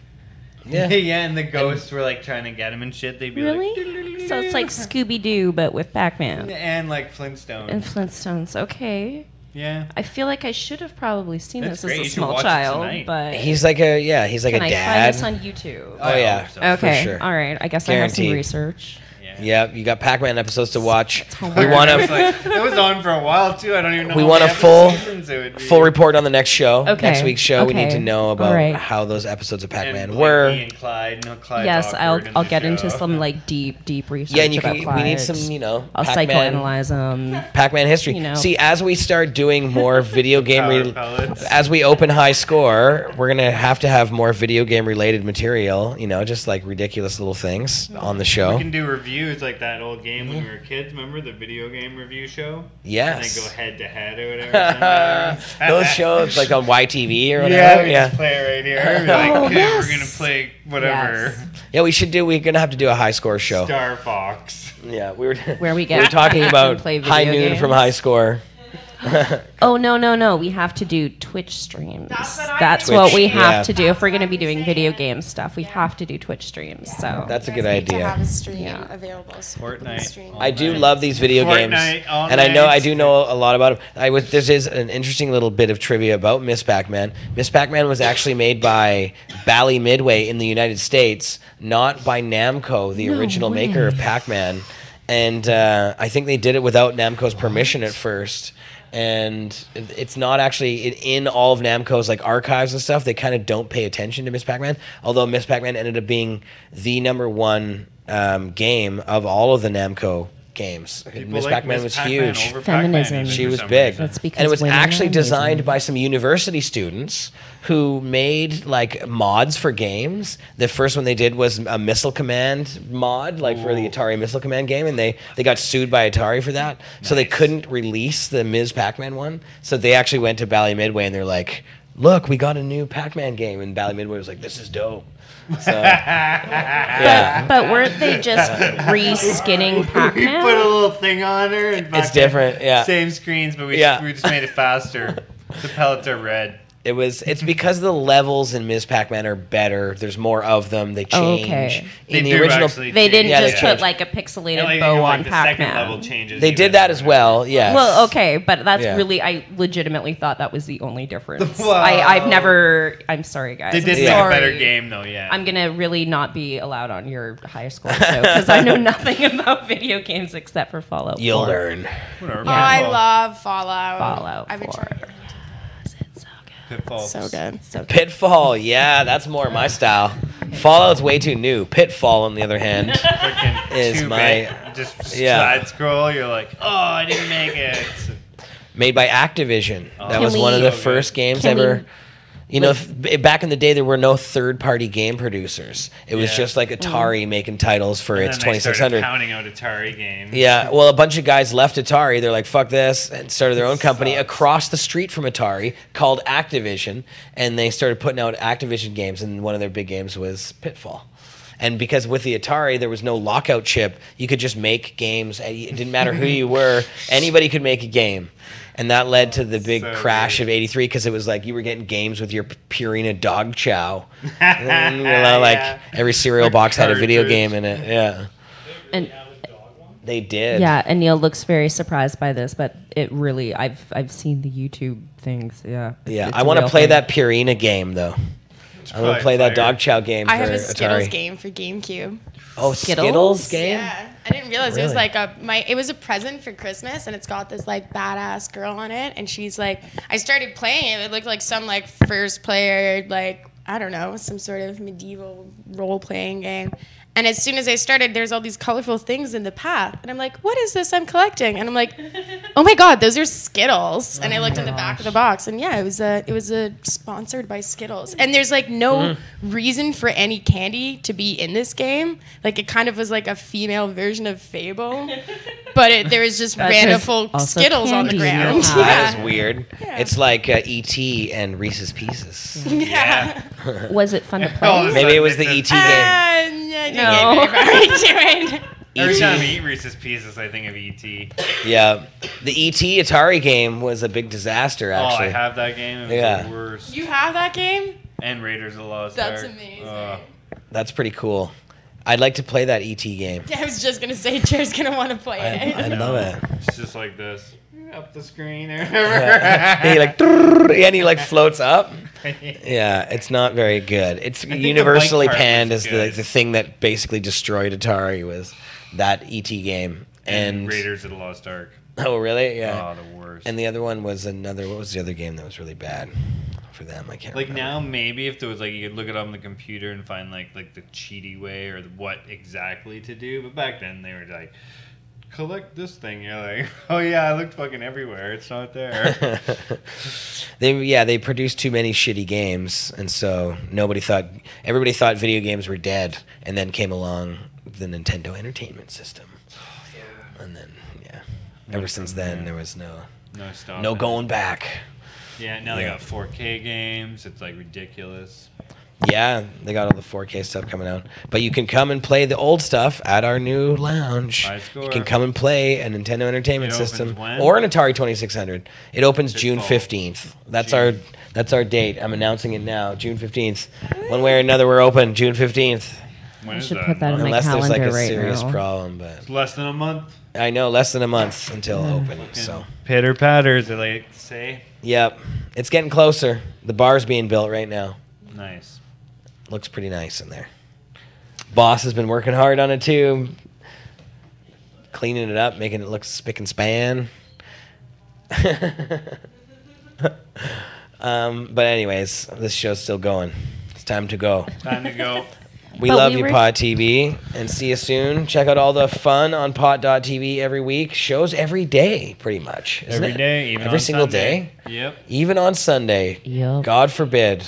Yeah. Yeah, and the ghosts were like trying to get him and shit. They'd be Really? So it's like Scooby-Doo, but with Pac-Man. and like Flintstones. And Flintstones. Okay. Yeah. I feel like I should have probably seen That's this great. as You a should small watch it child, tonight. but He's like a can I dad. find this on YouTube? Oh yeah, hope so. Okay. sure. All right. I guess I have some Guaranteed. research. Yeah, you got Pac-Man episodes to watch. homework. We want It was, a like, it was on for a while too. I don't even know. We how want many a full- episodes it would be. full report on the next show. Okay, Next week's show, we need okay. to know about All right. how those episodes of And Pac-Man Blinky were. And Clyde. No, Clyde's Yes, awkward in I'll the get into show. some like deep research. Yeah, and you about can. Clyde. We need some, I'll Pac-Man, psychoanalyze them. Pac-Man history. You know. See, as we start doing more video game, Power pellets. as we open high score, we're gonna have more video game related material. Just like ridiculous little things on the We show. can do reviews like that old game when we were kids. Remember the video game review show? Yes. And then go head to head or whatever. Those shows like on YTV or Yeah, whatever. we just play it right here. Be like, Oh, "Okay, yes. we're gonna play whatever. Yes. We're gonna have to do a high score show. Star Fox. Yeah, we were. Where we we get were talking about play High video Noon from games. High Score. Oh no! We have to do Twitch streams. That's what I That's do. what Twitch, we have yeah. to do if we're going to be doing video game stuff. We have to do Twitch streams. So That's a You good guys need to idea. have a stream Yeah. available. So people can Fortnite. stream. I do love these video games, Fortnite all and I night. do know a lot about them. This is an interesting little bit of trivia about Miss Pac-Man. Miss Pac-Man was actually made by Bally Midway in the United States, not by Namco, the original maker of Pac-Man. And I think they did it without Namco's permission at first. And it's not actually in all of Namco's like archives and stuff. They kind of don't pay attention to Miss Pac-Man, although Miss Pac-Man ended up being the #1 game of all of the Namco games. Miss Pac-Man was huge. over Feminism. Pac-Man She even was for some big. reason. That's because And it was women actually are amazing. designed by some university students who made like mods for games. The first one they did was a Missile Command mod, like for the Atari Missile Command game, and they got sued by Atari for that. So they couldn't release the Ms. Pac-Man one. So they actually went to Bally Midway and they're like, "Look, we got a new Pac-Man game." And Bally Midway was like, "This is dope." So yeah. But weren't they just reskinning We put a Pac-Man? little thing on her. And It's different, yeah. Same screens, but we just made it faster. The pellets are red. It's because the levels in Ms. Pac-Man are better. There's more of them. They Oh, change. okay. In They the do original, actually They didn't Yeah, they just put changed. like a pixelated And, like, bow like, on the second level Pac-Man. changes. they even did that as well. Yes. Well, okay, but that's Yeah. really, I legitimately thought that was the only difference. Wow. I'm sorry, guys. They I'm did make sorry. a better game, though, yeah. I'm going to really not be allowed on your high school show because I know nothing about video games except for Fallout 4. You'll learn. Whatever. Oh, I love Fallout. Fallout I've been 4. trying. Pitfalls. So good. So good. Pitfall, yeah, that's more my style. Fallout's way too new. Pitfall, on the other hand, Freaking is 2-bit, my- just yeah. side scroll. You're like, oh, I didn't make it. made by Activision. That Can was one of the we- first games can ever. You know, back in the day, there were no third-party game producers. It was just like Atari making titles for its 2600. Pounding out Atari games. Yeah, well, a bunch of guys left Atari. They're like, fuck this, and started their own company across the street from Atari called Activision, and they started putting out Activision games, and one of their big games was Pitfall. And because with the Atari, there was no lockout chip, you could just make games. It didn't matter who you were. Anybody could make a game. And that led to the big crash of '83 because it was like you were getting games with your Purina dog chow. And, you know, like every cereal box had a video game in it. Yeah. And they did. Yeah, and Neil looks very surprised by this, but it really, I've seen the YouTube things. Yeah. Yeah, It's I a want to real play thing. that Purina game though. I want to play that dog chow game for I have a Skittles Atari. game for GameCube. Oh, Skittles game? Yeah, I didn't realize it was Really? like it was a present for Christmas, and it's got this like badass girl on it, and she's like, I started playing it. It looked like some like first player, like I don't know, some sort of medieval role playing game. And as soon as I started, there's all these colorful things in the path, and I'm like, what is this I'm collecting? And I'm like, oh my god, those are Skittles. And I looked in the back of the box, and yeah, it was a sponsored by Skittles. And there's like no reason for any candy to be in this game. Like it kind of was like a female version of Fable, but there was just random also Skittles on the candy in your ground. pie. That is weird. It's like E.T. and Reese's Pieces. Yeah. Was it fun to play? Maybe it was the E.T. game. No. Every time I eat Reese's Pieces, I think of E.T. Yeah. The E.T. Atari game was a big disaster, actually. Oh, I have that game. It was Yeah. the worst. You have that game? And Raiders of the Lost That's Ark. amazing. That's pretty cool. I'd like to play that E.T. game. I was just gonna say Chair's gonna want to play it. I love it. It's just like this. Up the screen or And he like, and he like floats up. Yeah, it's not very good. It's think the universally bike part panned was as good. the thing that basically destroyed Atari was that E.T. game. and Raiders of the Lost Ark. Oh, really? Yeah. Oh, the worst. And the other one was another. What was the other game that was really bad for them? I can't Like remember. now, maybe if there was like you could look it up on the computer and find like the cheaty way or what exactly to do. But back then they were like, collect this thing. You're like, oh yeah, I looked fucking everywhere. It's not there. They produced too many shitty games, and so everybody thought video games were dead, and then came along the Nintendo Entertainment System, and then ever since then there was no stopping. going back. Yeah, now they got 4K games. It's like ridiculous. Yeah, they got all the 4K stuff coming out. But you can come and play the old stuff at our new lounge. High score. You can come and play a Nintendo Entertainment It opens System when? or an Atari 2600. It opens June fall. 15th. That's our date. I'm announcing it now, June 15th. One way or another, we're open June 15th. When I is should that? put that in my Unless there's like calendar a right serious now. problem, but It's less than a month. I know less than a month until open. So, Pitter patter, as they like to say. yep, it's getting closer. The bar's being built right now. Nice. Looks pretty nice in there. Boss has been working hard on it too, cleaning it up, making it look spick and span. But anyways, this show's still going. It's time to go. Time to go. We But love we you, were- Pod TV, and see you soon. Check out all the fun on Pod.tv every week. Shows every day, pretty much. Isn't Every it? day, even every on single Sunday. day. Yep. Even on Sunday. Yep. God forbid.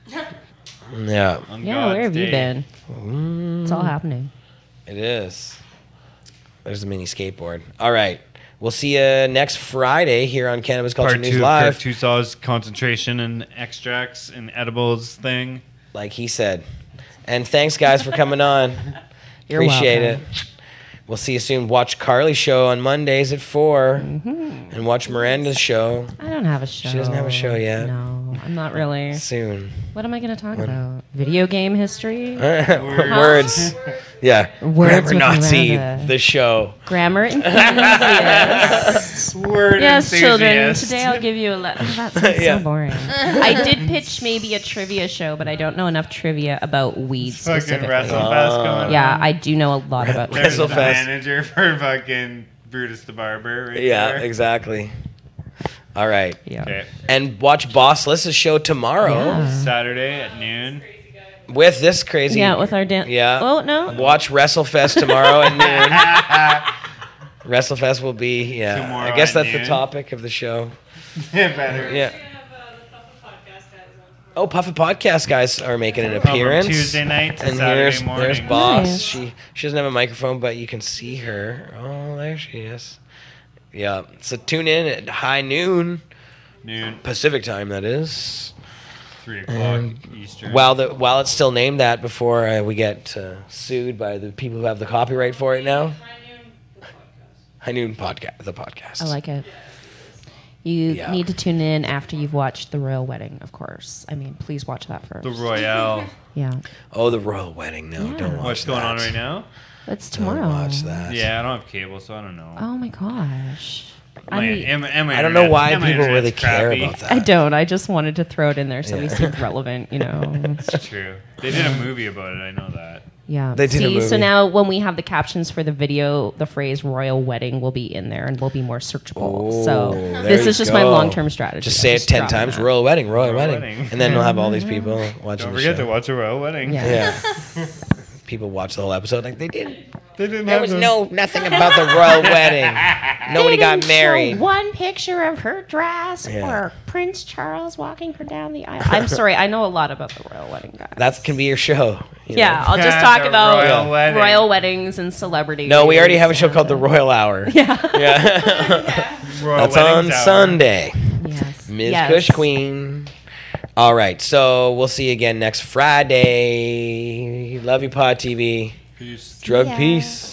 Yeah, On Yeah, God's where have you day. been? It's all happening. it is. There's a mini skateboard. All right. We'll see you next Friday here on Cannabis Culture Part News 2 of Live. Kirk Tousaw's concentration and extracts and edibles thing. Like he said. And thanks, guys, for coming on. You're Appreciate welcome. it. We'll see you soon. Watch Carly's show on Mondays at 4. And watch Miranda's show I don't have a show. She doesn't have a show yet. No, I'm not really. soon. What am I going to talk about? Video game history? Words. Yeah. Words Grammar with Nazi, Miranda. the show. Grammar enthusiast. Word Yes, children. enthusiast. Today I'll give you a that sounds Yeah. so boring. I did pitch maybe a trivia show, but I don't know enough trivia about weeds Fucking specifically. WrestleFest going Yeah, on. I do know a lot about There's the WrestleFest. manager for fucking Brutus the Barber right Yeah, there. exactly. All right. Yeah. Okay. And watch Bossless's show tomorrow Yeah. Saturday at noon. with this crazy. Yeah, with our dance. Yeah. Oh, no. Watch WrestleFest tomorrow at noon. WrestleFest will be, Tomorrow I guess at that's the noon. topic of the show. Better. Yeah. Oh, Puffin Podcast guys are making an From appearance. Tuesday night to and Saturday morning. there's Boss. Nice. She doesn't have a microphone, but you can see her. Oh, there she is. Yeah. So tune in at high noon Pacific time. That is 3 o'clock Eastern. while it's still named that before we get sued by the people who have the copyright for it now. High noon podcast. The podcast. I like it. You need to tune in after you've watched The Royal Wedding, of course. I mean, please watch that first. The Royale. Yeah. Oh, the Royal Wedding. No, Yeah. don't watch What's going on that. right now? It's Don't tomorrow. watch that. Yeah, I don't have cable, so I don't know. Oh my gosh. My I don't know why people internet's really care crappy. about that. I don't. I just wanted to throw it in there so we Yeah. seemed relevant, you know. It's true. They did a movie about it. I know that. Yeah. They did a See, so movie. now when we have the captions for the video, the phrase royal wedding will be in there and will be more searchable. Oh, So there this you is just my go. long-term strategy. Just I'm say it 10 dropping times. that. Royal Wedding, Royal Royal Wedding. Wedding. And then we'll have all these people watching Don't the forget show. to watch a Royal Wedding. Yeah. Yeah. People watch the whole episode like they didn't. They didn't There have was them. nothing about the royal wedding. Nobody got Didn't show married. one picture of her dress Yeah. or Prince Charles walking her down the aisle. I'm sorry, I know a lot about the royal wedding, guys. That can be your show. you Yeah, know. I'll just talk The about royal wedding. royal weddings and celebrities. No, we already have a show and, called The Royal Hour. Yeah. Yeah. Royal That's Weddings on Hour. Sunday. Yes. Ms. Yes. Kush Queen. All right, so we'll see you again next Friday. Love you, Pod TV. Peace. Drug ya. peace.